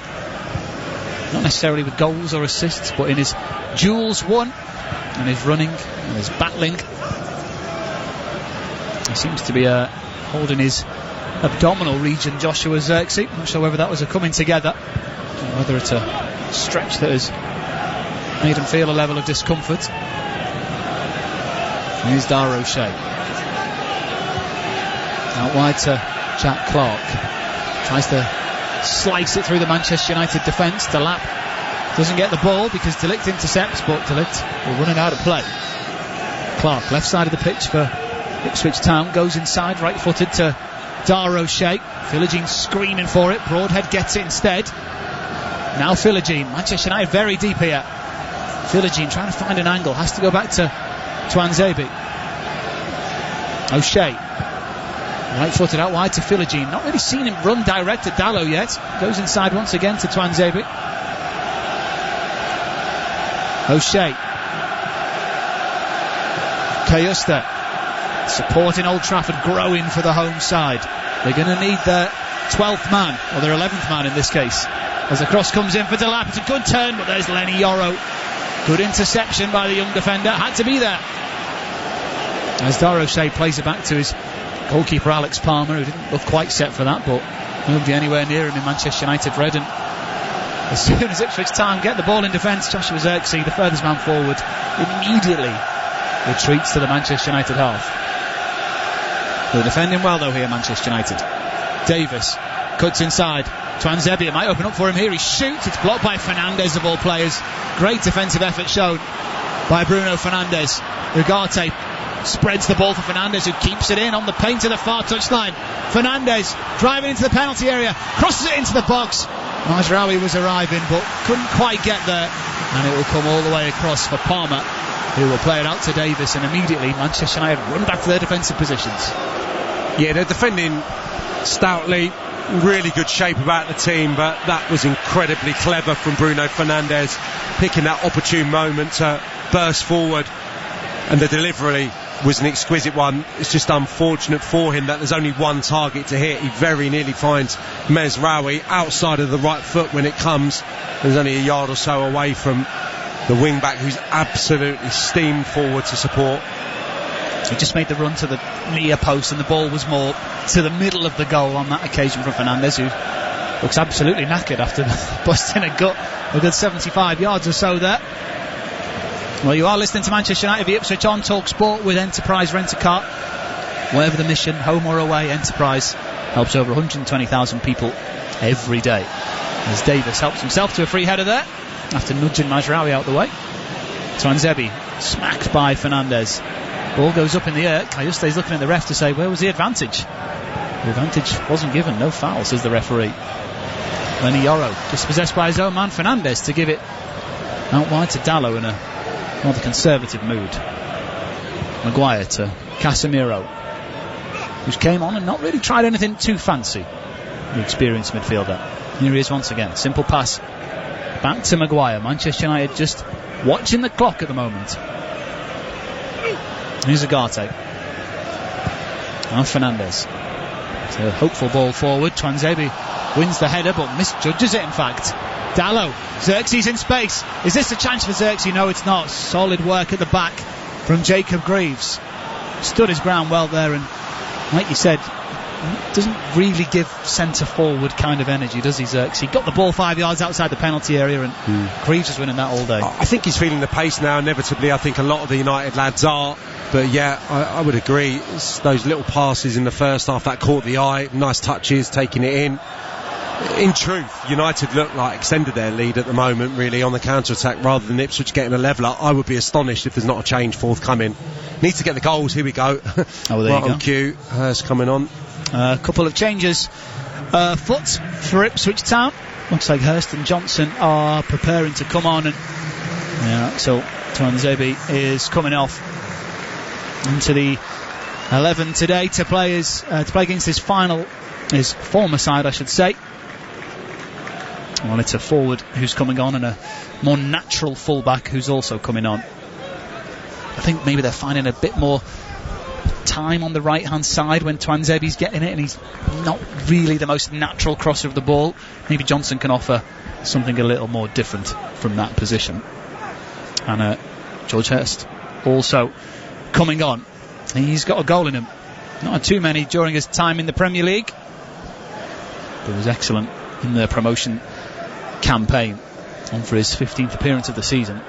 not necessarily with goals or assists, but in his duels won and his running and his battling. He seems to be holding his abdominal region, Joshua Xerxes. Not sure whether that was a coming together or whether it's a stretch that has made him feel a level of discomfort. Here's Dar O'Shea. Out wide to Jack Clark. Tries to slice it through the Manchester United defence. De Lapp doesn't get the ball because De Ligt intercepts, but De Ligt will run it out of play. Clark, left side of the pitch for Ipswich Town, goes inside, right-footed to Dar O'Shea. Philogene screaming for it. Broadhead gets it instead. Now Philogene. Manchester United very deep here. Philogene trying to find an angle. Has to go back to Twanzebe. O'Shea, right-footed out wide to Philogene. Not really seen him run direct at Dallo yet. Goes inside once again to Twanzebe. O'Shea. Kayusta supporting Old Trafford, growing for the home side. They're going to need their 12th man, or their 11th man in this case. As the cross comes in for Delap, it's a good turn, but there's Lenny Yoro. Good interception by the young defender, had to be there. As Dar O'Shea plays it back to his goalkeeper Alex Palmer, who didn't look quite set for that, but nobody anywhere near him in Manchester United red. And as soon as Ipswich Town get the ball in defence, Joshua Xerxes, the furthest man forward, immediately retreats to the Manchester United half. They're defending well though here, Manchester United. Davis cuts inside. Twanzebe might open up for him here. He shoots. It's blocked by Fernandez of all players. Great defensive effort shown by Bruno Fernandes. Ugarte spreads the ball for Fernandes, who keeps it in on the paint to the far touchline. Fernandes driving into the penalty area, crosses it into the box. Mazraoui was arriving but couldn't quite get there, and it will come all the way across for Palmer, who will play it out to Davis, and immediately Manchester United run back to their defensive positions. Yeah, they're defending stoutly, really good shape about the team, but that was incredibly clever from Bruno Fernandes, picking that opportune moment to burst forward, and the delivery was an exquisite one. It's just unfortunate for him that there's only one target to hit. He very nearly finds Mazraoui outside of the right foot when it comes. There's only a yard or so away from the wing-back, who's absolutely steamed forward to support. He just made the run to the near post, and the ball was more to the middle of the goal on that occasion from Fernandes, who looks absolutely knackered after busting a gut a good 75 yards or so there. Well, you are listening to Manchester United v Ipswich on Talk Sport with Enterprise Rent-A-Car. Whatever the mission, home or away, Enterprise helps over 120,000 people every day. As Davis helps himself to a free header there after nudging Mazraoui out the way. Twanzebe smacked by Fernandes. Ball goes up in the air. Kayuste's looking at the ref to say, where was the advantage? The advantage wasn't given. No foul, says the referee. Lenny Yoro dispossessed by his own man Fernandes to give it out wide to Dallo in a rather conservative mood. Maguire to Casemiro, who's came on and not really tried anything too fancy. The experienced midfielder. Here he is once again. Simple pass back to Maguire. Manchester United just watching the clock at the moment. Here's Ugarte. Now Fernandes. It's a hopeful ball forward. Twanzebe wins the header but misjudges it, in fact. Dallo. Xerxes in space. Is this a chance for Xerxes? No, it's not. Solid work at the back from Jacob Greaves. Stood his ground well there, and like you said, doesn't really give centre forward kind of energy, does he, Xerxes? He got the ball 5 yards outside the penalty area, and Greaves is winning that all day. I think he's feeling the pace now, inevitably. I think a lot of the United lads are. But yeah, I would agree. It's those little passes in the first half that caught the eye. Nice touches, taking it in. In truth, United look like extended their lead at the moment, really, on the counter-attack, rather than Ipswich getting a leveller. I would be astonished if there's not a change forthcoming. Need to get the goals. Here we go. Oh, there right you go. On cue. Hurst coming on. A couple of changes foot for Ipswich Town. Looks like Hurst and Johnson are preparing to come on, and so Twanzebe is coming off into the 11 today to play against his former side, I should say. Well, it's a forward who's coming on and a more natural fullback who's also coming on. I think maybe they're finding a bit more time on the right hand side when Twanzebe's getting it, and he's not really the most natural crosser of the ball. Maybe Johnson can offer something a little more different from that position. And George Hurst also coming on. He's got a goal in him. Not had too many during his time in the Premier League, but was excellent in the promotion campaign. On for his 15th appearance of the season.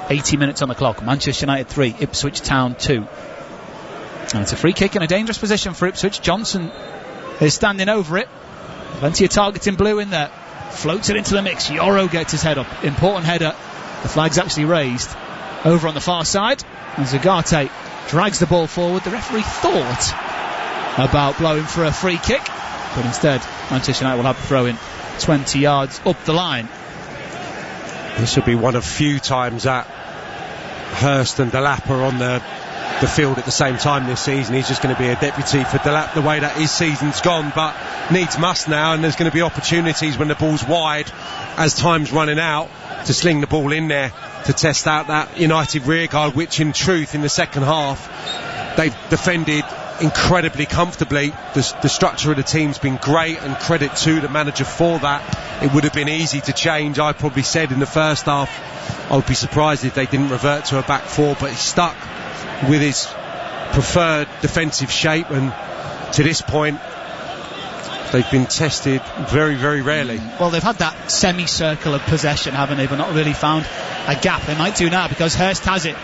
80 minutes on the clock. Manchester United 3, Ipswich Town 2. And it's a free kick in a dangerous position for Ipswich. Johnson is standing over it. Plenty of targets in blue in there. Floats it into the mix. Yoro gets his head up. Important header. The flag's actually raised over on the far side. And Ugarte drags the ball forward. The referee thought about blowing for a free kick, but instead Manchester United will have to throw in 20 yards up the line. This will be one of few times that Hurst and Delap are on the the field at the same time this season. He's just going to be a deputy for Delap the way that his season's gone, but needs must now, and there's going to be opportunities when the ball's wide as time's running out to sling the ball in there to test out that United rearguard, which in truth in the second half they've defended incredibly comfortably. The structure of the team's been great, and credit to the manager for that. It would have been easy to change. I probably said in the first half I would be surprised if they didn't revert to a back four, but he stuck with his preferred defensive shape, and to this point they've been tested very, very rarely. Well, they've had that semicircle of possession, haven't they, but not really found a gap. They might do now because Hurst has it,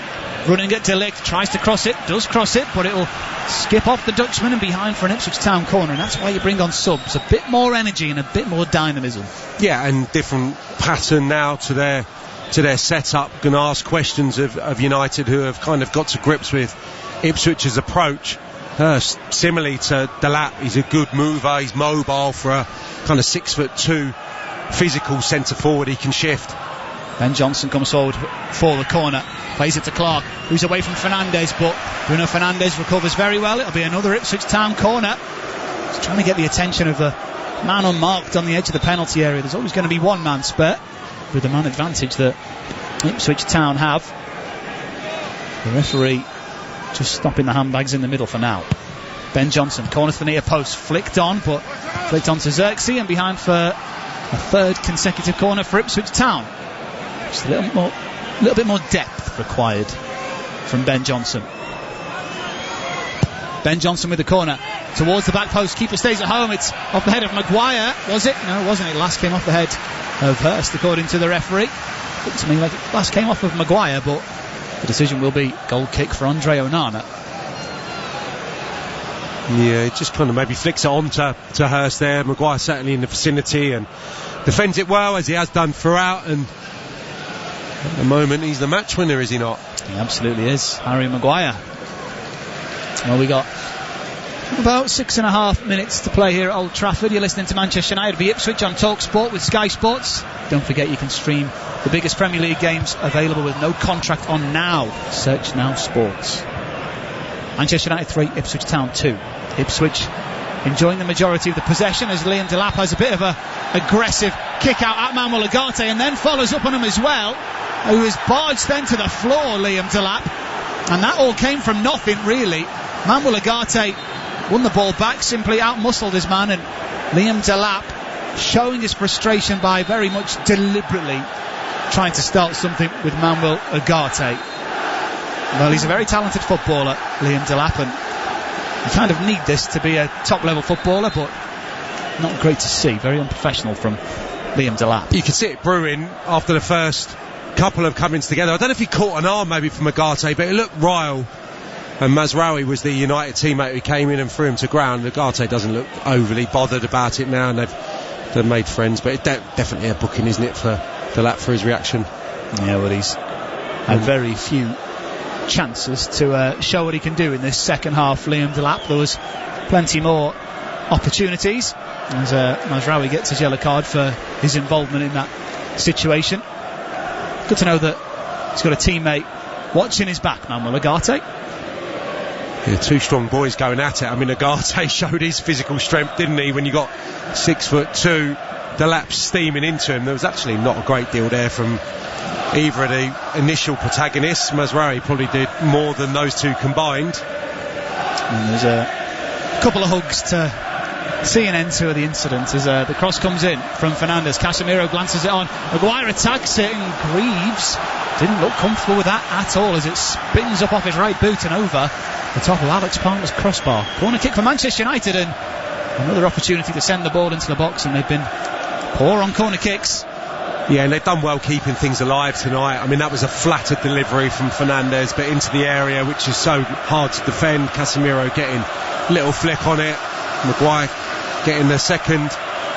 running at De Ligt, tries to cross it, does cross it, but it will skip off the Dutchman and behind for an Ipswich Town corner, and that's why you bring on subs. A bit more energy and a bit more dynamism. Yeah, and different pattern now to their setup. Going to ask questions of United, who have kind of got to grips with Ipswich's approach. Hurst, similarly to Delap, he's a good mover, he's mobile for a kind of 6'2" physical centre forward. He can shift. Ben Johnson comes forward for the corner, plays it to Clark, who's away from Fernandes, but Bruno Fernandes recovers very well. It'll be another Ipswich Town corner. He's trying to get the attention of the man unmarked on the edge of the penalty area. There's always going to be one man spare with the man advantage that Ipswich Town have. The referee just stopping the handbags in the middle for now. Ben Johnson, corner to the near post, flicked on to Xerxes, and behind for a third consecutive corner for Ipswich Town. Just a little bit more depth required from Ben Johnson. Ben Johnson with the corner towards the back post. Keeper stays at home. It's off the head of Maguire. Was it? No, it wasn't. It last came off the head of Hurst, according to the referee. Looked to me like it last came off of Maguire, but the decision will be goal kick for Andre Onana. Yeah, it just kind of maybe flicks it on to Hurst there. Maguire certainly in the vicinity and defends it well, as he has done throughout, and at the moment he's the match winner, is he not? He absolutely is, Harry Maguire. Well, we got about 6.5 minutes to play here at Old Trafford. You're listening to Manchester United v Ipswich on Talk Sport with Sky Sports. Don't forget you can stream the biggest Premier League games available with no contract on Now. Search Now Sports. Manchester United 3, Ipswich Town 2. Ipswich enjoying the majority of the possession as Liam Delap has a bit of a aggressive kick out at Manuel Ugarte and then follows up on him as well, who is barged then to the floor, Liam Delap, and that all came from nothing really. Manuel Ugarte won the ball back, simply out-muscled his man, and Liam Delap showing his frustration by very much deliberately trying to start something with Manuel Ugarte. Well, he's a very talented footballer, Liam Delap, and you kind of need this to be a top-level footballer, but not great to see. Very unprofessional from Liam Delap. You can see it brewing after the first couple of comings together. I don't know if he caught an arm maybe from Ugarte, but it looked rile. And Mazraoui was the United teammate who came in and threw him to ground. Ugarte doesn't look overly bothered about it now, and they've made friends, but it's definitely a booking, isn't it, for Delap for his reaction? Yeah, well, he's had very few chances to show what he can do in this second half. Liam Delap, there was plenty more opportunities as Mazraoui gets his yellow card for his involvement in that situation. Good to know that he's got a teammate watching his back, Manuel Ugarte. Yeah, two strong boys going at it. I mean, Ugarte showed his physical strength, didn't he, when you got 6'2", Delap steaming into him. There was actually not a great deal there from either of the initial protagonists. Mazraoui probably did more than those two combined. And there's a couple of hugs to see an end to the incident as the cross comes in from Fernandes. Casemiro glances it on. Maguire attacks it, and Greaves didn't look comfortable with that at all as it spins up off his right boot and over the top of Alex Palmer's crossbar. Corner kick for Manchester United, and another opportunity to send the ball into the box, and they've been poor on corner kicks. Yeah, and they've done well keeping things alive tonight. I mean, that was a flattered delivery from Fernandes, but into the area, which is so hard to defend. Casemiro getting a little flick on it. Maguire getting the second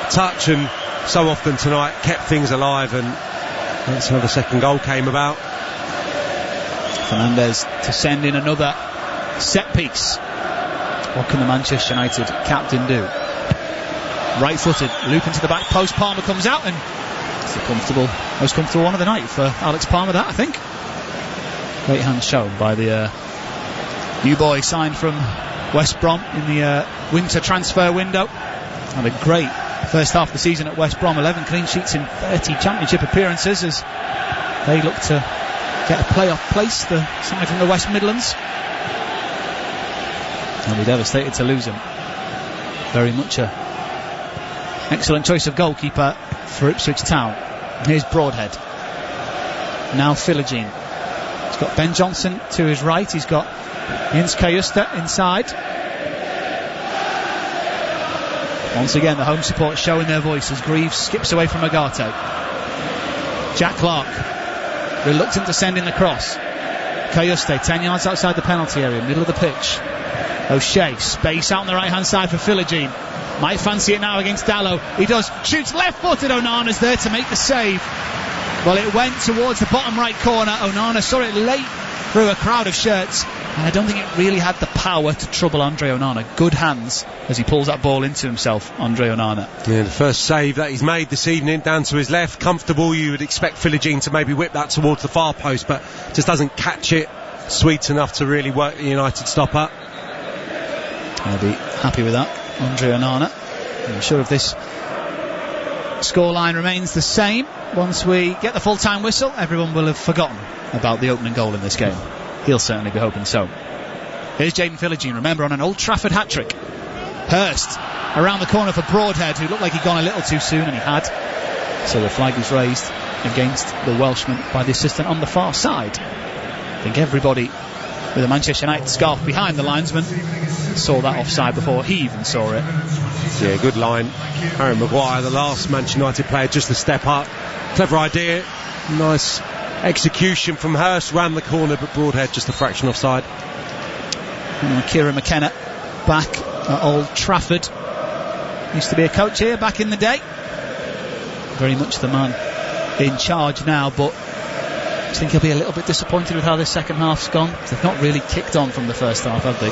touch, and so often tonight kept things alive, and that's how the second goal came about. Fernandes to send in another set piece. What can the Manchester United captain do? Right footed, loop into the back post. Palmer comes out, and it's the most comfortable one of the night for Alex Palmer, that, I think. Great hands shown by the New boy signed from West Brom in the winter transfer window. Had a great first half of the season at West Brom, 11 clean sheets in 30 championship appearances as they look to get a playoff place, the side from the West Midlands. I'll be devastated to lose him. Very much a excellent choice of goalkeeper for Ipswich Town. Here's Broadhead. Now Philogene. He's got Ben Johnson to his right. He's got Jens Kajusta inside. Once again, the home support showing their voice as Greaves skips away from Agate. Jack Clark, reluctant to send in the cross. Kajusta, 10 yards outside the penalty area, middle of the pitch. O'Shea, space out on the right-hand side for Philogene. Might fancy it now against Dallow. He does, shoots left-footed. Onana's there to make the save. Well, it went towards the bottom right corner. Onana saw it late through a crowd of shirts, and I don't think it really had the power to trouble Andre Onana. Good hands as he pulls that ball into himself, Andre Onana. Yeah, the first save that he's made this evening, down to his left, comfortable. You would expect Philogene to maybe whip that towards the far post, but just doesn't catch it sweet enough to really work the United stopper. I'll be happy with that, Andre Onana. I'm sure if this scoreline remains the same, once we get the full-time whistle, everyone will have forgotten about the opening goal in this game. He'll certainly be hoping so. Here's Jayden Philogene, remember, on an Old Trafford hat-trick. Hurst around the corner for Broadhead, who looked like he'd gone a little too soon, and he had. So the flag is raised against the Welshman by the assistant on the far side. I think everybody with a Manchester United scarf behind the linesman saw that offside before he even saw it. Yeah, good line. Harry Maguire, the last Manchester United player, just a step up. Clever idea. Nice execution from Hurst, ran the corner, but Broadhead just a fraction offside. Kieran McKenna back at Old Trafford. Used to be a coach here back in the day. Very much the man in charge now, but I think he'll be a little bit disappointed with how this second half's gone. They've not really kicked on from the first half, have they?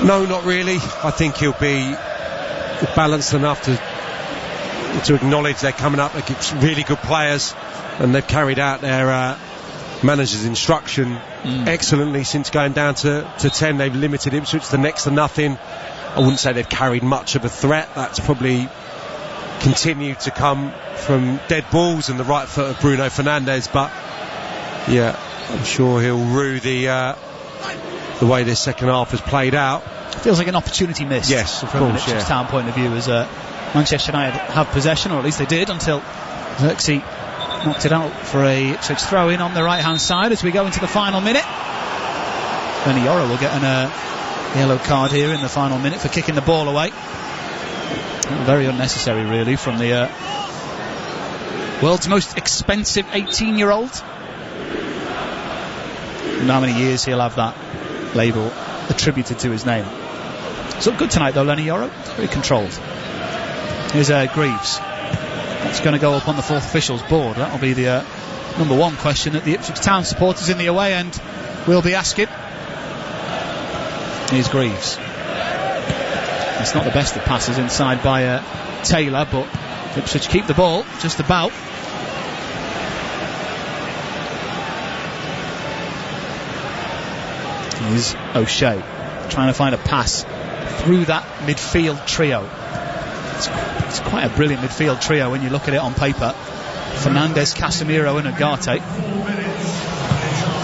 No, not really. I think he'll be balanced enough to acknowledge they're coming up against really good players, and they've carried out their manager's instruction excellently since going down to 10. They've limited Ipswich to next to nothing. I wouldn't say they've carried much of a threat. That's probably continued to come from dead balls and the right foot of Bruno Fernandes, but yeah, I'm sure he'll rue the way this second half has played out. Feels like an opportunity missed. Yes, of from course, an Ipswich Town point of view, as Manchester United have possession, or at least they did until Xerxes knocked it out for a Ipswich throw-in on the right-hand side as we go into the final minute. Lenny Yoro will get a yellow card here in the final minute for kicking the ball away. Very unnecessary, really, from the world's most expensive 18-year-old. And how many years he'll have that label attributed to his name. So good tonight though, Lenny Yoro, very controlled. Here's Greaves. That's going to go up on the fourth official's board. That'll be the number one question that the Ipswich Town supporters in the away end will be asking. Here's Greaves. It's not the best of passes inside by Taylor, but Ipswich keep the ball just about. Here's O'Shea trying to find a pass through that midfield trio. It's quite a brilliant midfield trio when you look at it on paper. Fernandes, Casemiro and Agate.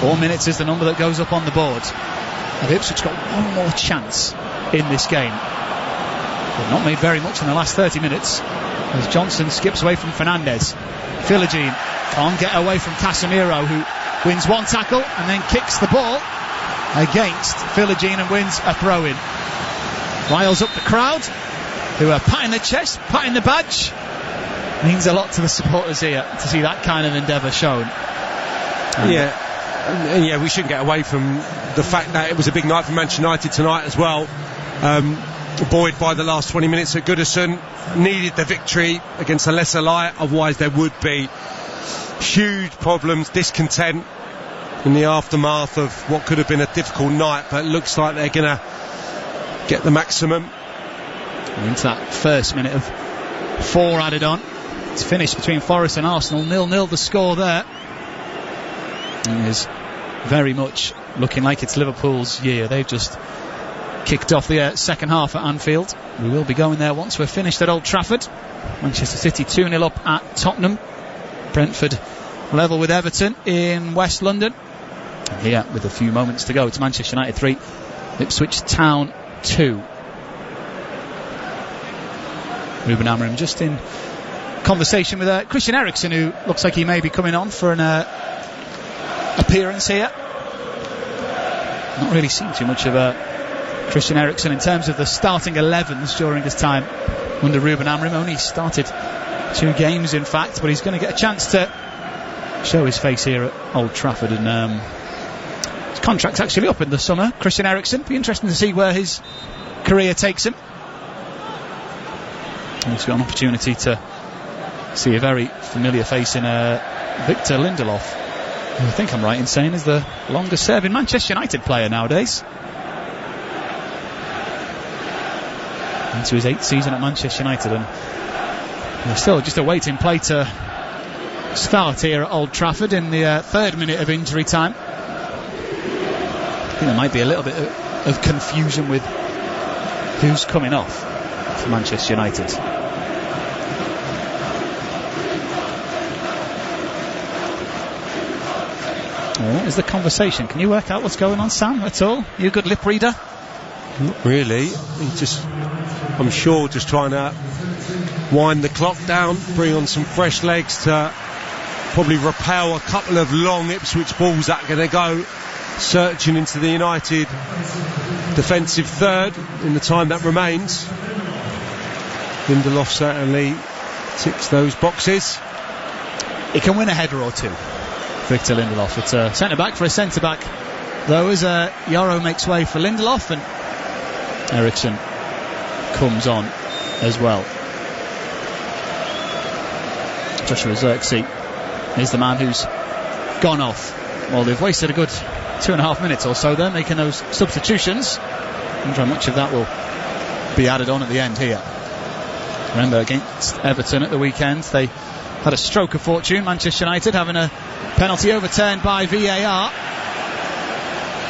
4 minutes is the number that goes up on the board. And Ipswich got one more chance in this game. They've not made very much in the last 30 minutes as Johnson skips away from Fernandes. Philogene can't get away from Casemiro, who wins one tackle and then kicks the ball against Philogene and wins a throw-in. Riles up the crowd, who are patting the chest, patting the badge. Means a lot to the supporters here to see that kind of endeavour shown. And yeah, we shouldn't get away from the fact that it was a big night for Manchester United tonight as well. Buoyed by the last 20 minutes at Goodison, needed the victory against a lesser light, otherwise there would be huge problems, discontent in the aftermath of what could have been a difficult night, but it looks like they're going to get the maximum. We're into that first minute of 4 added on. It's finished between Forest and Arsenal, 0-0 the score there. And is very much looking like it's Liverpool's year. They've just kicked off the second half at Anfield. We will be going there once we're finished at Old Trafford. Manchester City 2-0 up at Tottenham. Brentford level with Everton in West London. And here, with a few moments to go, it's Manchester United 3, Ipswich Town 2. Ruben Amorim just in conversation with Christian Eriksen, who looks like he may be coming on for an appearance here. Not really seen too much of Christian Eriksen in terms of the starting 11s during his time under Ruben Amorim. Only started 2 games, in fact, but he's going to get a chance to show his face here at Old Trafford. And his contract's actually up in the summer. Christian Eriksen, be interesting to see where his career takes him. And he's got an opportunity to see a very familiar face in Victor Lindelof, who I think I'm right in saying is the longest serving Manchester United player nowadays. Into his 8th season at Manchester United, and we're still just awaiting play to start here at Old Trafford in the 3rd minute of injury time. I think there might be a little bit of confusion with who's coming off for Manchester United. What is the conversation? Can you work out what's going on, Sam, at all? You a good lip reader? Not really. I'm sure just trying to wind the clock down, bring on some fresh legs to probably repel a couple of long Ipswich balls that are going to go searching into the United defensive third in the time that remains. Lindelof certainly ticks those boxes. He can win a header or two, Victor Lindelof. It's a centre-back for a centre-back, though, as Yoro makes way for Lindelof, and Eriksen comes on as well. Joshua Zirkzee is the man who's gone off. Well, they've wasted a good 2.5 minutes or so there making those substitutions. I wonder how much of that will be added on at the end here. Remember, against Everton at the weekend, they had a stroke of fortune, Manchester United, having a penalty overturned by VAR.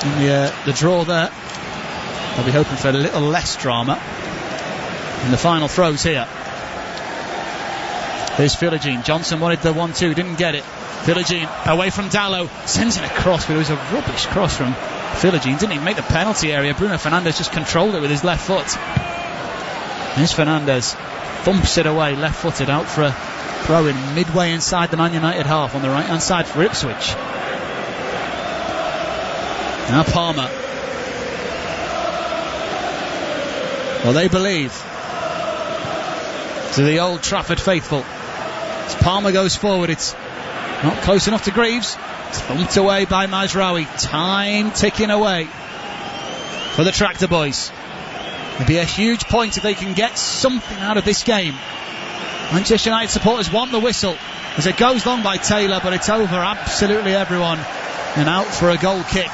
And the draw there, they'll be hoping for a little less drama in the final throws here. Here's Philogene. Johnson wanted the 1-2, didn't get it. Philogene away from Dalot, sends it across, but it was a rubbish cross from Philogene. Didn't even make the penalty area. Bruno Fernandes just controlled it with his left foot. Here's Fernandes, thumps it away, left-footed, out for a throw in midway inside the Man United half on the right hand side for Ipswich. Now Palmer. Well, they believe, to the Old Trafford faithful. As Palmer goes forward, it's not close enough to Greaves. It's thumped away by Mazraoui. Time ticking away for the Tractor Boys. It'd be a huge point if they can get something out of this game. Manchester United supporters want the whistle as it goes long by Taylor, but it's over absolutely everyone and out for a goal kick.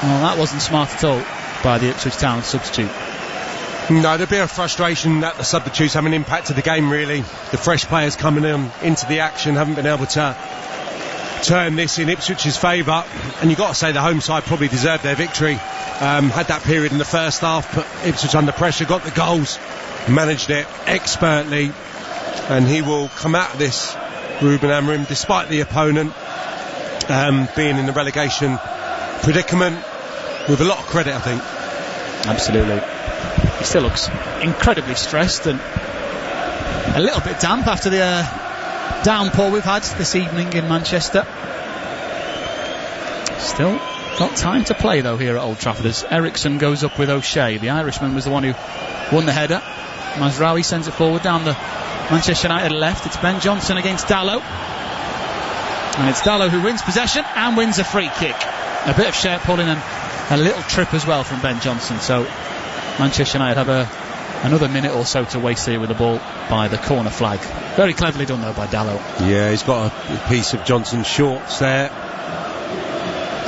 Well, that wasn't smart at all by the Ipswich Town substitute. No, there'll be a frustration that the substitutes haven't impacted the game, really. The fresh players coming into the action haven't been able to turn this in Ipswich's favour, and you've got to say the home side probably deserved their victory. Had that period in the first half, put Ipswich under pressure, got the goals, managed it expertly, and he will come out of this, Ruben Amorim, despite the opponent being in the relegation predicament, with a lot of credit, I think. Absolutely. He still looks incredibly stressed and a little bit damp after the downpour we've had this evening in Manchester. Still got time to play though here at Old Trafford as Eriksen goes up with O'Shea. The Irishman was the one who won the header. Mazraoui sends it forward down the Manchester United left. It's Ben Johnson against Dalot, and it's Dalot who wins possession and wins a free kick. A bit of shirt pulling and a little trip as well from Ben Johnson, so Manchester United have another minute or so to waste here with the ball by the corner flag. Very cleverly done though by Dalot. Yeah, he's got a piece of Johnson's shorts there.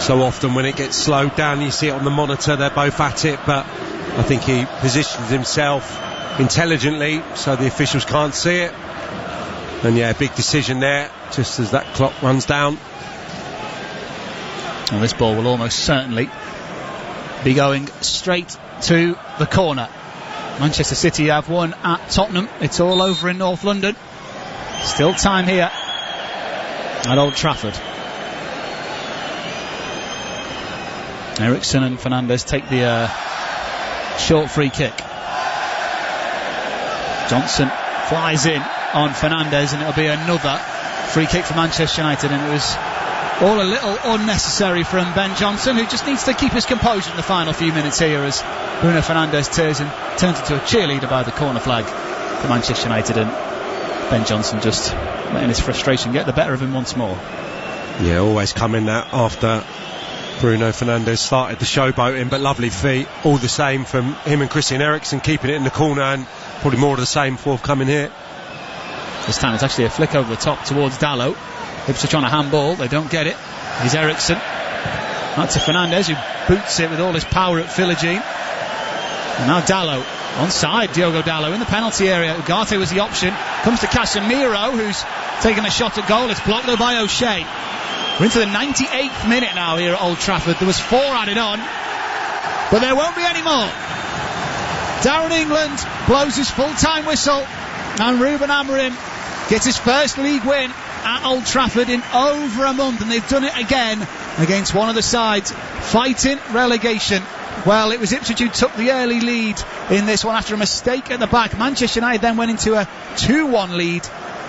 So often when it gets slowed down, you see it on the monitor, they're both at it, but I think he positions himself intelligently so the officials can't see it. And yeah, big decision there just as that clock runs down. And this ball will almost certainly be going straight to the corner. Manchester City have won at Tottenham. It's all over in North London. Still time here at Old Trafford. Ericsson and Fernandes take the short free kick. Johnson flies in on Fernandes, and it'll be another free kick for Manchester United, and it was all a little unnecessary from Ben Johnson, who just needs to keep his composure in the final few minutes here as Bruno Fernandes turns into a cheerleader by the corner flag for Manchester United, and Ben Johnson just letting his frustration get the better of him once more. Yeah, always coming that after Bruno Fernandes started the showboating, but lovely feet all the same from him and Christian Eriksen, keeping it in the corner, and probably more of the same forthcoming here. This time it's actually a flick over the top towards Dalot. Ipswich on a handball, they don't get it. He's Eriksen. That's to Fernandes, who boots it with all his power at Philogene. And now Dalot onside, Diogo Dalot in the penalty area. Ugarte was the option. Comes to Casemiro, who's taking a shot at goal. It's blocked though by O'Shea. We're into the 98th minute now here at Old Trafford. There was 4 added on, but there won't be any more. Darren England blows his full-time whistle, and Ruben Amorim gets his first league win at Old Trafford in over a month, and they've done it again against one of the sides fighting relegation. Well, it was Ipswich who took the early lead in this one after a mistake at the back. Manchester United then went into a 2-1 lead,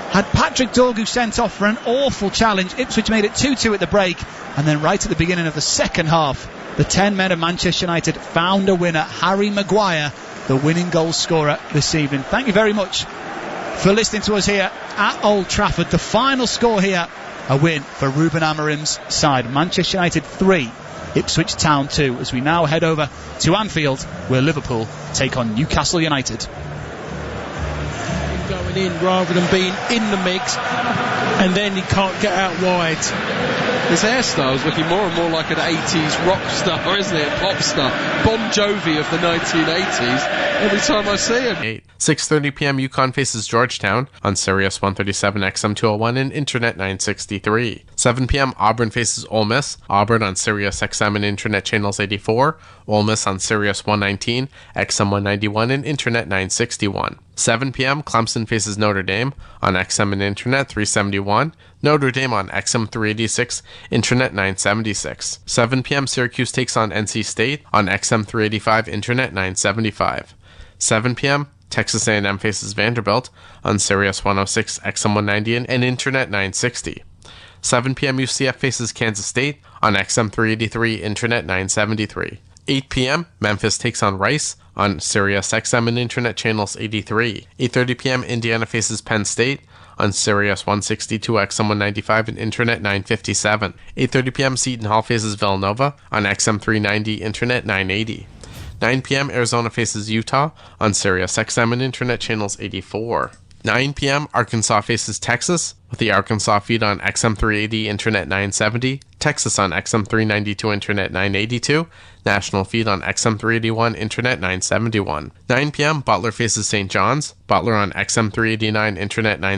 had Patrick Dorgu sent off for an awful challenge. Ipswich made it 2-2 at the break, and then right at the beginning of the second half, the 10 men of Manchester United found a winner, Harry Maguire, the winning goal scorer this evening. Thank you very much for listening to us here at Old Trafford. The final score here, a win for Ruben Amorim's side. Manchester United 3, Ipswich Town 2, as we now head over to Anfield, where Liverpool take on Newcastle United. Going in rather than being in the mix, and then he can't get out wide. His hairstyle's looking more and more like an 80s rock star, isn't it? Pop star. Bon Jovi of the 1980s. Every time I see him. 6:30 p.m. UConn faces Georgetown on Sirius 137 XM 201 and Internet 963. 7 p.m. Auburn faces Ole Miss. Auburn on Sirius XM and Internet channels 84. Ole Miss on Sirius 119, XM 191 and Internet 961. 7 p.m. Clemson faces Notre Dame on XM and Internet 371. Notre Dame on XM 386, Internet 976. 7 p.m. Syracuse takes on NC State on XM 385, Internet 975. 7 p.m. Texas A&M faces Vanderbilt on Sirius 106, XM 190 and Internet 960. 7 p.m. UCF faces Kansas State on XM 383, Internet 973. 8 p.m. Memphis takes on Rice on Sirius XM and Internet channels 83. 8:30 p.m. Indiana faces Penn State on Sirius 162, XM 195 and Internet 957. 8:30 p.m. Seton Hall faces Villanova on XM 390, Internet 980. 9 p.m. Arizona faces Utah on Sirius XM and Internet channels 84. 9 p.m. Arkansas faces Texas with the Arkansas feed on XM 380, Internet 970, Texas on XM 392, Internet 982, national feed on XM 381, Internet 971. 9 p.m. Butler faces St. John's, Butler on XM 389, Internet 970.